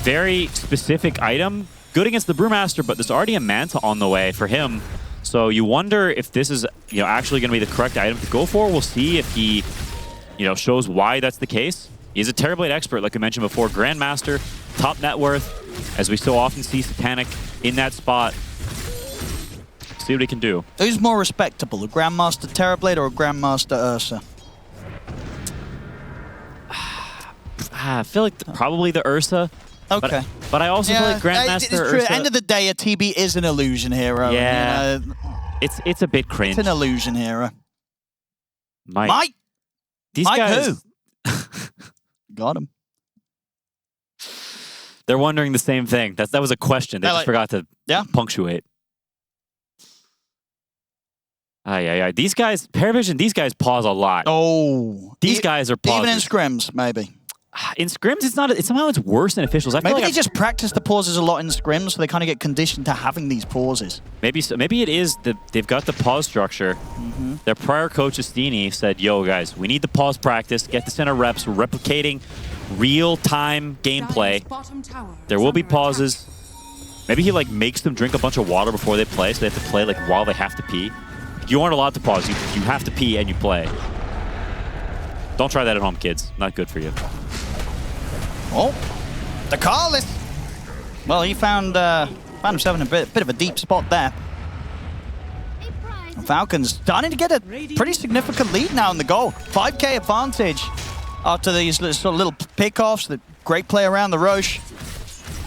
Very specific item. Good against the Brewmaster, but there's already a Manta on the way for him. So you wonder if this is, actually going to be the correct item to go for. We'll see if he, shows why that's the case. He's a Terrorblade expert, like I mentioned before. Grandmaster, top net worth, as we so often see Satanic in that spot. See what he can do. Who's more respectable, a Grandmaster Terrorblade or a Grandmaster Ursa? I feel like probably the Ursa. Okay. But I also feel like Grandmaster it's true. Ursa. At the end of the day, a TB is an illusion hero. Yeah. And, it's a bit cringe. It's an illusion hero. Mike. These Mike guys. who? Got him. They're wondering the same thing. That was a question. They just forgot to punctuate. These guys, PVISION, these guys pause a lot. Oh. These guys are pausing. Even in scrims, maybe. In scrims, it's not. Somehow it's worse than officials. Maybe they just practice the pauses a lot in scrims, so they kind of get conditioned to having these pauses. Maybe it is they've got the pause structure. Their prior coach, Estini, said, "Yo, guys, we need the pause practice. Get this in our reps. We're replicating real-time gameplay. There will be pauses. Maybe he makes them drink a bunch of water before they play, so they have to play while they have to pee. You aren't allowed to pause. You have to pee and you play. Don't try that at home, kids. Not good for you." Oh, the Carlis. Well, he found himself in a bit of a deep spot there. Falcons starting to get a pretty significant lead now in the goal. 5K advantage after these little pickoffs. The great play around the Roche.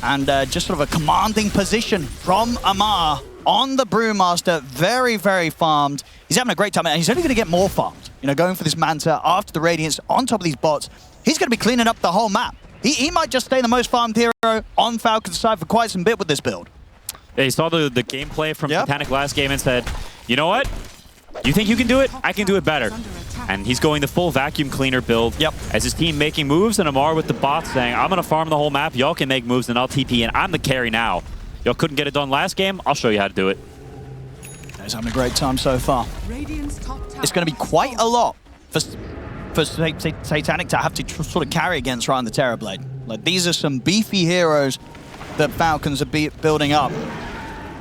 And just sort of a commanding position from Amar on the Brewmaster. Very, very farmed. He's having a great time, and he's only going to get more farmed. Going for this Manta after the Radiance on top of these bots. He's going to be cleaning up the whole map. He might just stay the most farmed hero on Falcon's side for quite some bit with this build. Yeah, he saw the gameplay from Satanic last game and said, you know what? You think you can do it? I can do it better. And he's going the full vacuum cleaner build. As his team making moves, and Amar with the bots saying, I'm going to farm the whole map. Y'all can make moves, and I'll TP, and I'm the carry now. Y'all couldn't get it done last game. I'll show you how to do it. He's having a great time so far. It's going to be quite a lot for Satanic to have to sort of carry against right on the Terrorblade. These are some beefy heroes that Falcons are building up.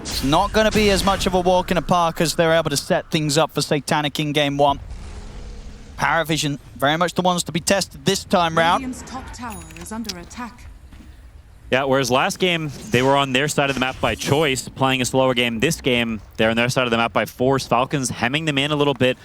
It's not going to be as much of a walk in the park as they're able to set things up for Satanic in game one. PVISION, very much the ones to be tested this time round. Radiant's top tower is under attack. Yeah, whereas last game, they were on their side of the map by choice, playing a slower game. This game, they're on their side of the map by force. Falcons hemming them in a little bit,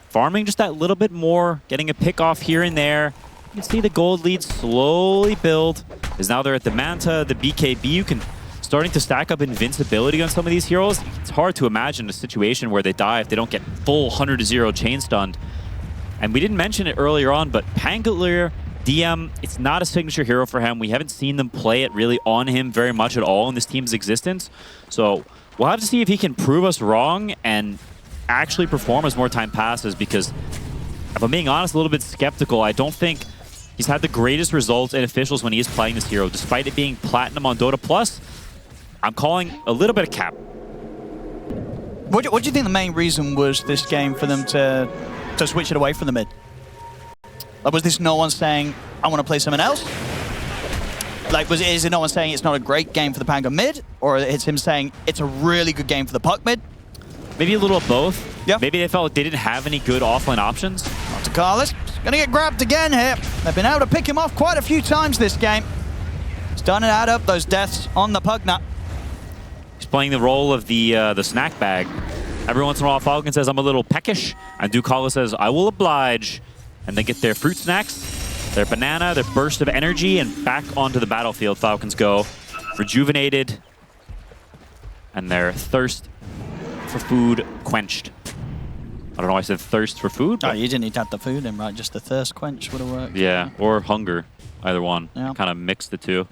farming just that little bit more, getting a pick off here and there. You can see the gold lead slowly build, as now they're at the Manta, the BKB. Starting to stack up invincibility on some of these heroes. It's hard to imagine a situation where they die if they don't get full 100-0 chain stunned. And we didn't mention it earlier on, but Pangolier, DM, it's not a signature hero for him. We haven't seen them play it really on him very much at all in this team's existence. So we'll have to see if he can prove us wrong and actually perform as more time passes, because if I'm being honest, a little bit skeptical. I don't think he's had the greatest results in officials when he is playing this hero, despite it being platinum on Dota Plus. I'm calling a little bit of cap. What do you think the main reason was this game for them to switch it away from the mid? Was this no one saying, I want to play something else? Is it no one saying it's not a great game for the Pango mid? Or it's him saying it's a really good game for the Puck mid? Maybe a little of both. Yeah. Maybe they felt like they didn't have any good offline options. Not to Carlos. Going to get grabbed again here. They've been able to pick him off quite a few times this game. Starting to add up those deaths on the Pugnut. He's playing the role of the snack bag. Every once in a while, Falcon says, I'm a little peckish. And Ducala says, I will oblige. And they get their fruit snacks, their banana, their burst of energy, and back onto the battlefield. Falcons go rejuvenated. And their thirst for food quenched. I don't know why I said thirst for food. Oh, you didn't need to have the food in, right? Just the thirst quench would have worked. Yeah, or hunger. Either one. Yeah. Kind of mix the two.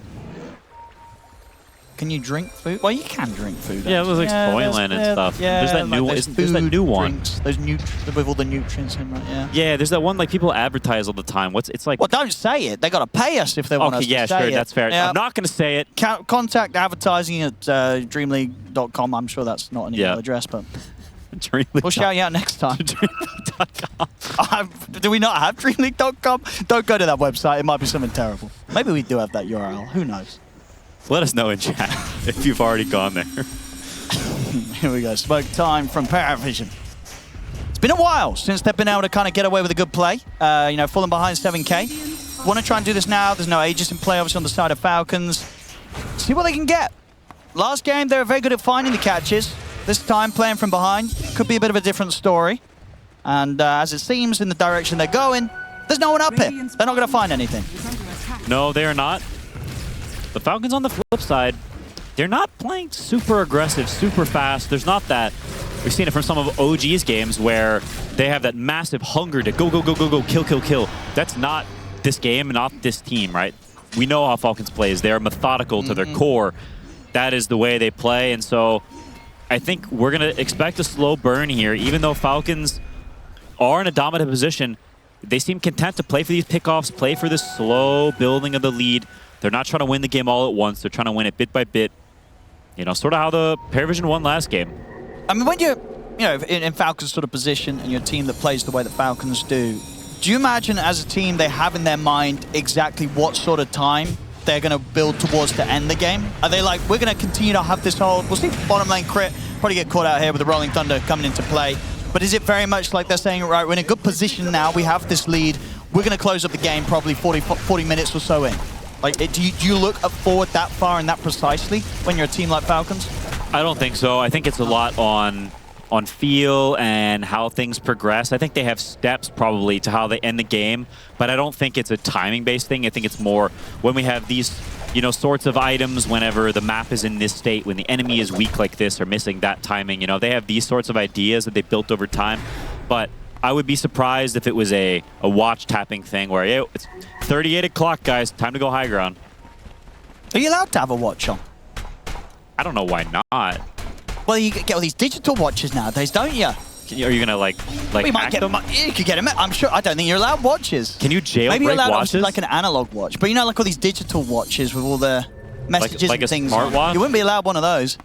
Can you drink food? Well, you can drink food. Yeah, it was like spoiling and stuff. Yeah, there's that new one. There's that new one. Drinks, those with all the nutrients in, right? Yeah. Yeah, there's that one like people advertise all the time. It's like? Well, don't say it. They got to pay us if they want us to say it. Okay, yeah, sure, that's fair. Yeah. I'm not going to say it. Contact advertising at DreamLeague.com. I'm sure that's not an email address, but we'll shout you out next time. DreamLeague.com. Do we not have DreamLeague.com? Don't go to that website. It might be something terrible. Maybe we do have that URL. Who knows? Let us know in chat if you've already gone there. Here we go. Smoke time from PVISION. It's been a while since they've been able to kind of get away with a good play. You know, falling behind 7K. Want to try and do this now. There's no Aegis in play, obviously, on the side of Falcons. See what they can get. Last game, they were very good at finding the catches. This time, playing from behind could be a bit of a different story. And as it seems, in the direction they're going, there's no one up here. They're not going to find anything. No, they are not. The Falcons, on the flip side, they're not playing super aggressive, super fast. There's not that. We've seen it from some of OG's games where they have that massive hunger to go, go, go, go, go, kill, kill, kill. That's not this game, not this team, right? We know how Falcons plays. They're methodical to their core. That is the way they play. And so I think we're going to expect a slow burn here. Even though Falcons are in a dominant position, they seem content to play for these pickoffs, play for this slow building of the lead. They're not trying to win the game all at once. They're trying to win it bit by bit. You know, sort of how the PVISION won last game. I mean, when you're, in Falcons' sort of position and you're a team that plays the way that Falcons do you imagine as a team they have in their mind exactly what sort of time they're going to build towards to end the game? Are they like, we're going to continue to have this whole, we'll see bottom lane crit, probably get caught out here with the Rolling Thunder coming into play. But is it very much like they're saying, right, we're in a good position now, we have this lead, we're going to close up the game probably 40 minutes or so in? Like, do you look forward that far and that precisely when you're a team like Falcons? I don't think so. I think it's a lot on feel and how things progress. I think they have steps probably to how they end the game, but I don't think it's a timing-based thing. I think it's more when we have these, sorts of items whenever the map is in this state, when the enemy is weak like this or missing that timing, they have these sorts of ideas that they built over time. But I would be surprised if it was a watch tapping thing where, hey, it's 38 o'clock, guys, time to go high ground. Are you allowed to have a watch on? I don't know why not. Well, you get all these digital watches nowadays, don't you? Are you gonna like we might get them? You could get them. I'm sure. I don't think you're allowed watches. Can you jailbreak Maybe you're allowed watches? Like an analog watch, but like all these digital watches with all the messages like and things. Like a smartwatch? You wouldn't be allowed one of those.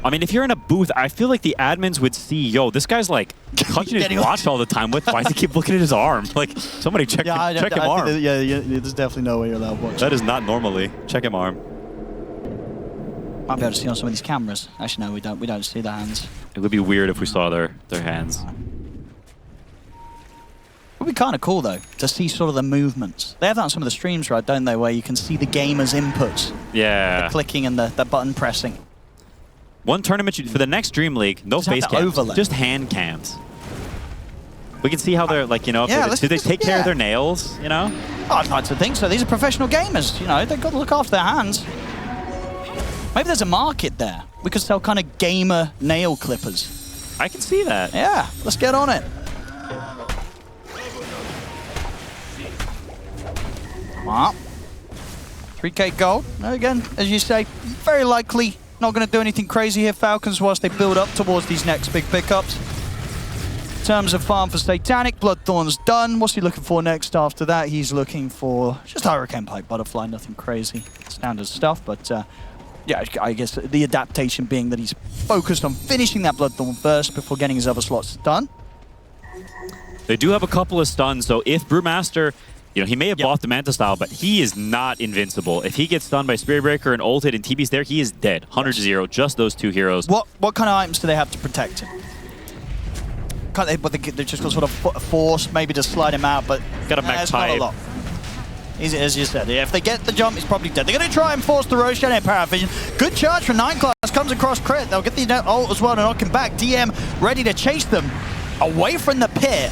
I mean, if you're in a booth, I feel like the admins would see, yo, this guy's like touching his watch all the time. Why does he keep looking at his arm? Like, somebody check him arm. There's definitely no way you're allowed watch. That is not normally. Check him arm. Might be able to see on some of these cameras. Actually, no, we don't. We don't see the hands. It would be weird if we saw their hands. It would be kind of cool though to see sort of the movements. They have that on some of the streams, right? Don't they? Where you can see the gamers' inputs. Yeah. The clicking and the button pressing. One tournament for the next DreamLeague, no face cams, just hand cams. We can see how they're like, do they take care of their nails? Oh, I'd like to think so. These are professional gamers. They've got to look after their hands. Maybe there's a market there. We could sell kind of gamer nail clippers. I can see that. Yeah, let's get on it. Well, 3K gold. Again, as you say, very likely not going to do anything crazy here, Falcons, whilst they build up towards these next big pickups. In terms of farm for Satanic, Bloodthorn's done. What's he looking for next after that? He's looking for just Hurricane Pipe Butterfly, nothing crazy. Standard stuff, but yeah, I guess the adaptation being that he's focused on finishing that Bloodthorn first before getting his other slots done. They do have a couple of stuns, so if Brewmaster, he may have bought the Manta style, but he is not invincible. If he gets stunned by Spirit Breaker and ulted and TB's there, he is dead. 100-0, just those two heroes. What kind of items do they have to protect him? Can't they just got sort of force, maybe to slide him out, but got a max pipe. Not a lot. As you said, if they get the jump, he's probably dead. They're going to try and force the Roshan and PVISION. Good charge from 9 class, comes across crit. They'll get the ult as well to knock him back. DM ready to chase them away from the pit.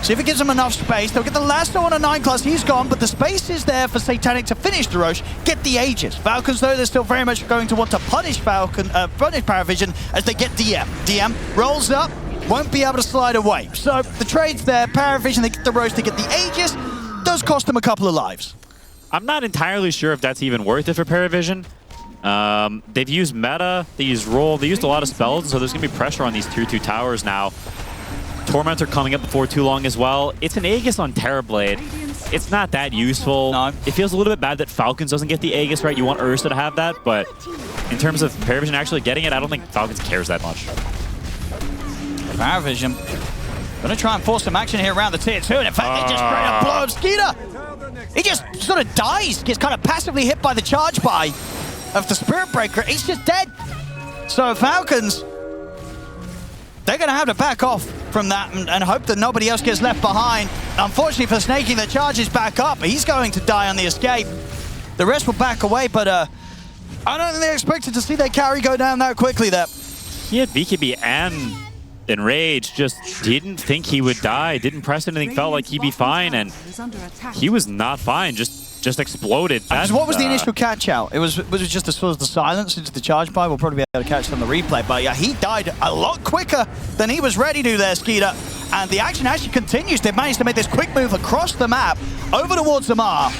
See if it gives them enough space. They'll get the last one on 9 class. He's gone, but the space is there for Satanic to finish the Roche, get the Aegis. Falcons, though, they're still very much going to want to punish PVISION as they get DM. DM rolls up, won't be able to slide away. So the trade's there. PVISION, they get the Roche, they get the Aegis. Does cost them a couple of lives. I'm not entirely sure if that's even worth it for PVISION. They've used meta, they used roll, they used a lot of spells, so there's going to be pressure on these tier 2 towers now. Tormentor coming up before too long as well. It's an Aegis on Terrorblade. It's not that useful. No. It feels a little bit bad that Falcons doesn't get the Aegis, right? You want Ursa to have that, but in terms of PVISION actually getting it, I don't think Falcons cares that much. PVISION gonna try and force some action here around the tier 2, and in fact, they just straight up blow up Skeeter. He just sort of dies, gets kind of passively hit by the charge buy of the Spirit Breaker. He's just dead. So Falcons, they're going to have to back off from that and hope that nobody else gets left behind. Unfortunately for Snaking, the charge is back up. He's going to die on the escape. The rest will back away, but I don't think they expected to see their carry go down that quickly there. He had BKB and Enrage, just didn't think he would die, didn't press anything, felt like he'd be fine, and he was not fine, just exploded. What was the initial catch out? Was it just the sort of the silence into the charge buy? We'll probably be able to catch it on the replay, but yeah, he died a lot quicker than he was ready to there, Skeeter. And the action actually continues. They've managed to make this quick move across the map over towards Amar.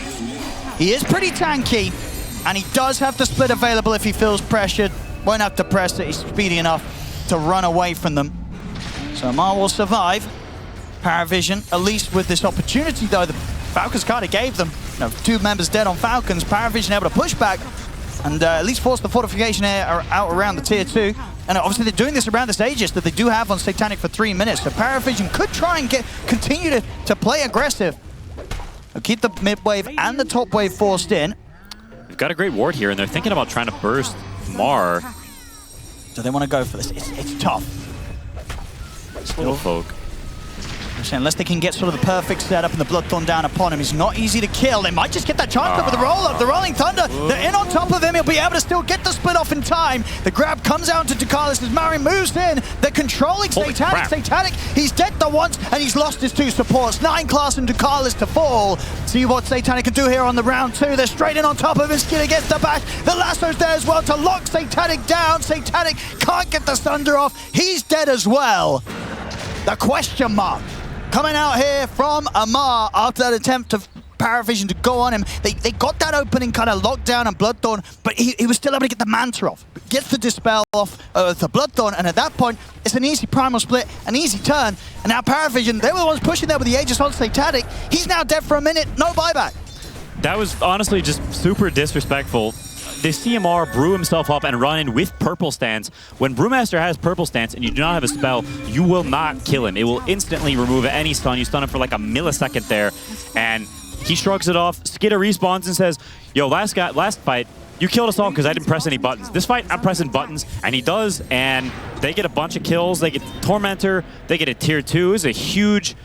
He is pretty tanky, and he does have the split available if he feels pressured. Won't have to press it. He's speedy enough to run away from them. So Amar will survive. PVISION, at least with this opportunity, though, the Falcons kind of gave them. Two members dead on Falcons. PVISION able to push back and at least force the fortification out around the tier 2. And obviously they're doing this around this Aegis that they do have on Satanic for 3 minutes. So PVISION could try and continue to play aggressive. They'll keep the mid wave and the top wave forced in. They've got a great ward here, and they're thinking about trying to burst Mar. Do they want to go for this? It's tough. Still folk. Unless they can get sort of the perfect setup and the Bloodthorn down upon him, he's not easy to kill. They might just get that chance with the roll-up. The Rolling Thunder, they're in on top of him. He'll be able to still get the split off in time. The grab comes out to Ducalis as Marin moves in. They're controlling Satanic. Satanic, he's dead the once, and he's lost his 2 supports. 9 class and Ducalis to fall. See what Satanic can do here on the round 2. They're straight in on top of him. Skinner gets the back. The lasso's there as well to lock Satanic down. Satanic can't get the Thunder off. He's dead as well. The question mark coming out here from Amar after that attempt of PVISION to go on him. They got that opening kind of locked down on Bloodthorn, but he was still able to get the Manta off. Gets the Dispel off the Bloodthorn, and at that point, it's an easy primal split, an easy turn, and now PVISION, they were the ones pushing there with the Aegis on Satanic. He's now dead for a minute, no buyback. That was honestly just super disrespectful. The CMR brew himself up and run in with purple stance. When Brewmaster has purple stance and you do not have a spell, you will not kill him. It will instantly remove any stun. You stun him for like a millisecond there, and he shrugs it off. Skidder respawns and says, yo, last fight, you killed us all because I didn't press any buttons. This fight, I'm pressing buttons, and he does, and they get a bunch of kills. They get Tormentor, they get a tier 2. It's a huge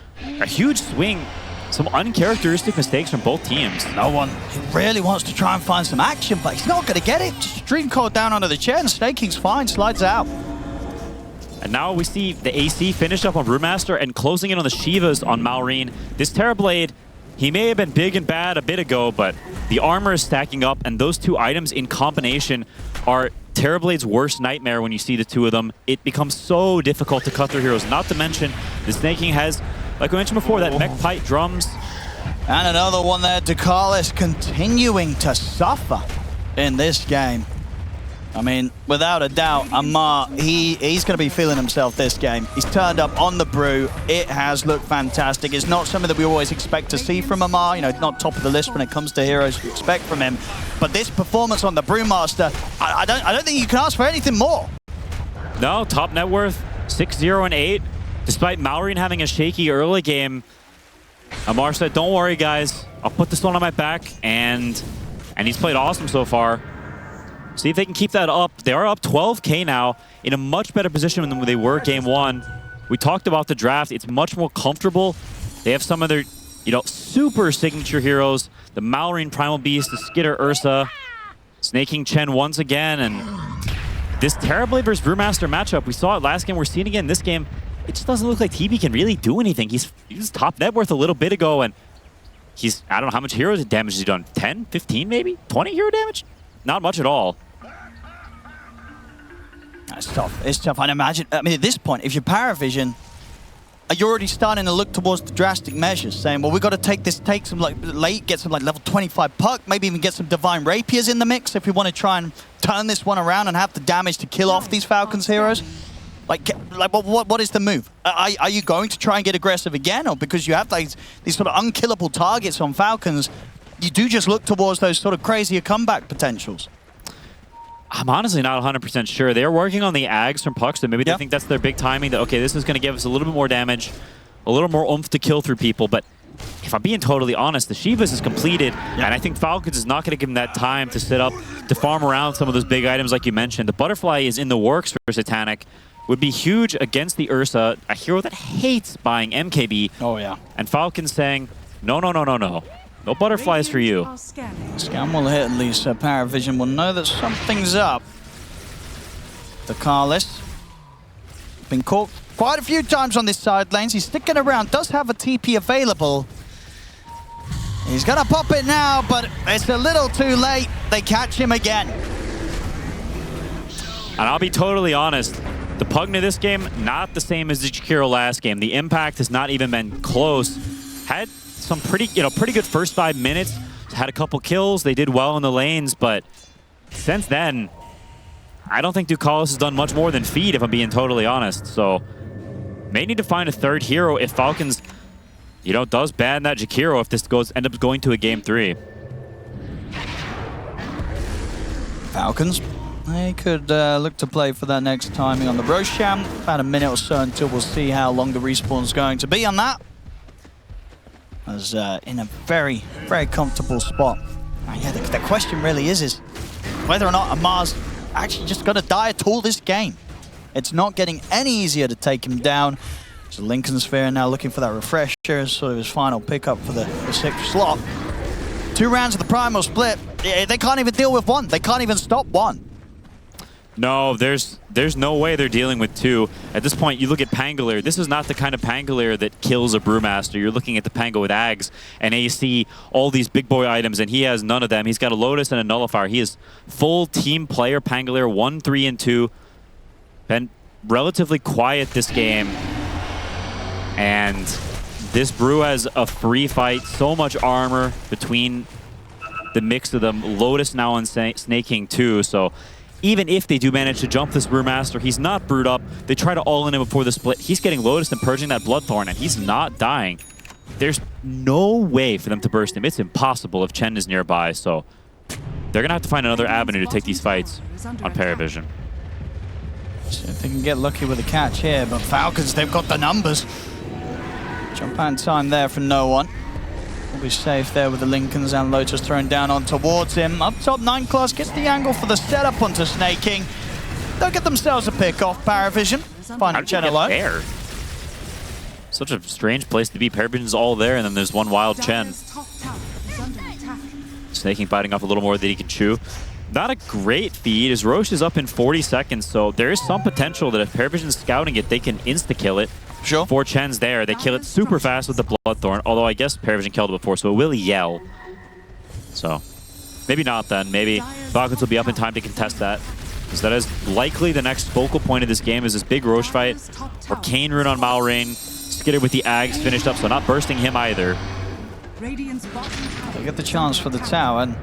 swing. Some uncharacteristic mistakes from both teams. No one really wants to try and find some action, but he's not going to get it. Just Dream Cold down onto the chair, and Snaking's fine, slides out. And now we see the AC finish up on Brewmaster and closing in on the Shivas on Malrine. This Terrorblade, he may have been big and bad a bit ago, but the armor is stacking up, and those 2 items in combination are Terrorblade's worst nightmare when you see the 2 of them. It becomes so difficult to cut through heroes, not to mention the Snaking has, like we mentioned before, that mech pipe drums. And another one there, Ducalis continuing to suffer in this game. I mean, without a doubt, Amar, he's going to be feeling himself this game. He's turned up on the brew. It has looked fantastic. It's not something that we always expect to see from Amar. You know, not top of the list when it comes to heroes we expect from him. But this performance on the Brewmaster, I don't think you can ask for anything more. No, top net worth, 6-0 and 8. Despite Malrine having a shaky early game, Amar said, don't worry, guys. I'll put this one on my back, and he's played awesome so far. See if they can keep that up. They are up 12K now, in a much better position than they were game 1. We talked about the draft. It's much more comfortable. They have some of their, super signature heroes. The Malrine Primal Beast, the Skidder Ursa, Snaking Chen once again, and this Terrorblade versus Brewmaster matchup, we saw it last game, we're seeing it again this game. It just doesn't look like TB can really do anything. He was top net worth a little bit ago, and he's, I don't know how much hero damage he's done. 10, 15 maybe? 20 hero damage? Not much at all. It's tough. It's tough. I imagine, at this point, if you're PVISION, are you already starting to look towards the drastic measures, saying, well, we've got to take some like late, get some like level 25 puck, maybe even get some divine rapiers in the mix if we want to try and turn this one around and have the damage to kill off these Falcons heroes? Like what is the move? Are you going to try and get aggressive again, or because you have like these sort of unkillable targets on Falcons, you do just look towards those sort of crazier comeback potentials? I'm honestly not 100% sure. They're working on the Ags from Puck, so maybe they think that's their big timing, that, okay, this is going to give us a little bit more damage, a little more oomph to kill through people, but if I'm being totally honest, the Shivas is completed, and I think Falcons is not going to give them that time to sit up, to farm around some of those big items like you mentioned. The Butterfly is in the works for Satanic. Would be huge against the Ursa, a hero that hates buying MKB. Oh, yeah. And Falcons saying, no, no, no, no, no. No butterflies for you. Scan will hit at least, so PVISION will know that something's up. The Carlis. Been caught quite a few times on this side lanes. He's sticking around, does have a TP available. He's gonna pop it now, but it's a little too late. They catch him again. And I'll be totally honest, the Pugna this game, not the same as the Jakiro last game. The impact has not even been close. Had some pretty good first 5 minutes. Had a couple kills. They did well in the lanes, but since then, I don't think Ducalis has done much more than feed, if I'm being totally honest. So, may need to find a third hero if Falcons, does ban that Jakiro if this ends up going to a game 3. Falcons, they could look to play for that next timing on the Roshan. About a minute or so until we'll see how long the respawn's going to be on that. As in a very, very comfortable spot. Yeah, the question really is whether or not Amar's actually just going to die at all this game. It's not getting any easier to take him down. So Lincoln Sphere now looking for that refresher as sort of his final pickup for the 6th slot. 2 rounds of the Primal Split. They can't even deal with one. They can't even stop one. No, there's no way they're dealing with 2. At this point, you look at Pangolier. This is not the kind of Pangolier that kills a Brewmaster. You're looking at the Pango with Ags and AC, all these big boy items, and he has none of them. He's got a Lotus and a Nullifier. He is full team player Pangolier, 1, 3, and 2. Been relatively quiet this game. And this Brew has a free fight, so much armor between the mix of them. Lotus now on Snake King too, so even if they do manage to jump this Brewmaster, he's not brewed up. They try to all in him before the split. He's getting Lotus and purging that Bloodthorn, and he's not dying. There's no way for them to burst him. It's impossible if Chen is nearby, so they're going to have to find another avenue to take these fights on PVISION. See if they can get lucky with a catch here, but Falcons, they've got the numbers. Jump out in time there from no one. Will be safe there with the Lincolns and Lotus thrown down on towards him. Up top, 9 class gets the angle for the setup onto Snake King. They'll get themselves a pick off PVISION. Finding Chen alone. Such a strange place to be. PVISION's all there, and then there's one wild Chen. Snake King biting off a little more than he can chew. Not a great feed, as Roche is up in 40 seconds, so there is some potential that if PVISION's scouting it, they can insta-kill it. Sure. 4 Chen's there. They kill it super fast with the Bloodthorn, although I guess PVISION killed it before, so it will yell. So, maybe not then. Maybe Falcons will be up in time to contest that. Because that is likely the next focal point of this game, is this big Roche fight. Arcane Rune on Malrain. Skittered with the Ags finished up, so not bursting him either. They get the chance for the tower. And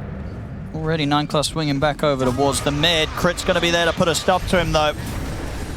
already 9 class swinging back over towards the mid. Crit's going to be there to put a stop to him, though.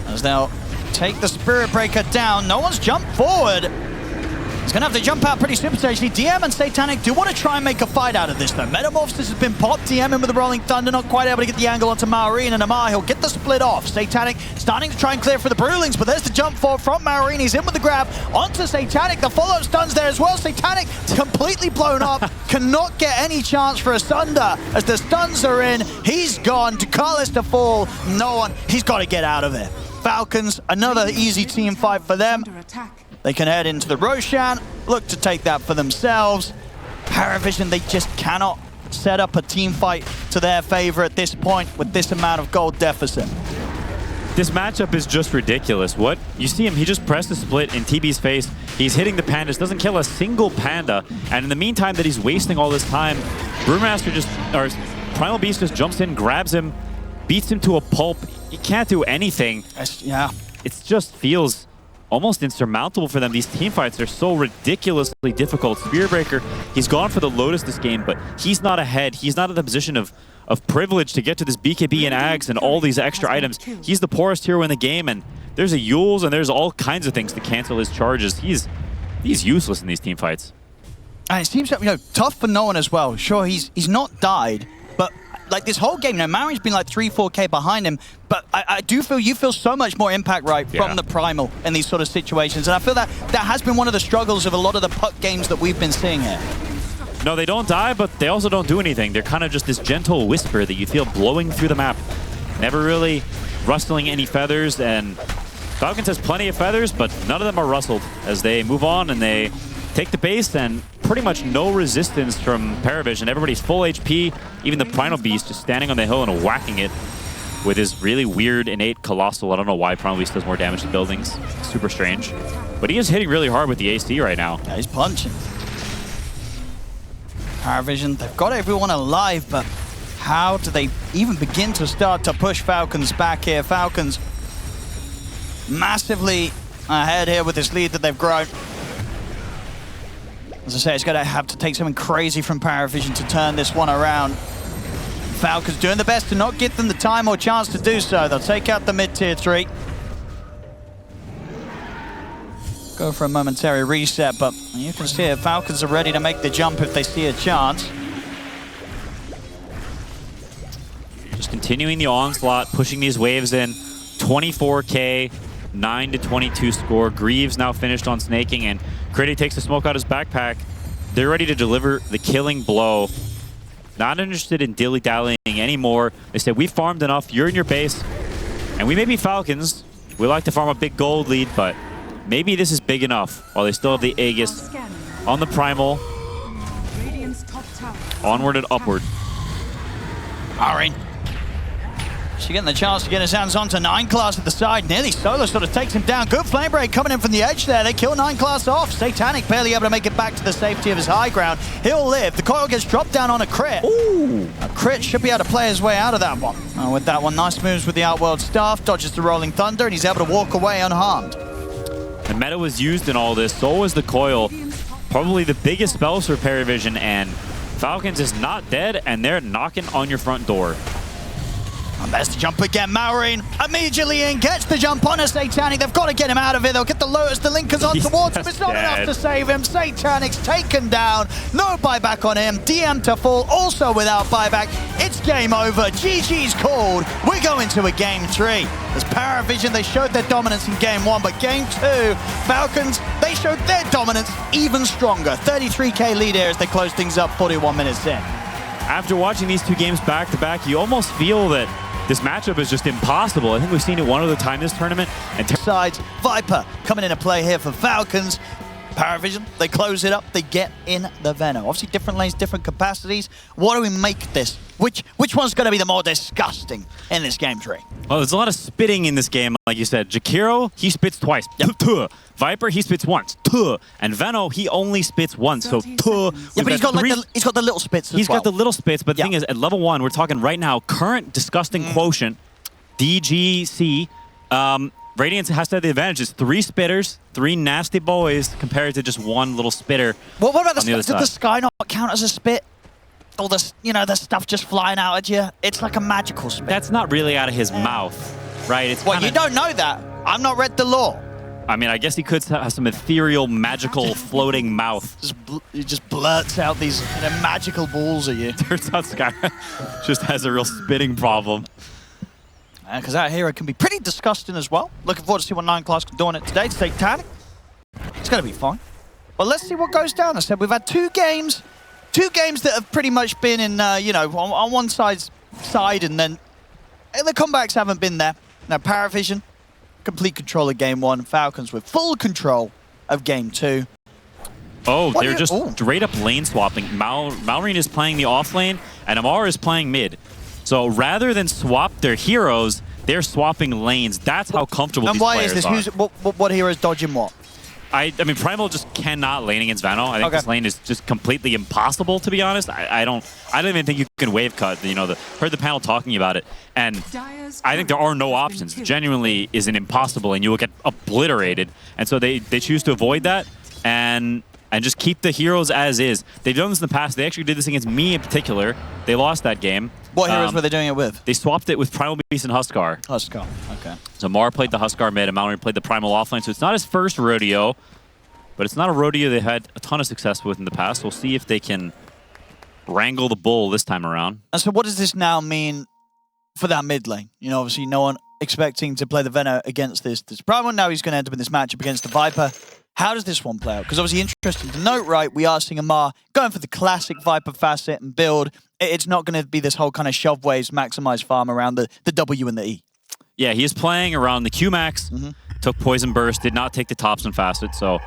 As they'll take the Spirit Breaker down. No one's jumped forward. He's going to have to jump out pretty substantially. DM and Satanic do want to try and make a fight out of this, though. Metamorphosis has been popped. DM in with the Rolling Thunder, not quite able to get the angle onto Maureen, and Amar, he'll get the split off. Satanic starting to try and clear for the Brewlings, but there's the jump forward from Maureen. He's in with the grab onto Satanic. The follow-up stun's there as well. Satanic completely blown up. Cannot get any chance for a Sunder. As the stuns are in, he's gone. Ducalis to fall. No one. He's got to get out of it. Falcons, another easy team fight for them. They can head into the Roshan, look to take that for themselves. PVISION, they just cannot set up a team fight to their favor at this point with this amount of gold deficit. This matchup is just ridiculous. What? You see him, he just pressed the split in TB's face. He's hitting the pandas, doesn't kill a single panda. And in the meantime that he's wasting all this time, Brewmaster or Primal Beast just jumps in, grabs him, beats him to a pulp. He can't do anything. Yeah. It just feels almost insurmountable for them. These team fights are so ridiculously difficult. Spearbreaker, he's gone for the Lotus this game, but he's not ahead. He's not in the position of privilege to get to this BKB and Ags and all these extra items. He's the poorest hero in the game, and there's a Yules and there's all kinds of things to cancel his charges. He's useless in these team fights. And it seems like, tough for no one as well. Sure, he's not died, but like this whole game, Maori's been like 3-4K behind him, but I do feel you feel so much more impact from the Primal in these sort of situations. And I feel that has been one of the struggles of a lot of the puck games that we've been seeing here. No, they don't die, but they also don't do anything. They're kind of just this gentle whisper that you feel blowing through the map. Never really rustling any feathers, and Falcons has plenty of feathers, but none of them are rustled as they move on and they take the base, and pretty much no resistance from PVISION. Everybody's full HP, even the Primal Beast just standing on the hill and whacking it with his really weird innate Colossal. I don't know why Primal Beast does more damage to buildings. Super strange. But he is hitting really hard with the AC right now. Yeah, he's punching. PVISION, they've got everyone alive, but how do they even begin to start to push Falcons back here? Falcons massively ahead here with this lead that they've grown. As I say, it's going to have to take something crazy from PVISION to turn this one around. Falcons doing the best to not give them the time or chance to do so. They'll take out the mid-tier 3. Go for a momentary reset, but you can see it. Falcons are ready to make the jump if they see a chance. Just continuing the onslaught, pushing these waves in. 24K, 9-22 score. Greaves now finished on snaking, and Critty takes the smoke out his backpack. They're ready to deliver the killing blow. Not interested in dilly-dallying anymore. They said, we farmed enough, you're in your base, and we may be Falcons. We like to farm a big gold lead, but maybe this is big enough. While they still have the Aegis on the Primal. Onward and upward. Maori. She's getting the chance to get his hands onto 9 Class at the side. Nearly solo sort of takes him down. Good flame break coming in from the edge there. They kill 9 Class off. Satanic barely able to make it back to the safety of his high ground. He'll live. The coil gets dropped down on a crit. Ooh. A crit should be able to play his way out of that one. With that one, nice moves with the Outworld Staff. Dodges the Rolling Thunder, and he's able to walk away unharmed. The meta was used in all this. So was the coil. Probably the biggest spells for PVISION, and Falcons is not dead, and they're knocking on your front door. And there's the jump again. Maori immediately in, gets the jump on a Satanic. They've got to get him out of here. They'll get the Lotus. The Linkers on towards him. It's not enough to save him. Satanic's taken down. No buyback on him. DM to fall, also without buyback. It's game over. GG's called. We're going to a game 3. As PVISION, they showed their dominance in game 1, but game 2, Falcons, they showed their dominance even stronger. 33K lead here as they close things up 41 minutes in. After watching these 2 games back-to-back, you almost feel that this matchup is just impossible. I think we've seen it one other time this tournament. And sides, Viper coming into play here for Falcons. PVISION, they close it up, they get in the Venom. Obviously different lanes, different capacities. What do we make this? Which one's going to be the more disgusting in this game 3? Well, there's a lot of spitting in this game, like you said. Jakiro, he spits twice. Yep. Viper, he spits once. And Veno, he only spits once. So yeah, but he's got the little spits as well. He's got the little spits, but the thing is, at level 1, we're talking right now, current disgusting quotient, DGC, Radiance has to have the advantage. It's 3 spitters, 3 nasty boys, compared to just 1 little spitter. What about the did the Sky not count as a spit? All this, the stuff just flying out at you. It's like a magical spit. That's not really out of his mouth, right? It's well, you don't know that. I've not read the lore. I mean, I guess he could have some ethereal, magical, floating mouth. He just blurts out these magical balls at you. Turns out Skyra just has a real spitting problem. Because that hero can be pretty disgusting as well. Looking forward to see what 9 Class can do on it today. It's Satanic. It's going to be fine. But let's see what goes down. I said we've had 2 games. 2 games that have pretty much been in, on one side, and then the comebacks haven't been there. Now, PVISION, complete control of game 1. Falcons with full control of game 2. Oh, they're just straight up lane swapping. Malrine is playing the off lane, and Amar is playing mid. So rather than swap their heroes, they're swapping lanes. That's how comfortable these players are. And why is this? What hero is dodging what? I mean, Primal just cannot lane against Vano. I think this lane is just completely impossible, to be honest. I don't even think you can wave cut. You know, heard the panel talking about it, and I think there are no options. It genuinely is an impossible, and you will get obliterated. And so they choose to avoid that and just keep the heroes as is. They've done this in the past. They actually did this against me in particular. They lost that game. What heroes were they doing it with? They swapped it with Primal Beast and Huskar. Huskar, okay. So Mar played the Huskar mid, and Mallory played the Primal offlane. So it's not his first rodeo, but it's not a rodeo they had a ton of success with in the past. We'll see if they can wrangle the bull this time around. And so what does this now mean for that mid lane? You know, obviously no one expecting to play the Venom against this Primal. Now he's going to end up in this matchup against the Viper. How does this one play out? Because obviously interesting to note, right, we are seeing Amar going for the classic Viper facet and build. It's not going to be this whole kind of shove waves, maximize farm around the W and the E. Yeah, he is playing around the Q max, took Poison Burst, did not take the Topson facet, so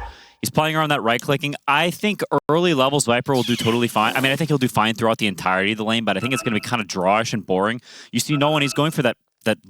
he's playing around that right-clicking. I think early levels Viper will do totally fine. I mean, I think he'll do fine throughout the entirety of the lane, but I think it's going to be kind of drawish and boring. You see no one, he's going for that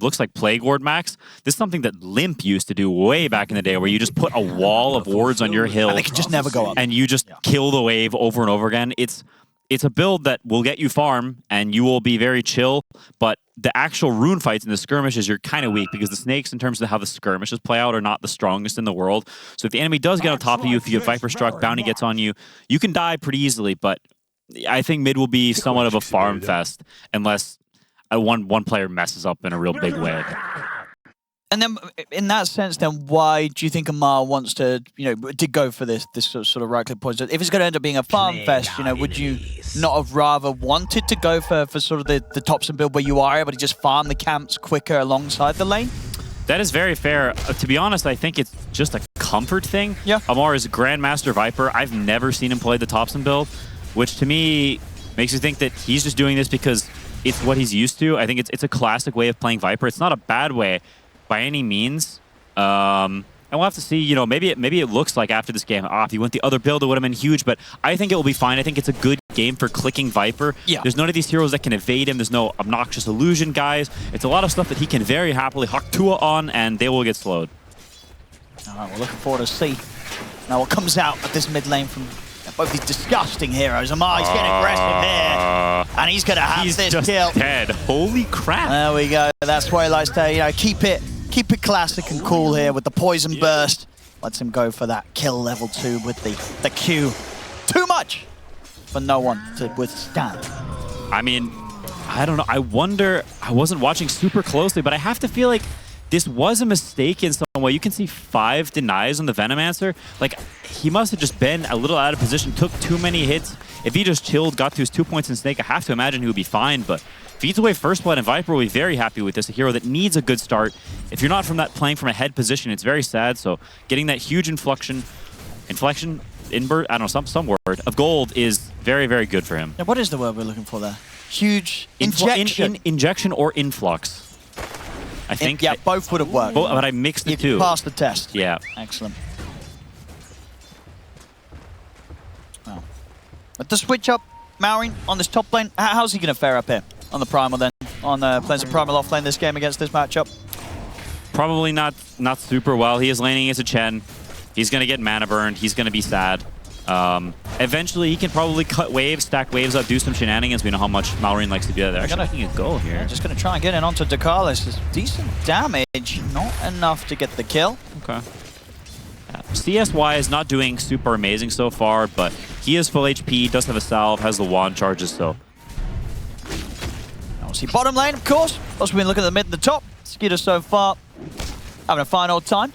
looks like Plague Ward max. This is something that Limp used to do way back in the day, where you just put a wall of wards on your hill. And they can just never go up. And you just kill the wave over and over again. It's a build that will get you farm, and you will be very chill, but the actual rune fights and the skirmishes, you're kind of weak, because the snakes, in terms of how the skirmishes play out, are not the strongest in the world. So if the enemy does get on top of you, if you get Viper struck, Bounty gets on you, you can die pretty easily, but I think mid will be somewhat of a farm fest, unless one player messes up in a real big way. And then, in that sense, then why do you think Amar wants to, to go for this sort of right-click poison? If it's going to end up being a farm fest, would you not have rather wanted to go for sort of the Topson build where you are able to just farm the camps quicker alongside the lane? That is very fair. To be honest, I think it's just a comfort thing. Yeah. Amar is Grandmaster Viper. I've never seen him play the Topson build, which to me makes you think that he's just doing this because it's what he's used to. I think it's a classic way of playing Viper. It's not a bad way by any means. And we'll have to see, maybe it looks like after this game, if he went the other build, it would have been huge, but I think it will be fine. I think it's a good game for clicking Viper. Yeah. There's none of these heroes that can evade him. There's no obnoxious illusion guys. It's a lot of stuff that he can very happily Haktua on, and they will get slowed. All right, we're looking forward to see now what comes out of this mid lane from both these disgusting heroes. Amar, he's getting aggressive here, and he's going to have this just kill. Dead. Holy crap. There we go. That's why he likes to, keep it classic and cool here with the Poison Burst. Lets him go for that kill level 2 with the Q. Too much for no one to withstand. I mean, I don't know. I wonder, I wasn't watching super closely, but I have to feel like this was a mistake in some way. You can see 5 denies on the Venomancer. Like, he must have just been a little out of position, took too many hits. If he just chilled, got to his 2 points in Snake, I have to imagine he would be fine, but if he gets away first blood, and Viper will be very happy with this, a hero that needs a good start. If you're not playing from a head position, it's very sad, so getting that huge inflection, invert, I don't know, some word, of gold is very, very good for him. Now, what is the word we're looking for there? Huge injection. Injection or influx. I think. Yeah, both would have worked. But I mixed the two. You passed the test. Yeah. Excellent. Well, but the switch up, Maureen, on this top lane, how's he going to fare up here on the Primal then? On playing some Primal off lane this game against this matchup? Probably not super well. He is laning as a Chen. He's going to get mana burned. He's going to be sad. Eventually, he can probably cut waves, stack waves up, do some shenanigans. We know how much Malrine likes to do that. They're actually making a goal here. Yeah, just going to try and get in onto Dakalis. It's decent damage, not enough to get the kill. Okay. CS-wise, not doing super amazing so far, but he is full HP, does have a salve, has the wand charges, so. Now we'll see bottom lane, of course. Also, we've been looking at the mid and the top. Skeeter so far having a fine old time.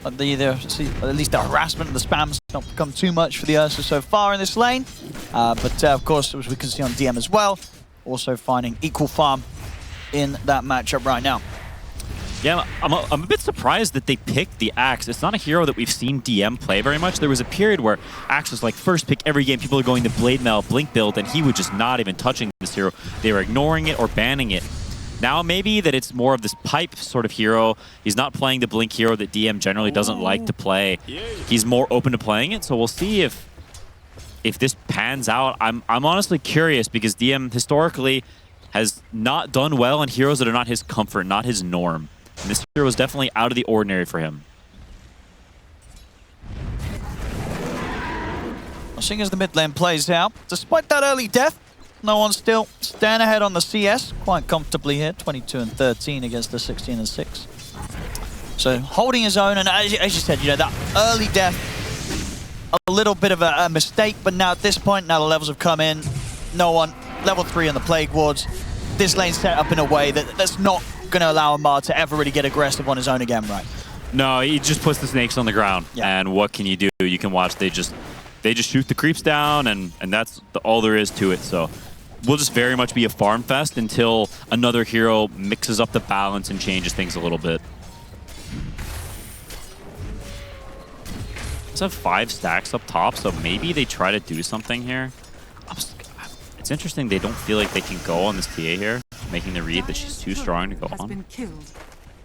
But at least the harassment and the spam's not become too much for the Ursa so far in this lane. But of course, as we can see on DM as well, also finding equal farm in that matchup right now. Yeah, I'm a bit surprised that they picked the Axe. It's not a hero that we've seen DM play very much. There was a period where Axe was like first pick every game. People are going to Blade Mail, Blink build, and he was just not even touching this hero. They were ignoring it or banning it. Now maybe that it's more of this pipe sort of hero. He's not playing the Blink hero that DM generally doesn't like to play. He's more open to playing it, so we'll see if this pans out. I'm honestly curious because DM historically has not done well on heroes that are not his comfort, not his norm. And this hero was definitely out of the ordinary for him. Seeing as the mid lane plays out, despite that early death, no one's still staying ahead on the CS quite comfortably here. 22 and 13 against the 16 and 6. So holding his own, and as you said, you know, that early death, a little bit of a mistake, but now at this point, now the levels have come in. No one, level 3 on the Plague Wards. This lane's set up in a way that's not going to allow Amar to ever really get aggressive on his own again, right? No, he just puts the snakes on the ground. Yeah. And what can you do? You can watch, they just shoot the creeps down, and that's all there is to it. So we'll just very much be a farm fest until another hero mixes up the balance and changes things a little bit. Let's have 5 stacks up top, so maybe they try to do something here. It's interesting they don't feel like they can go on this TA here, making the read that she's too strong to go on.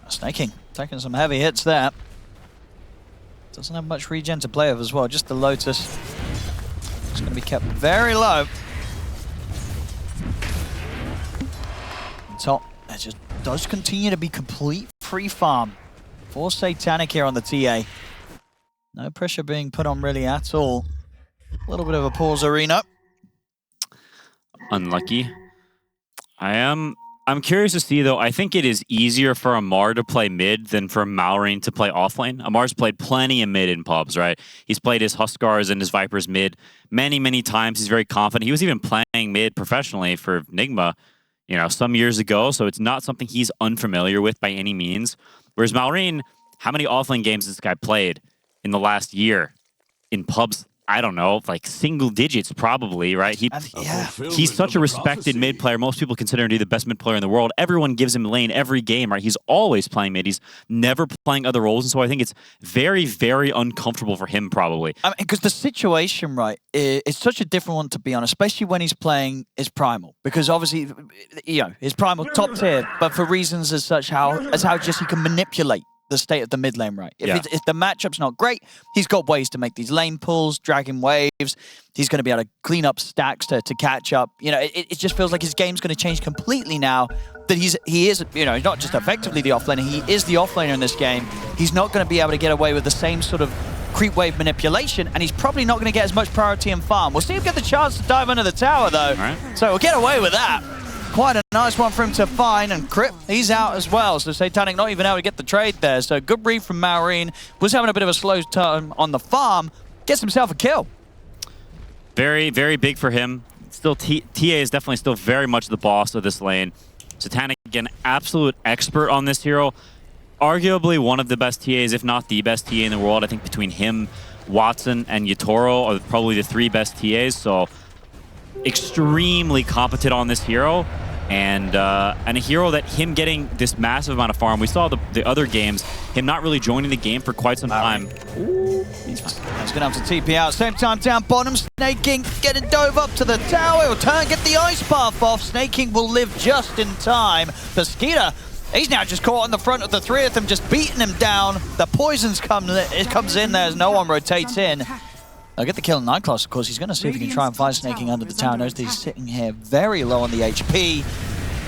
Snaking, taking some heavy hits there. Doesn't have much regen to play with as well, just the Lotus. It's going to be kept very low. Top, it just does continue to be complete free farm for Satanic here on the TA. No pressure being put on really at all. A little bit of a pause arena. Unlucky. I'm curious to see, though. I think it is easier for Amar to play mid than for Malrine to play offlane. Amar's played plenty of mid in pubs, right? He's played his Huskars and his Vipers mid many, many times. He's very confident. He was even playing mid professionally for Nigma, you know, some years ago. So it's not something he's unfamiliar with by any means. Whereas Malrine, how many offlane games has this guy played in the last year in pubs? I don't know, like single digits probably, right? He's such a respected mid player. Most people consider him to be the best mid player in the world. Everyone gives him lane every game, right? He's always playing mid. He's never playing other roles. And so I think it's very, very uncomfortable for him probably. I mean, because the situation, right, it's such a different one to be on, especially when he's playing his Primal. Because obviously, you know, his Primal top tier, but for reasons as such how just he can manipulate the state of the mid lane, right? If the matchup's not great, he's got ways to make these lane pulls, dragging waves. He's going to be able to clean up stacks to catch up. You know, it just feels like his game's going to change completely now that he is, you know, not just effectively the offlaner, he is the offlaner in this game. He's not going to be able to get away with the same sort of creep wave manipulation, and he's probably not going to get as much priority in farm. We'll see him get the chance to dive under the tower, though. Right. So we'll get away with that. Quite a nice one for him to find, and Crip, he's out as well. So Satanic not even able to get the trade there. So good read from Malrine. Was having a bit of a slow turn on the farm. Gets himself a kill. Very, very big for him. Still, TA is definitely still very much the boss of this lane. Satanic, again, absolute expert on this hero. Arguably one of the best TAs, if not the best TA in the world. I think between him, Watson, and Yatoro are probably the 3 best TAs. So extremely competent on this hero, and a hero that him getting this massive amount of farm. We saw the other games, him not really joining the game for quite some time. Ooh, he's gonna have to TP out. Same time down bottom, Snaking getting dove up to the tower. He'll turn, get the ice path off. Snaking will live just in time. Pesquita, he's now just caught on the front of the 3 of them, just beating him down. The poisons comes in there as no one rotates in. I'll get the kill on 9 class, of course. He's going to see if he can try and find Snaking under the tower. Knows that he's sitting here very low on the HP.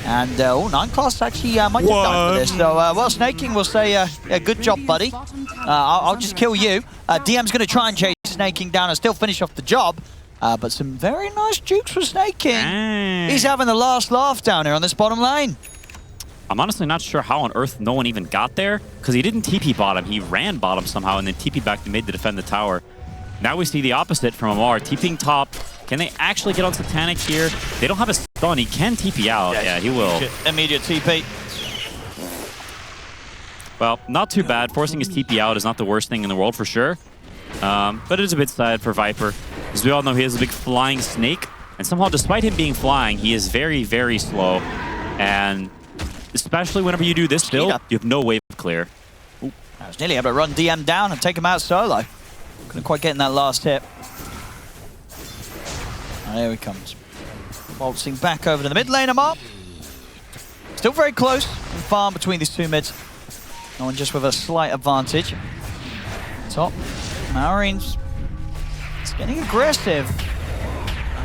And 9 class actually might just die for this. So, well, Snaking will say, yeah, good job, buddy. I'll just kill you. DM's going to try and chase Snaking down and still finish off the job. But some very nice jukes for Snaking. He's having the last laugh down here on this bottom lane. I'm honestly not sure how on earth no one even got there, because he didn't TP bottom. He ran bottom somehow and then TP back to mid to defend the tower. Now we see the opposite from Amar. TPing top. Can they actually get on Satanic here? They don't have a stun. He can TP out. Yeah, he will. Immediate TP. Well, not too bad. Forcing his TP out is not the worst thing in the world for sure. But it is a bit sad for Viper. As we all know, he has a big flying snake. And somehow, despite him being flying, he is very, very slow. And especially whenever you do this build, you have no wave clear. Ooh, I was nearly able to run DM down and take him out solo. Couldn't quite get in that last hit. Oh, here he comes. Waltzing back over to the mid lane, Amar. Still very close and farm between these 2 mids. No one just with a slight advantage. Top. Malrine's getting aggressive.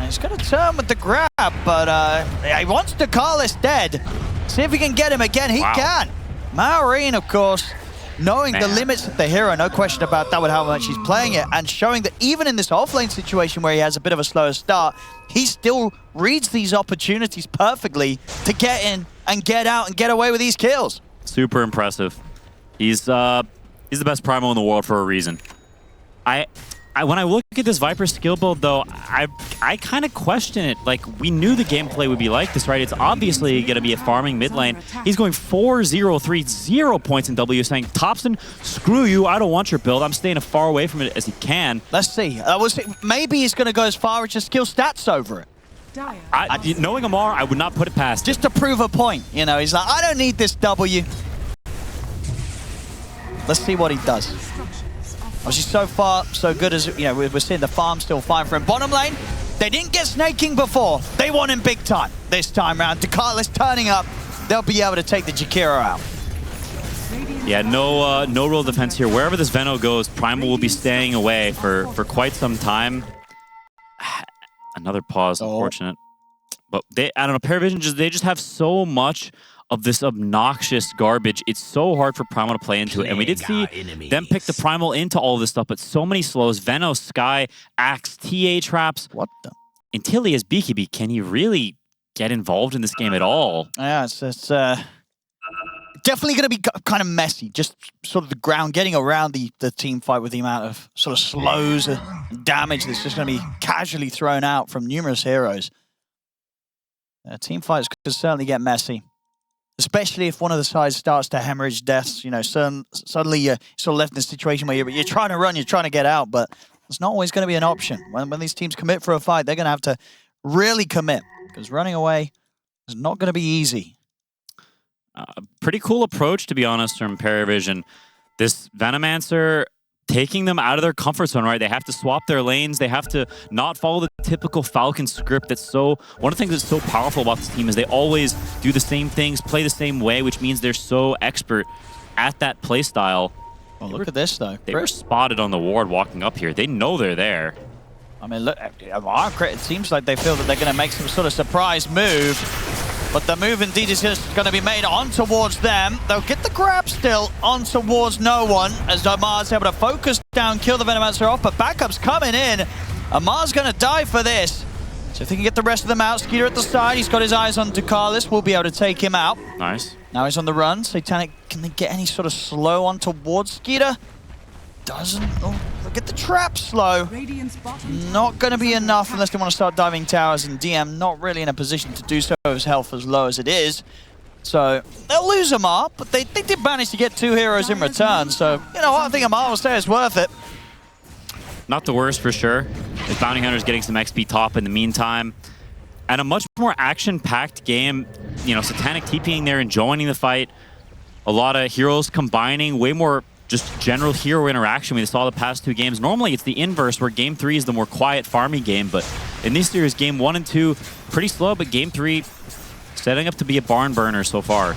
He's going to turn with the grab, but he wants to call this dead. See if he can get him again. He can. Malrine, of course, knowing the Man. limits of the hero, no question about that with how much he's playing it, and showing that even in this offlane situation where he has a bit of a slower start, he still reads these opportunities perfectly to get in and get out and get away with these kills. Super impressive. He's the best Primo in the world for a reason. When I look at this Viper skill build, though, I kind of question it. Like, we knew the gameplay would be like this, right? It's obviously going to be a farming mid lane. He's going 4-0-3, 0 points in W, saying, Thompson, screw you. I don't want your build. I'm staying as far away from it as he can. Let's see. Maybe he's going to go as far as just kill stats over it. Knowing Amar, I would not put it past just to prove a point. You know, he's like, I don't need this W. Let's see what he does. Obviously, so far, so good as, you know, we're seeing the farm still fine for him. Bottom lane, they didn't get snaking before. They want him big time this time round. Dakalis turning up. They'll be able to take the Jakiro out. Yeah, no real defense here. Wherever this Veno goes, Primal will be staying away for quite some time. Another pause, unfortunate. But I don't know, PVISION, they just have so much of this obnoxious garbage. It's so hard for Primal to play into it. And we did see them pick the Primal into all this stuff, but so many slows. Veno, Sky, Axe, TA traps. What the? Until he has BKB, can he really get involved in this game at all? Yeah, it's definitely going to be kind of messy. Just sort of the ground, getting around the team fight with the amount of sort of slows and damage that's just going to be casually thrown out from numerous heroes. Team fights could certainly get messy. Especially if one of the sides starts to hemorrhage deaths, you know, suddenly you're sort of left in a situation where you're trying to run, you're trying to get out, but it's not always going to be an option. When these teams commit for a fight, they're going to have to really commit, because running away is not going to be easy. Pretty cool approach, to be honest, from PVISION. This Venomancer taking them out of their comfort zone, right? They have to swap their lanes. They have to not follow the typical Falcon script. One of the things that's so powerful about this team is they always do the same things, play the same way, which means they're so expert at that play style. Well, look at this, though. They were spotted on the ward walking up here. They know they're there. I mean, look, it seems like they feel that they're going to make some sort of surprise move. But the move indeed is just going to be made on towards them. They'll get the grab still on towards no one, as Amar's able to focus down, kill the Venomancer off, but backup's coming in. Amar's going to die for this. So if they can get the rest of them out, Skeeter at the side, he's got his eyes on Dakalis, we'll be able to take him out. Nice. Now he's on the run. Satanic, can they get any sort of slow on towards Skeeter? Doesn't. Oh, look at the trap slow. Not going to be enough unless they want to start diving towers, and DM not really in a position to do so with his health as low as it is. So they'll lose Amar, but they did manage to get 2 heroes in return. So, you know what, I think Amar will say it's worth it. Not the worst for sure. The Bounty Hunter's getting some XP top in the meantime. And a much more action-packed game. You know, Satanic TPing there and joining the fight. A lot of heroes combining, way more just general hero interaction we saw the past 2 games. Normally it's the inverse, where game 3 is the more quiet farming game, but in this series, game 1 and 2, pretty slow, but game 3 setting up to be a barn burner so far.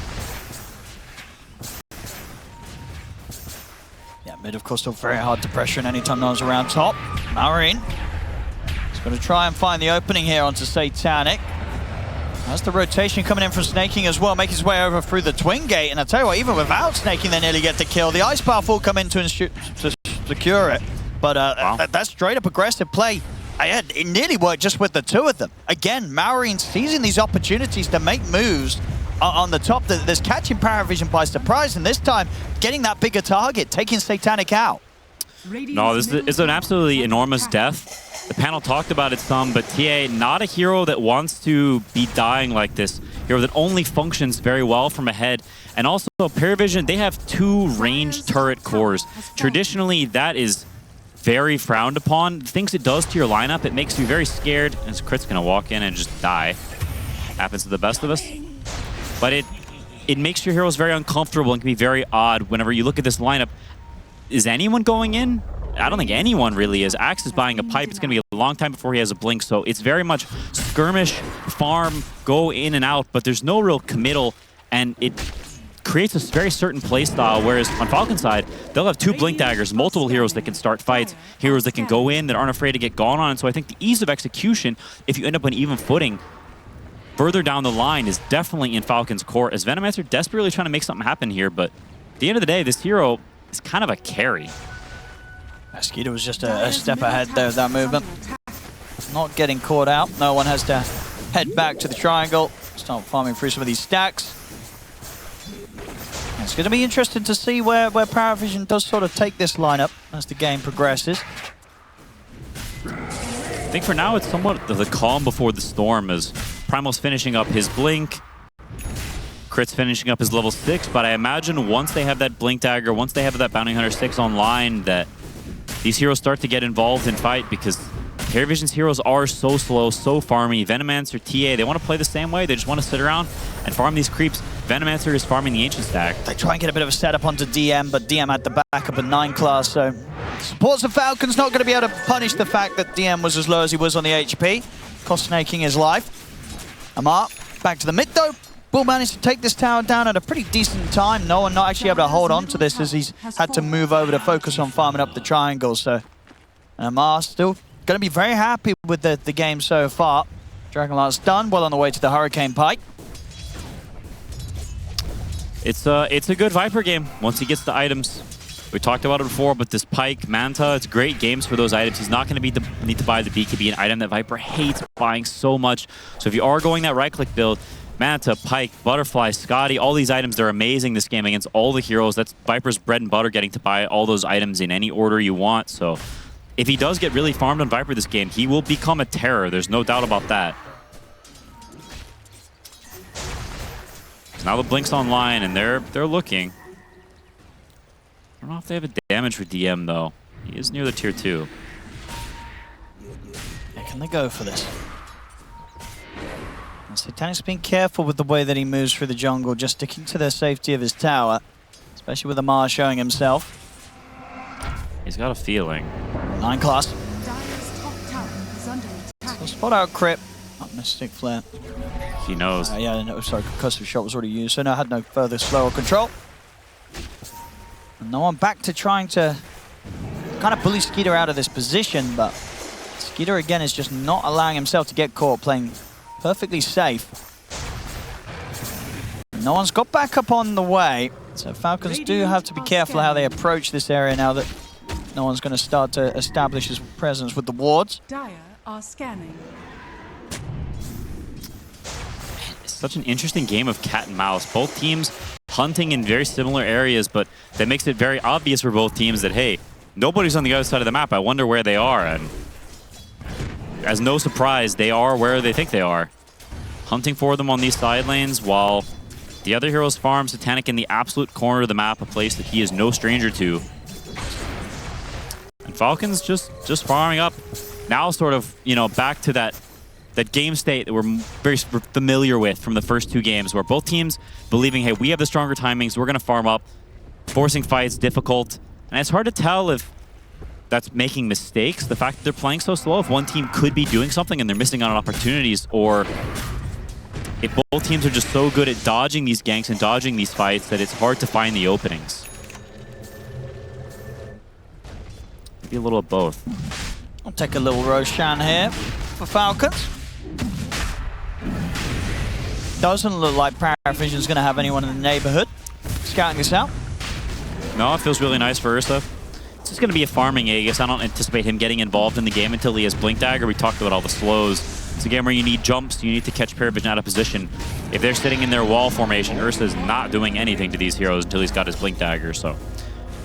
Yeah, mid of course still very hard to pressure in anytime no one's around top. Marine is going to try and find the opening here onto Satanic. That's the rotation coming in from Snaking as well, making his way over through the Twin Gate. And I tell you what, even without Snaking, they nearly get the kill. The Ice Path will come in to secure it. But wow. That's straight up aggressive play. It nearly worked just with the 2 of them. Again, Marine seizing these opportunities to make moves on the top. There's catching PVISION by surprise, and this time getting that bigger target, taking Satanic out. No, this is an absolutely enormous death. The panel talked about it some, but TA, not a hero that wants to be dying like this. Hero that only functions very well from ahead. And also, PVISION, they have 2 ranged turret cores. Traditionally, that is very frowned upon. The things it does to your lineup, it makes you very scared. And Crit's going to walk in and just die. Happens to the best of us. But it makes your heroes very uncomfortable and can be very odd whenever you look at this lineup. Is anyone going in? I don't think anyone really is. Axe is buying a pipe. It's going to be a long time before he has a blink, so it's very much skirmish, farm, go in and out, but there's no real committal, and it creates a very certain play style, whereas on Falcon side, they'll have 2 blink daggers, multiple heroes that can start fights, heroes that can go in, that aren't afraid to get gone on, and so I think the ease of execution, if you end up on even footing, further down the line is definitely in Falcon's core, as Venomancer desperately trying to make something happen here, but at the end of the day, this hero, is kind of a carry. Skeeter was just a step ahead there with that movement. Not getting caught out. No one has to head back to the triangle. Start farming through some of these stacks. It's going to be interesting to see where PVISION does sort of take this lineup as the game progresses. I think for now it's somewhat the calm before the storm, as Primal's finishing up his blink. Crit's finishing up his level 6, but I imagine once they have that blink dagger, once they have that Bounty Hunter 6 online, that these heroes start to get involved in fight, because PVISION's heroes are so slow, so farmy. Venomancer, TA, they want to play the same way. They just want to sit around and farm these creeps. Venomancer is farming the Ancient stack. They try and get a bit of a setup onto DM, but DM had the backup of 9 class, so supports of Falcons not going to be able to punish the fact that DM was as low as he was on the HP, cost snaking his life. Amar, back to the mid though. Will managed to take this tower down at a pretty decent time. No one not actually able to hold on to this, as he's had to move over to focus on farming up the triangle. So Amar still going to be very happy with the game so far. Dragonlart's done, well on the way to the Hurricane Pike. It's a good Viper game once he gets the items. We talked about it before, but this Pike, Manta, it's great games for those items. He's not going to need to buy the BKB, an item that Viper hates buying so much. So if you are going that right-click build, Manta, Pike, Butterfly, Scotty, all these items, they're amazing this game against all the heroes. That's Viper's bread and butter, getting to buy all those items in any order you want. So if he does get really farmed on Viper this game, he will become a terror. There's no doubt about that. So now the Blink's online, and they're looking. I don't know if they have a damage for DM, though. He is near the tier 2. Yeah, can they go for this? Satanic's being careful with the way that he moves through the jungle, just sticking to the safety of his tower, especially with Amar showing himself. He's got a feeling. 9 class. Dire's top tower is under attack. So spot out Crypt. Oh, Mystic Flare. He knows. Yeah, no, sorry, concussive shot was already used, so no, had no further slow or control. And no one back to trying to kind of bully Skeeter out of this position, but Skeeter again is just not allowing himself to get caught, playing perfectly safe. No one's got backup on the way, so Falcons do have to be careful how they approach this area now that no one's going to start to establish his presence with the wards. Dire are scanning. Such an interesting game of cat and mouse. Both teams hunting in very similar areas, but that makes it very obvious for both teams that, hey, nobody's on the other side of the map. I wonder where they are. And as no surprise, they are where they think they are. Hunting for them on these side lanes while the other heroes farm Satanic in the absolute corner of the map, a place that he is no stranger to. And Falcons just farming up. Now sort of, you know, back to that game state that we're very familiar with from the first 2 games, where both teams believing, hey, we have the stronger timings, we're going to farm up, forcing fights, difficult. And it's hard to tell if that's making mistakes, the fact that they're playing so slow, if one team could be doing something and they're missing out on opportunities, or if both teams are just so good at dodging these ganks and dodging these fights that it's hard to find the openings. Maybe a little of both. I'll take a little Roshan here for Falcons. Doesn't look like PVISION's going to have anyone in the neighborhood scouting this out. No, it feels really nice for Ursa. It's just going to be a farming Aegis. I don't anticipate him getting involved in the game until he has Blink Dagger. We talked about all the slows. It's a game where you need jumps, you need to catch PVISION out of position. If they're sitting in their wall formation, Ursa is not doing anything to these heroes until he's got his Blink Dagger. So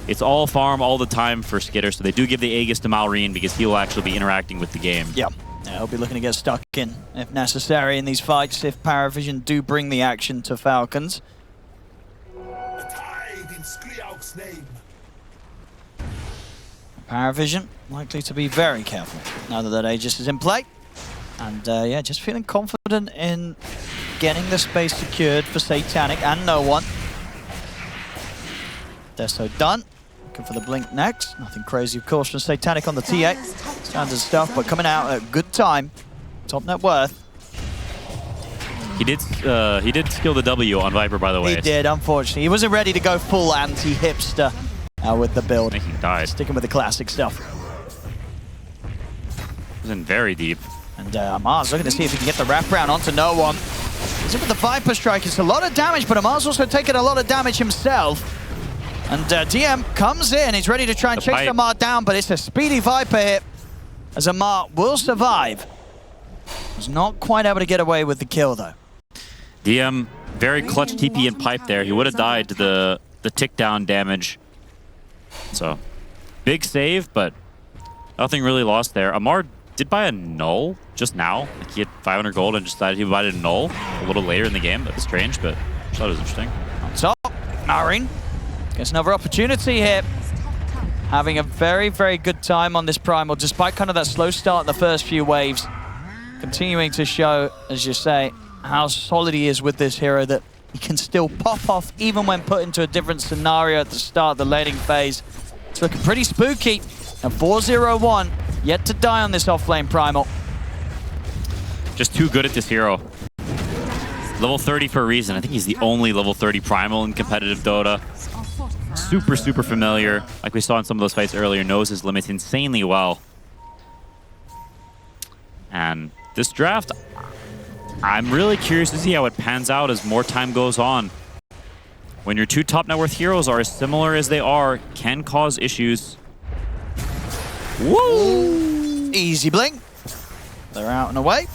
it's all farm all the time for Skitter. So they do give the Aegis to Malrine because he will actually be interacting with the game. Yeah, he'll be looking to get stuck in if necessary in these fights if PVISION do bring the action to Falcons. PVISION likely to be very careful now that Aegis is in play. And yeah, just feeling confident in getting the space secured for Satanic and no one. They're so done. Looking for the blink next. Nothing crazy, of course, from Satanic on the TA. Standard stuff, but coming out at a good time. Top net worth. He did skill the W on Viper, by the way. He did, unfortunately. He wasn't ready to go full anti-hipster with the build. I think he died. Sticking with the classic stuff. Was in very deep. And Amar's looking to see if he can get the wraparound onto no one. He's in with the Viper Strike. It's a lot of damage, but Amar's also taking a lot of damage himself. And DM comes in. He's ready to try and chase Amar down, but it's a speedy Viper hit, as Amar will survive. Was not quite able to get away with the kill, though. DM, very clutch TP and pipe there. He would have died to the tick down damage. So, big save, but nothing really lost there. Amar did buy a null just now. Like he had 500 gold and decided he would buy a null a little later in the game. That was strange, but I thought it was interesting. On top, Marine gets another opportunity here. Having a very, very good time on this Primal, despite kind of that slow start in the first few waves. Continuing to show, as you say, how solid he is with this hero, that he can still pop off even when put into a different scenario at the start of the laning phase. It's looking pretty spooky. And 4-0-1, yet to die on this offlane Primal. Just too good at this hero. Level 30 for a reason. I think he's the only level 30 Primal in competitive Dota. Super, super familiar. Like we saw in some of those fights earlier, knows his limits insanely well. And this draft, I'm really curious to see how it pans out as more time goes on. When your two top net worth heroes are as similar as they are, can cause issues. Woo! Easy blink. They're out and away.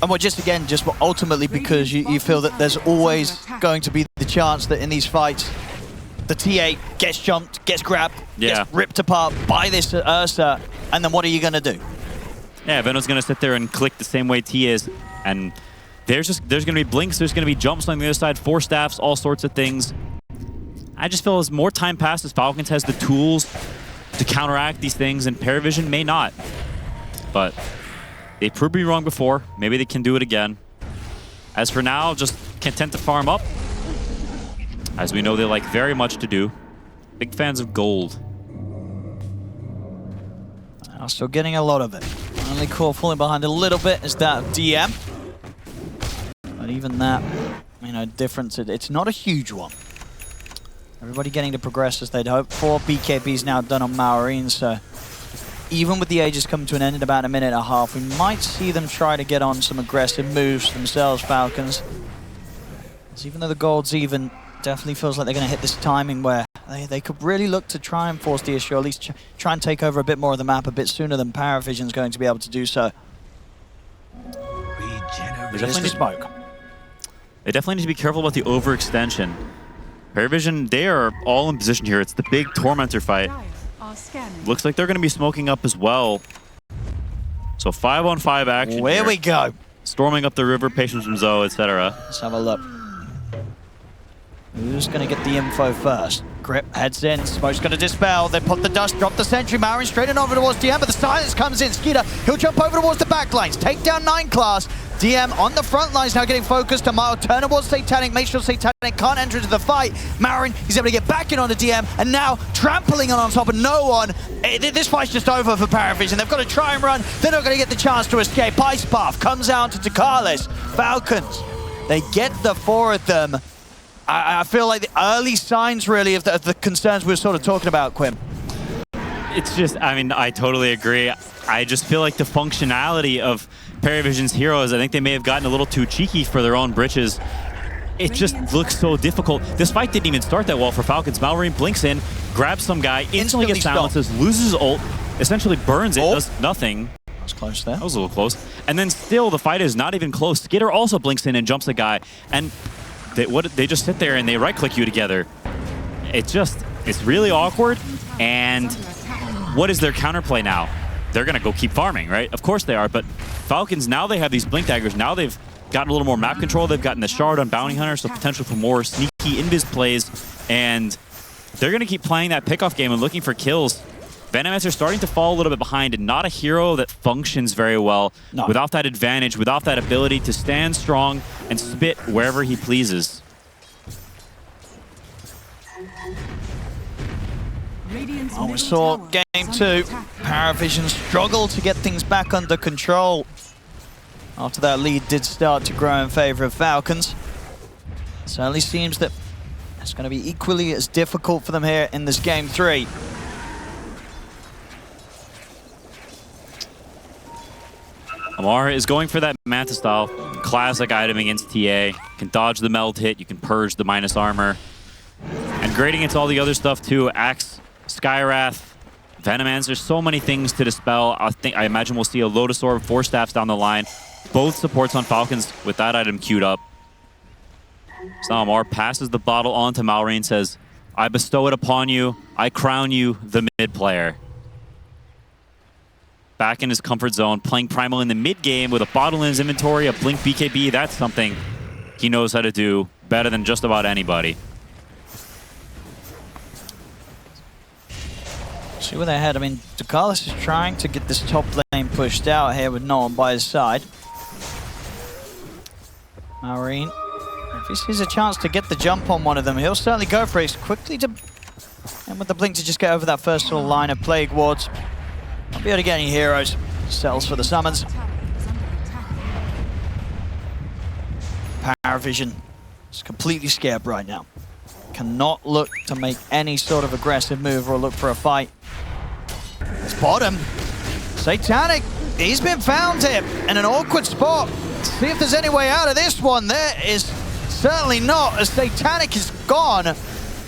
And we're just, again, just ultimately because you feel that there's always going to be the chance that in these fights, the T8 gets jumped, gets grabbed, gets ripped apart by this Ursa, and then what are you going to do? Yeah, Venom's going to sit there and click the same way T is, and there's going to be blinks, there's going to be jumps on the other side, 4 staffs, all sorts of things. I just feel as more time passes, Falcons has the tools to counteract these things, and PVISION may not. But they proved me wrong before. Maybe they can do it again. As for now, just content to farm up. As we know they like very much to do. Big fans of gold. Still getting a lot of it. Only core falling behind a little bit is that of DM. But even that, you know, difference, it's not a huge one. Everybody getting to progress as they'd hoped for. BKB's now done on Maureen, so even with the Aegis coming to an end in about a minute and a half, we might see them try to get on some aggressive moves themselves, Falcons. Because even though the gold's even, definitely feels like they're going to hit this timing where they could really look to try and force the issue, or at least try and take over a bit more of the map a bit sooner than PVISION's going to be able to do so. There's the smoke. They definitely need to be careful about the overextension. PVISION, they are all in position here. It's the big Tormentor fight. Looks like they're going to be smoking up as well. So 5-on-5 action. Where we go. Storming up the river, patience from Zoe, etc. Let's have a look. Who's going to get the info first? Grip heads in. Smoke's going to dispel. They put the dust, drop the sentry. Marin straight in over towards DM, but the silence comes in. Skeeter, he'll jump over towards the back lines. Take down 9 class. DM on the front lines now getting focused. Amar turn towards Satanic. Make sure Satanic can't enter into the fight. Marin, he's able to get back in onto DM, and now trampling on top of no one. This fight's just over for PVISION. They've got to try and run. They're not going to get the chance to escape. Ice Path comes out to Takales. Falcons, they get the 4 of them. I feel like the early signs, really, of the concerns we were sort of talking about, Quim. It's just, I mean, I totally agree. I just feel like the functionality of PVISION's heroes, I think they may have gotten a little too cheeky for their own britches. It just looks so difficult. This fight didn't even start that well for Falcons. Mallory blinks in, grabs some guy, instantly gets silences, loses ult, essentially burns it, does nothing. That was close there. That was a little close. And then still, the fight is not even close. Skitter also blinks in and jumps a guy. And they just sit there and they right-click you together. It's really awkward. And what is their counterplay now? They're going to go keep farming, right? Of course they are, but Falcons, now they have these blink daggers. Now they've gotten a little more map control. They've gotten the shard on Bounty Hunter, so potential for more sneaky invis plays. And they're going to keep playing that pickoff game and looking for kills. Venomets are starting to fall a little bit behind, and not a hero that functions very well without that advantage, without that ability to stand strong and spit wherever he pleases. Oh, we saw game 2. PVISION struggle to get things back under control after that lead did start to grow in favor of Falcons. Certainly seems that it's going to be equally as difficult for them here in this game 3. Amar is going for that Manta style. Classic item against TA. You can dodge the meld hit, you can purge the minus armor. And grading into all the other stuff too. Axe, Skywrath, Venomance. There's so many things to dispel. I imagine we'll see a Lotus Orb, 4 staffs down the line. Both supports on Falcons with that item queued up. Salamar passes the bottle on to Malrine, says, I bestow it upon you. I crown you the mid player. Back in his comfort zone, playing Primal in the mid game with a bottle in his inventory, a Blink BKB. That's something he knows how to do better than just about anybody. See where they head. I mean, Ducalis is trying to get this top lane pushed out here with no one by his side. Malrine, if he sees a chance to get the jump on one of them, he'll certainly go for it. Quickly to, and with the blink to just get over that first little line of Plague Wards. Not be able to get any heroes. Settles for the summons. PVISION is completely scared right now. Cannot look to make any sort of aggressive move or look for a fight. It's bottom. Satanic, he's been found here in an awkward spot. See if there's any way out of this one. There is certainly not, as Satanic is gone.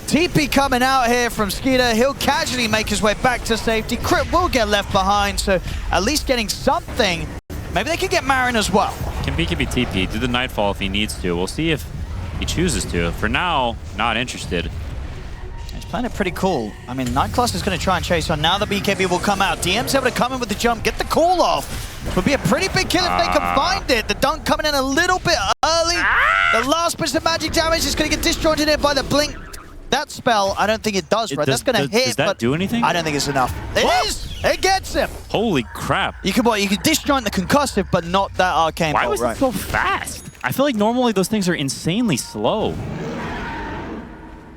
TP coming out here from Skeeter. He'll casually make his way back to safety. Crit will get left behind, so at least getting something. Maybe they can get Marin as well. Can be TP, do the Nightfall if he needs to. We'll see if he chooses to. For now, not interested. He's playing it pretty cool. I mean, Nightclass is going to try and chase on. Now the BKB will come out. DM's able to come in with the jump, get the call off. Would be a pretty big kill if they can find it. The dunk coming in a little bit early. The last bit of magic damage is going to get disjointed in by the blink. That spell, I don't think it does, right? That's going to hit, does that but do anything? I don't think it's enough. It is! It gets him! Holy crap. You can disjoint the concussive, but not that arcane Why bolt, was right? it so fast? I feel like normally those things are insanely slow.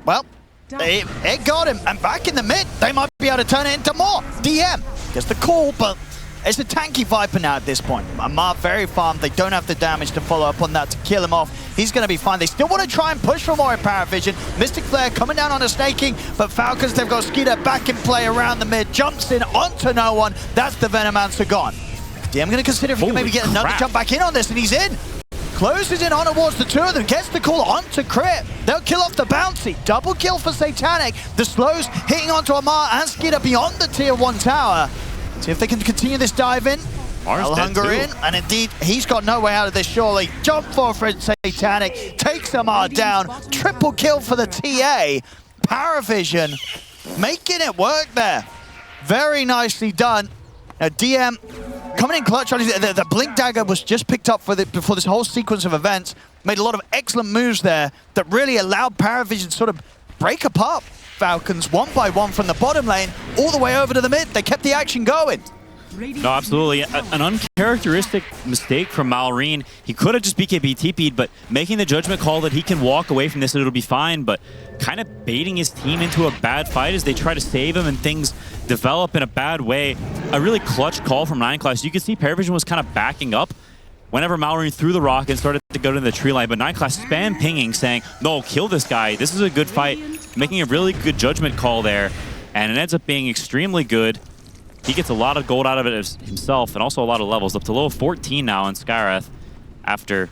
Well, it got him. And back in the mid, they might be able to turn it into more. DM gets the call, but it's a tanky Viper now at this point. Amar very farmed. They don't have the damage to follow up on that to kill him off. He's going to be fine. They still want to try and push for more in PVISION. Mystic Flare coming down on a snaking, but Falcons, they've got Skeeter back in play around the mid. Jumps in onto no one. That's the Venomancer gone. DM going to consider if he can maybe get another jump back in on this, and he's in. Closes in on towards the two of them, gets the call onto Crit. They'll kill off the bouncy. Double kill for Satanic. The slows hitting onto Amar and Skeeter beyond the tier 1 tower. See if they can continue this dive in. They'll hunger in, and indeed, he's got no way out of this, surely. Jump for Satanic, takes Amar down. Triple kill for the TA. PVISION making it work there. Very nicely done. Now, DM coming in clutch. The Blink Dagger was just picked up for this whole sequence of events. Made a lot of excellent moves there that really allowed PVISION to sort of break apart Falcons one by one from the bottom lane all the way over to the mid. They kept the action going. No, absolutely. An uncharacteristic mistake from Malrine. He could have just BKB TP'd, but making the judgment call that he can walk away from this and it'll be fine, but kind of baiting his team into a bad fight as they try to save him and things develop in a bad way. A really clutch call from Nineclass. You could see PVISION was kind of backing up whenever Malrine threw the rock and started to go to the tree line, but Nineclass spam pinging, saying, no, kill this guy. This is a good fight. Making a really good judgment call there, and it ends up being extremely good. He gets a lot of gold out of it himself, and also a lot of levels, up to level 14 now in Skywrath after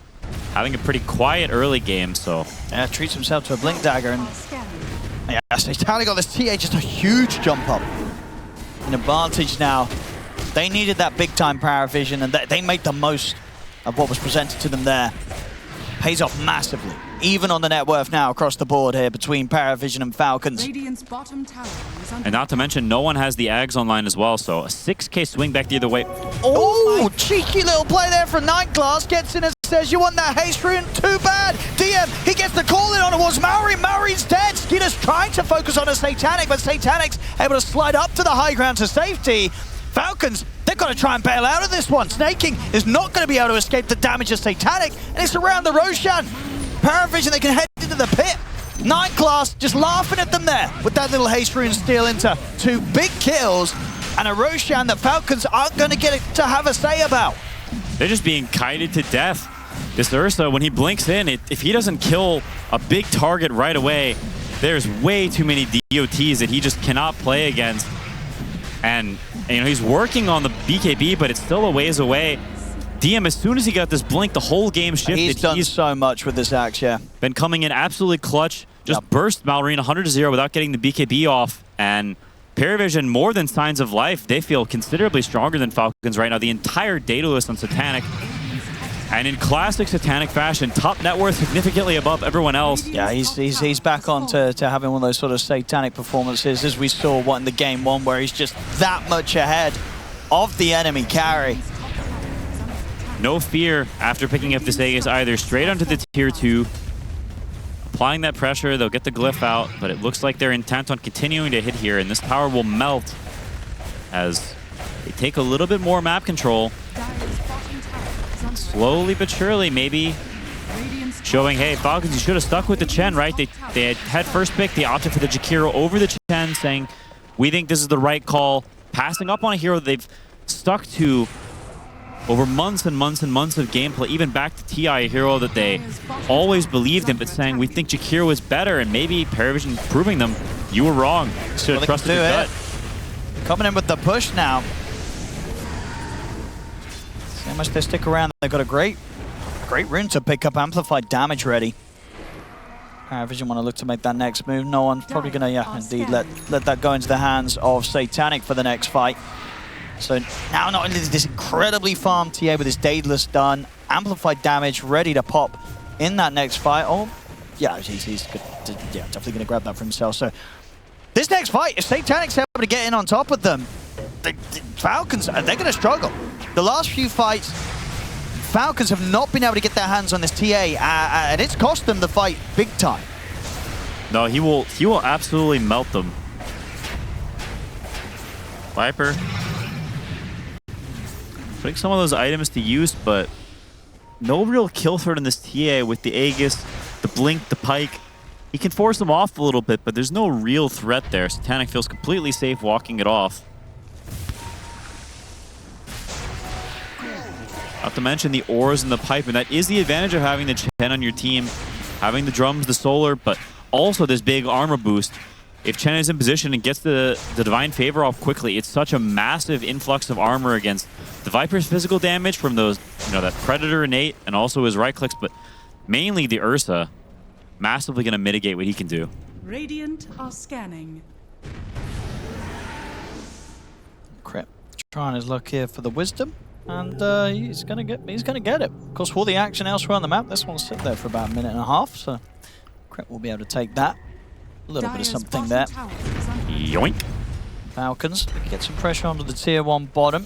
having a pretty quiet early game, so. Yeah, treats himself to a Blink Dagger, and yeah, Satanic got this TA, just a huge jump up. An advantage now. They needed that big time PVISION, and they made the most of what was presented to them there. Pays off massively, even on the net worth now across the board here between PVISION and Falcons. Bottom tower is under And not to mention, no one has the Ags online as well, so a 6k swing back the other way. Oh, cheeky little play there from Nineclass. Gets in and says, you want that haste rune? Too bad. DM, he gets the call in on towards Maori. Maori's dead. Skeeter's trying to focus on a Satanic, but Satanic's able to slide up to the high ground to safety. Falcons, they've got to try and bail out of this one. Snaking is not going to be able to escape the damage of Satanic, and it's around the Roshan. PVISION, they can head into the pit. Nineclass just laughing at them there with that little haste rune steal into 2 big kills, and a Roshan that Falcons aren't going to get to have a say about. They're just being kited to death. This Ursa, when he blinks in, if he doesn't kill a big target right away, there's way too many DOTs that he just cannot play against. And you know, he's working on the BKB, but it's still a ways away. DM, as soon as he got this blink, the whole game shifted. He's done so much with this axe, yeah. Been coming in absolutely clutch, just burst Malrine 100-0 without getting the BKB off. And PVISION, more than signs of life, they feel considerably stronger than Falcons right now. The entire data list on Satanic. And in classic Satanic fashion, top net worth significantly above everyone else. Yeah, he's back on to having one of those sort of Satanic performances, as we saw in the game one, where he's just that much ahead of the enemy carry. No fear after picking up this Aegis either. Straight onto the tier 2. Applying that pressure, they'll get the glyph out, but it looks like they're intent on continuing to hit here, and this tower will melt as they take a little bit more map control. Slowly but surely, maybe showing, hey, Falcons, you should have stuck with the Chen, right? They had first pick, they opted for the Jakiro over the Chen, saying, we think this is the right call. Passing up on a hero they've stuck to over months and months and months of gameplay, even back to TI, a hero that they always believed in, but saying, we think Jakiro is better, and maybe PVISION proving them, you were wrong. Should have trusted your gut. Coming in with the push now. See how much they stick around. They've got a great rune to pick up amplified damage ready. PVISION want to look to make that next move. No one's probably going to, yeah, indeed, let that go into the hands of Satanic for the next fight. So now not only is this incredibly farmed TA with his Daedalus done, amplified damage ready to pop in that next fight. Oh, yeah, he's good, yeah, definitely going to grab that for himself. So this next fight, if Satanic's able to get in on top of them, the Falcons, they're going to struggle. The last few fights, Falcons have not been able to get their hands on this TA, and it's cost them the fight big time. No, he will absolutely melt them. Viper putting some of those items to use, but no real kill threat in this TA with the Aegis, the Blink, the Pike. He can force them off a little bit, but there's no real threat there. Satanic feels completely safe walking it off. Not to mention the ores and the pipe, and that is the advantage of having the Chen on your team, having the drums, the solar, but also this big armor boost. If Chen is in position and gets the Divine Favor off quickly, it's such a massive influx of armor against the Viper's physical damage from those, that Predator innate and also his right clicks, but mainly the Ursa, massively going to mitigate what he can do. Radiant are scanning. Crap, trying his luck here for the wisdom, and he's gonna get it. Of course, for all the action elsewhere on the map, this one'll sit there for about a minute and a half, so Crep will be able to take that. A little bit of something there. Yoink. Falcons get some pressure onto the tier 1 bottom.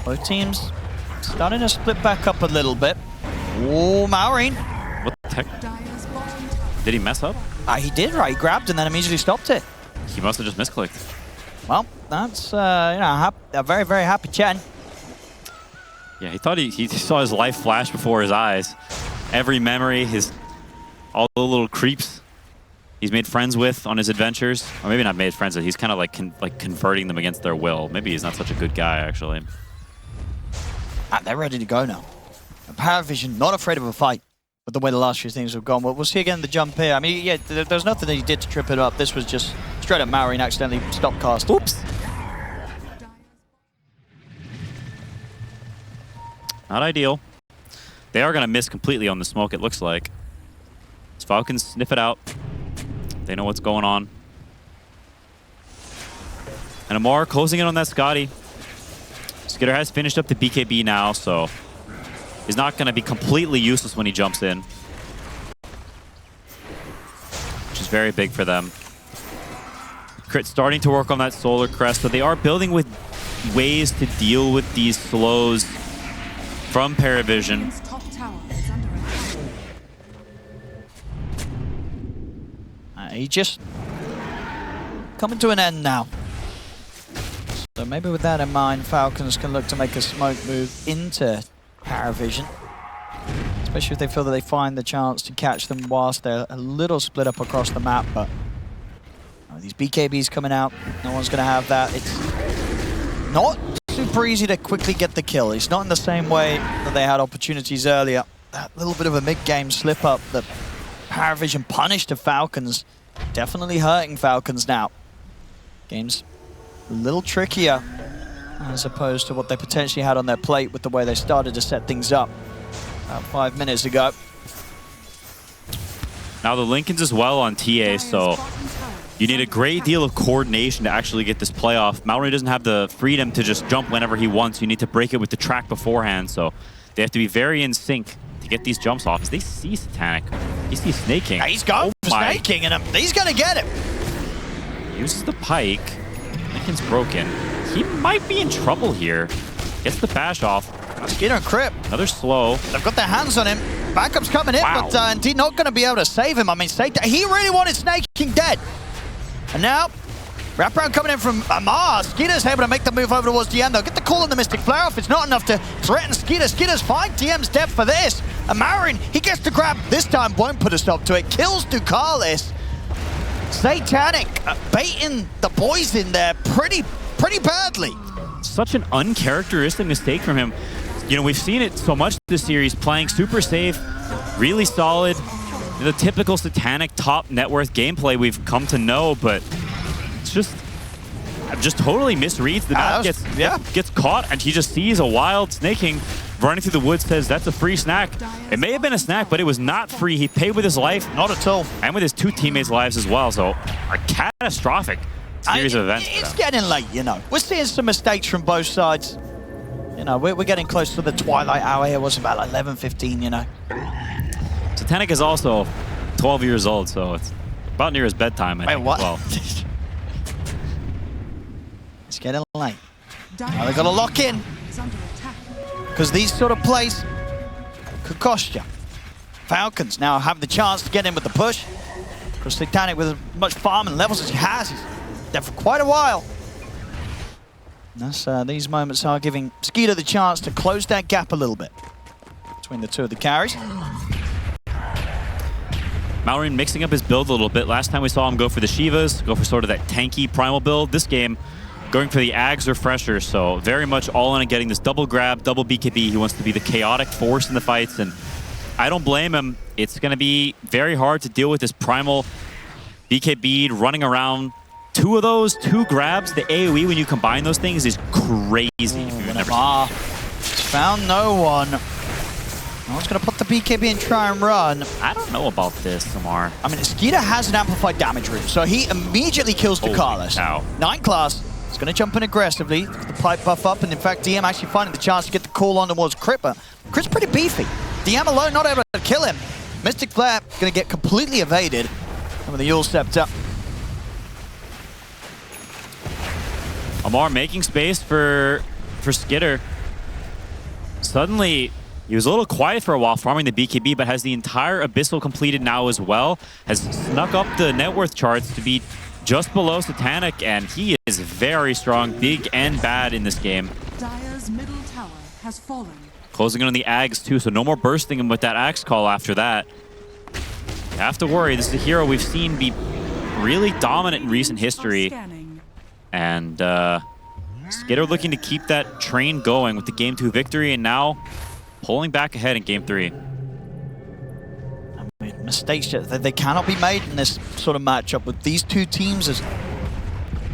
Both teams starting to split back up a little bit. Oh, Malrine. What the heck? Did he mess up? He did, right? He grabbed and then immediately stopped it. He must have just misclicked. Well, that's a very, very happy Chen. Yeah, he thought he saw his life flash before his eyes. Every memory, all the little creeps he's made friends with on his adventures, or maybe not made friends with. He's kind of like converting them against their will. Maybe he's not such a good guy, actually. They're ready to go now. PVISION not afraid of a fight with the way the last few things have gone. We'll see again the jump here. I mean, yeah, there's nothing that he did to trip it up. This was just straight up Malrine accidentally stopped cast. Oops. Not ideal. They are going to miss completely on the smoke, it looks like. As Falcons sniff it out. They know what's going on. And Amar closing in on that Scotty. Skitter has finished up the BKB now, so he's not going to be completely useless when he jumps in. Which is very big for them. Crit starting to work on that solar crest, so they are building with ways to deal with these slows from PVISION. He just coming to an end now. So maybe with that in mind, Falcons can look to make a smoke move into PVISION. Especially if they feel that they find the chance to catch them whilst they're a little split up across the map. But these BKBs coming out, no one's going to have that. It's not super easy to quickly get the kill. It's not in the same way that they had opportunities earlier. That little bit of a mid-game slip-up that PVISION punished the Falcons. Definitely hurting Falcons now. Game's a little trickier as opposed to what they potentially had on their plate with the way they started to set things up about 5 minutes ago. Now the Lincolns as well on TA, so you need a great deal of coordination to actually get this playoff. Mallory doesn't have the freedom to just jump whenever he wants. You need to break it with the track beforehand, so they have to be very in sync to get these jumps off. As they see Satanic, he sees Snake King. Yeah, he's going for Snake King, and he's going to get him. Uses the pike. Lincoln's broken. He might be in trouble here. Gets the bash off. Skeeter and Crip. Another slow. They've got their hands on him. Backup's coming in, Wow. but indeed not going to be able to save him. I mean, he really wanted Snake King dead. And now, wraparound coming in from Amar. Skeeter's able to make the move over towards DM. They'll get the call on the Mystic Flare off. It's not enough to threaten Skeeter. Skeeter's fine. DM's dead for this. Amarin, he gets the grab. This time won't put a stop to it. Kills Ducalis. Satanic baiting the boys in there pretty badly. Such an uncharacteristic mistake from him. You know, we've seen it so much this series, playing super safe, really solid, the typical Satanic top net worth gameplay we've come to know, but it's just totally misreads. The map gets caught, and he just sees a wild Snake King running through the woods, says that's a free snack. It may have been a snack, but it was not free. He paid with his life. Not at all. And with his two teammates' lives as well, so a catastrophic series of events. It's getting late, you know. We're seeing some mistakes from both sides. You know, we're getting close to the twilight hour here. It was about like 11:15, you know. Satanic is also 12 years old, so it's about near his bedtime, I think. Wait, what? Well. It's getting late. Now they've got to lock in, because these sort of plays could cost you. Falcons now have the chance to get in with the push. Because Satanic, with as much farm and levels as he has, he's there for quite a while. That's, these moments are giving Skeeter the chance to close that gap a little bit between the two of the carries. Mallory mixing up his build a little bit. Last time we saw him go for the Shivas, go for sort of that tanky primal build. This game, going for the Ags Refresher, so very much all in on getting this double grab, double BKB. He wants to be the chaotic force in the fights, and I don't blame him. It's going to be very hard to deal with this primal BKB running around. Two of those, two grabs, the AoE when you combine those things is crazy. Found no one. No one's going to put the BKB and try and run. I don't know about this, Samar. I mean, Skeeter has an amplified damage route, so he immediately kills Ducalis. 9 class. He's going to jump in aggressively, the pipe buff up, and in fact, DM actually finding the chance to get the call on towards Cripper. Crit's pretty beefy. DM alone not able to kill him. Mystic Flare going to get completely evaded. And with the Yule stepped up. Amar making space for Skitter. Suddenly, he was a little quiet for a while farming the BKB, but has the entire Abyssal completed now as well. Has snuck up the net worth charts to be just below Satanic, and he is very strong, big and bad in this game. Dire's middle tower has fallen. Closing in on the Ags too, so no more bursting him with that Axe call after that. You have to worry. This is a hero we've seen be really dominant in recent history. And Skitter looking to keep that train going with the Game 2 victory, and now pulling back ahead in Game 3. I mean, mistakes, they cannot be made in this sort of matchup with these two teams as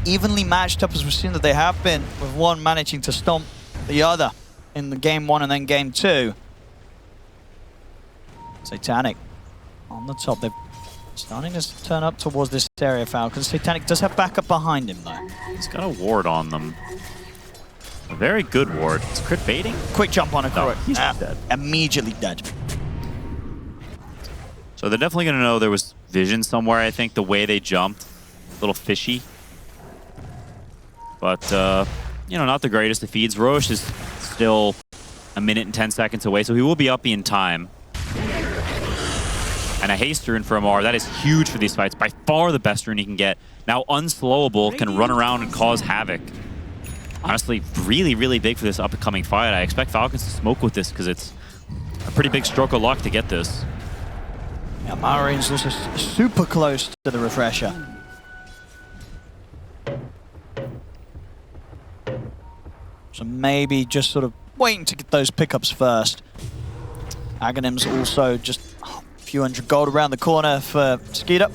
evenly matched up as we've seen that they have been, with one managing to stomp the other in the Game 1 and then Game 2. Satanic on the top. They're starting to turn up towards this area, Falcons. Satanic does have backup behind him, though. He's got a ward on them. A very good ward. Is Crit baiting? Quick jump on a No, Crit. he's dead. Immediately dead. So they're definitely going to know there was vision somewhere, I think, the way they jumped. A little fishy. But, you know, not the greatest of feeds. Roche is still a minute and 10 seconds away, so he will be up in time. And a haste rune for Amar. That is huge for these fights. By far the best rune he can get. Now unslowable, can run around and cause havoc. Honestly, really, really big for this upcoming fight. I expect Falcons to smoke with this because it's a pretty big stroke of luck to get this. Yeah, Marin's also super close to the refresher. So maybe just sort of waiting to get those pickups first. Aghanim's also just a few hundred gold around the corner for Skeeter.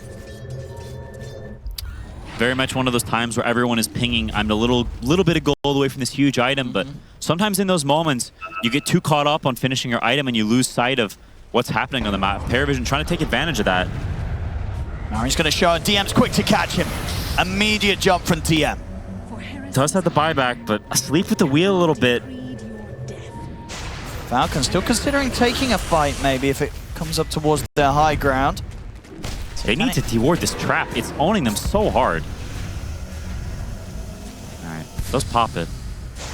Very much one of those times where everyone is pinging, I'm a little bit of gold away from this huge item, but sometimes in those moments, you get too caught up on finishing your item and you lose sight of what's happening on the map. PVISION trying to take advantage of that. Now he's going to show, and DM's quick to catch him. Immediate jump from DM. Does have the buyback, but asleep at the wheel a little bit. Falcons still considering taking a fight, maybe, if it comes up towards their high ground. They need to deward this trap. It's owning them so hard. All right, let's pop it.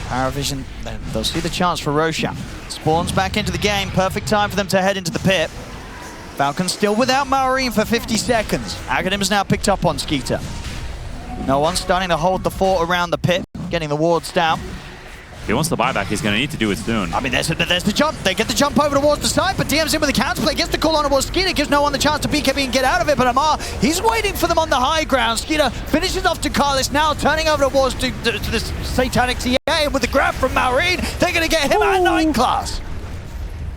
PVISION, they'll see the chance for Roshan. Spawns back into the game. Perfect time for them to head into the pit. Falcons still without Maureen for 50 seconds. Aghanim's now picked up on Skeeter. No one's starting to hold the fort around the pit, getting the wards down. If he wants the buyback, he's going to need to do it soon. I mean, there's the jump. They get the jump over towards the side, but DM's in with the counterplay. Gets the call on towards Skeeter. Gives no one the chance to BKB and get out of it, but Amar, he's waiting for them on the high ground. Skeeter finishes off to Carlos, now turning over towards to this Satanic TA, and with the grab from Maureen, they're going to get him at 9 class.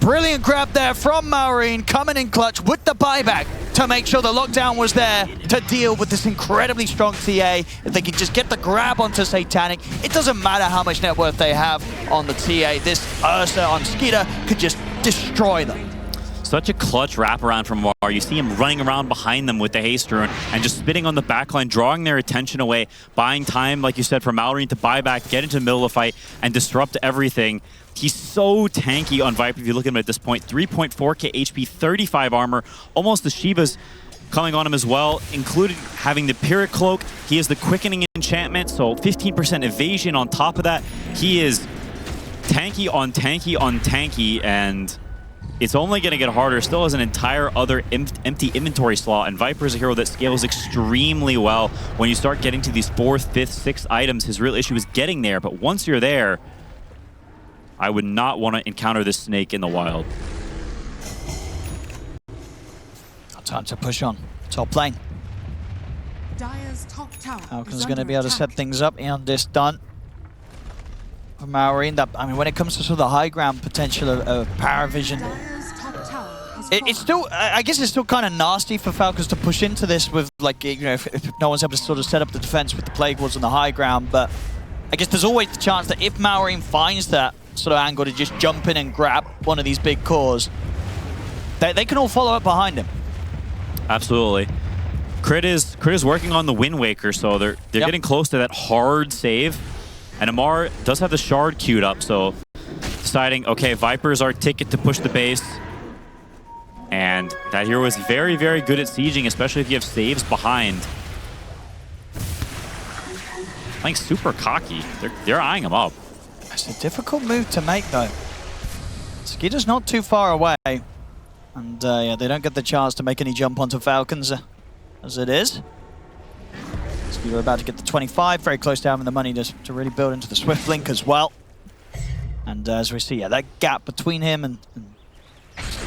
Brilliant grab there from Maureen, coming in clutch with the buyback to make sure the lockdown was there to deal with this incredibly strong TA. If they can just get the grab onto Satanic, it doesn't matter how much net worth they have on the TA. This Ursa on Skeeter could just destroy them. Such a clutch wraparound from Mar. You see him running around behind them with the haste rune and just spitting on the backline, drawing their attention away, buying time, like you said, for Maureen to buy back, get into the middle of the fight, and disrupt everything. He's so tanky on Viper if you look at him at this point. 3.4k HP, 35 armor, almost the Shiva's coming on him as well, including having the Pyrrhic Cloak. He has the Quickening enchantment, so 15% evasion on top of that. He is tanky on tanky on tanky, and it's only going to get harder. Still has an entire other empty inventory slot, and Viper is a hero that scales extremely well. When you start getting to these 4th, 5th, 6th items, his real issue is getting there, but once you're there, I would not want to encounter this snake in the wild. Time to push on. Top lane. Dire's top tower Falcons going to be able to set things up. And this done. For Maureen, I mean, when it comes to sort of the high ground potential of PVISION, it's still, I guess it's still kind of nasty for Falcons to push into this with, like, you know, if no one's able to sort of set up the defense with the Plague Wards on the high ground. But I guess there's always the chance that if Maureen finds that sort of angle to just jump in and grab one of these big cores, they can all follow up behind him. Absolutely. Crit is working on the Wind Waker, so they're getting close to that hard save. And Amar does have the shard queued up, so deciding, okay, Viper's our ticket to push the base. And that hero is very, very good at sieging, especially if you have saves behind. Playing super cocky. They're eyeing him up. It's a difficult move to make, though. Skeeter's not too far away. And yeah, they don't get the chance to make any jump onto Falcons as it is. Skeeter about to get the 25, very close to having the money to really build into the Swift Link as well. And as we see, yeah, that gap between him and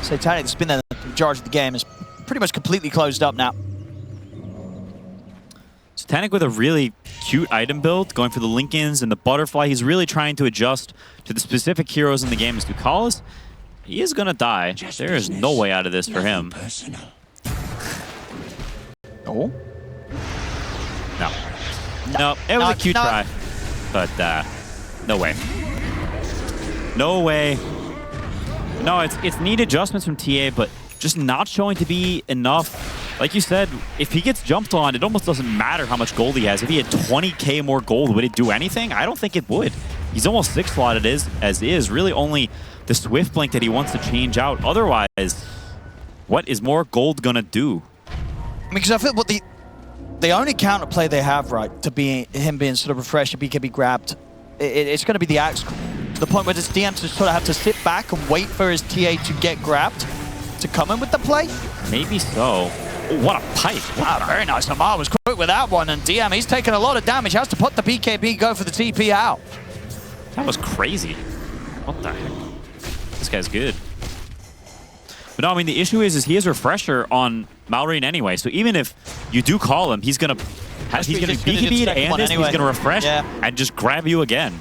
Satanic that's been there the majority of the game is pretty much completely closed up now. Satanic with a really cute item build, going for the Lincolns and the Butterfly. He's really trying to adjust to the specific heroes in the game. As Ducalis, he is going to die. There is no way out of this for him. Oh? No. No, it was a cute try. But no way. No way. No, it's neat adjustments from TA, but just not showing to be enough. Like you said, if he gets jumped on, it almost doesn't matter how much gold he has. If he had 20k more gold, would it do anything? I don't think it would. He's almost 6 slotted as is. Really only the Swift Blink that he wants to change out. Otherwise, what is more gold gonna do? I mean, because I feel what the only counterplay they have, right, to be him being sort of refreshed and BKB grabbed, it's going to be the Axe. To the point where this DM to sort of have to sit back and wait for his TA to get grabbed to come in with the play. Maybe so. Oh, what a pipe. Wow, very nice. Amar was quick with that one, and DM, he's taking a lot of damage. Has to put the BKB, go for the TP out. That was crazy. What the heck? This guy's good. But no, I mean, the issue is he has Refresher on Maureen anyway, so even if you do call him, he's gonna be BKB'd and anyway. He's gonna refresh and just grab you again.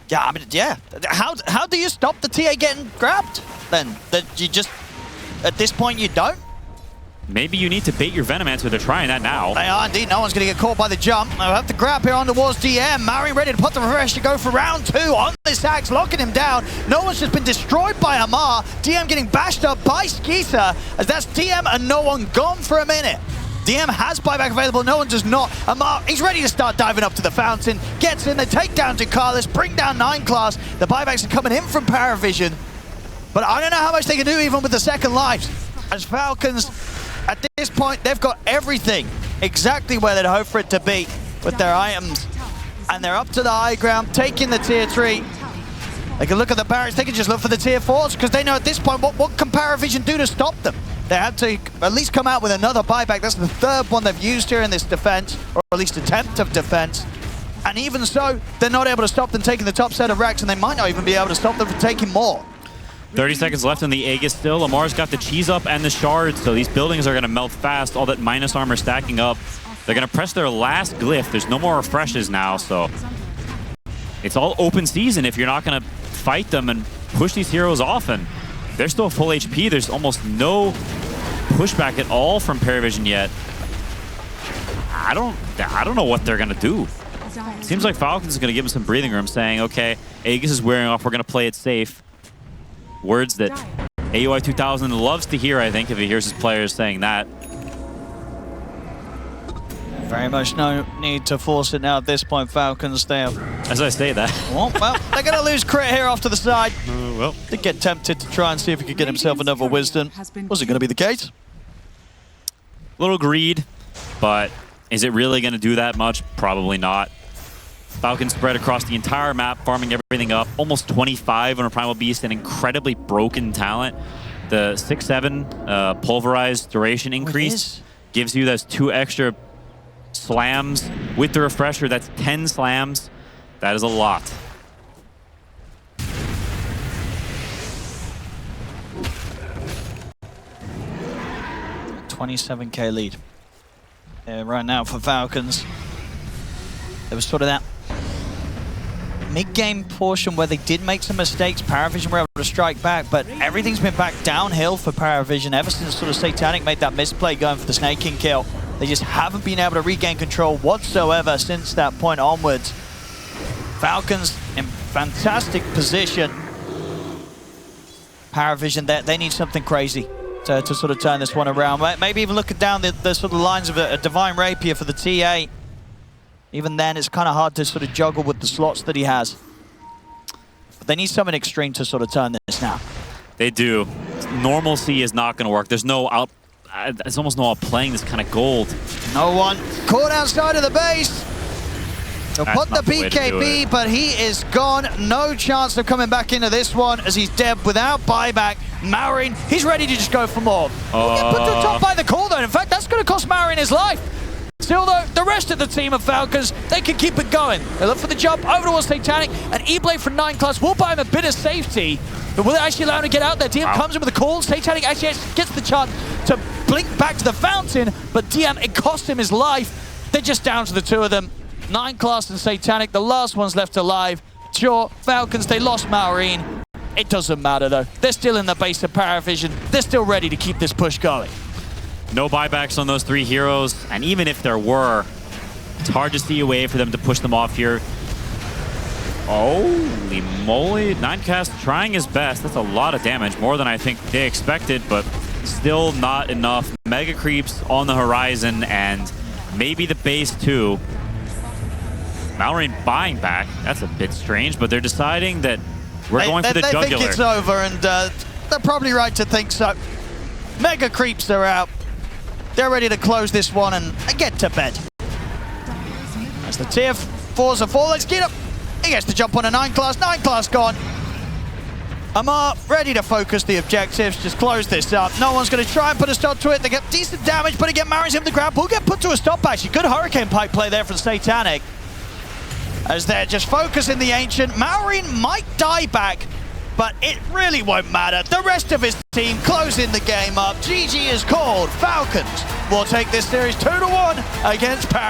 Yeah, I mean, yeah. How do you stop the TA getting grabbed then? That you just, at this point, you don't? maybe you need to bait your Venomancer. They're trying that now. They are indeed. No one's going to get caught by the jump. They'll have to grab here on towards DM. Marin ready to put the refresh to go for round 2 on this axe, locking him down. No one's just been destroyed by Amar. DM getting bashed up by Skeeter, as that's DM and no one gone for a minute. DM has buyback available, no one does not. Amar, he's ready to start diving up to the fountain. Gets in, they take down Ducalis, bring down 9 class. The buybacks are coming in from PVISION. But I don't know how much they can do even with the second lives. As Falcons, at this point, they've got everything exactly where they'd hope for it to be with their items. And they're up to the high ground, taking the tier 3. They can look at the barracks, they can just look for the tier 4s, because they know at this point, what can PVISION do to stop them? They had to at least come out with another buyback. That's the 3rd one they've used here in this defense, or at least attempt of defense. And even so, they're not able to stop them taking the top set of racks, and they might not even be able to stop them from taking more. 30 seconds left in the Aegis still. Amar's got the cheese up and the shards, so these buildings are going to melt fast. All that minus armor stacking up. They're going to press their last glyph. There's no more refreshes now, so it's all open season if you're not going to fight them and push these heroes off. And they're still full HP. There's almost no pushback at all from PVISION yet. I don't know what they're going to do. Seems like Falcons is going to give them some breathing room, saying, okay, Aegis is wearing off. We're going to play it safe. Words that AUI 2000 loves to hear, I think, if he hears his players saying that. Very much no need to force it now at this point, Falcons. They have... As I say that. Well, they're going to lose crit here off to the side. Well. Did get tempted to try and see if he could get himself another wisdom. Was it going to be the case? A little greed, but is it really going to do that much? Probably not. Falcons spread across the entire map, farming everything up. Almost 25 on a Primal Beast, an incredibly broken talent. The 6-7 pulverized duration increase gives you those 2 extra slams. With the refresher, that's 10 slams. That is a lot. $27K lead. Right now for Falcons. There was sort of that mid-game portion where they did make some mistakes. PVISION were able to strike back, but everything's been back downhill for PVISION ever since sort of Satanic made that misplay going for the Snake King kill. They just haven't been able to regain control whatsoever since that point onwards. Falcons in fantastic position. PVISION, they need something crazy to sort of turn this one around. Maybe even looking down the sort of lines of a Divine Rapier for the TA. Even then, it's kind of hard to sort of juggle with the slots that he has. But they need something extreme to sort of turn this now. They do. Normalcy is not going to work. There's no out... There's almost no outplaying this kind of gold. No one caught outside of the base. They'll put the BKB, but he is gone. No chance of coming back into this one as he's dead without buyback. Marin, he's ready to just go for more. He'll get put to the top by the call, though. In fact, that's going to cost Marin his life. Still, though, the rest of the team of Falcons, they can keep it going. They look for the jump over towards Satanic, and E-Blade from 9 class will buy him a bit of safety, but will it actually allow him to get out there? DM comes in with a call. Satanic actually gets the chance to blink back to the fountain, but DM, it cost him his life. They're just down to the 2 of them. 9 class and Satanic, the last one's left alive. Sure, Falcons, they lost Maureen. It doesn't matter, though. They're still in the base of PVISION. They're still ready to keep this push going. No buybacks on those 3 heroes, and even if there were, it's hard to see a way for them to push them off here. Holy moly. 9cast trying his best. That's a lot of damage, more than I think they expected, but still not enough. Mega creeps on the horizon, and maybe the base too. Mallory buying back. That's a bit strange, but they're deciding that we're going for the jugular. They think it's over, and they're probably right to think so. Mega creeps are out. They're ready to close this one and get to bed. As the tier 4s are falling, let's get up. He gets to jump on a 9 class. 9 class gone. Amar ready to focus the objectives. Just close this up. No one's going to try and put a stop to it. They get decent damage, but again, Marin's him the grab. Will get put to a stop, actually. Good Hurricane Pipe play there from Satanic. As they're just focusing the Ancient. Marin might die back, but it really won't matter. The rest of his team closing the game up. GG is called. Falcons will take this series 2-1 against Paris.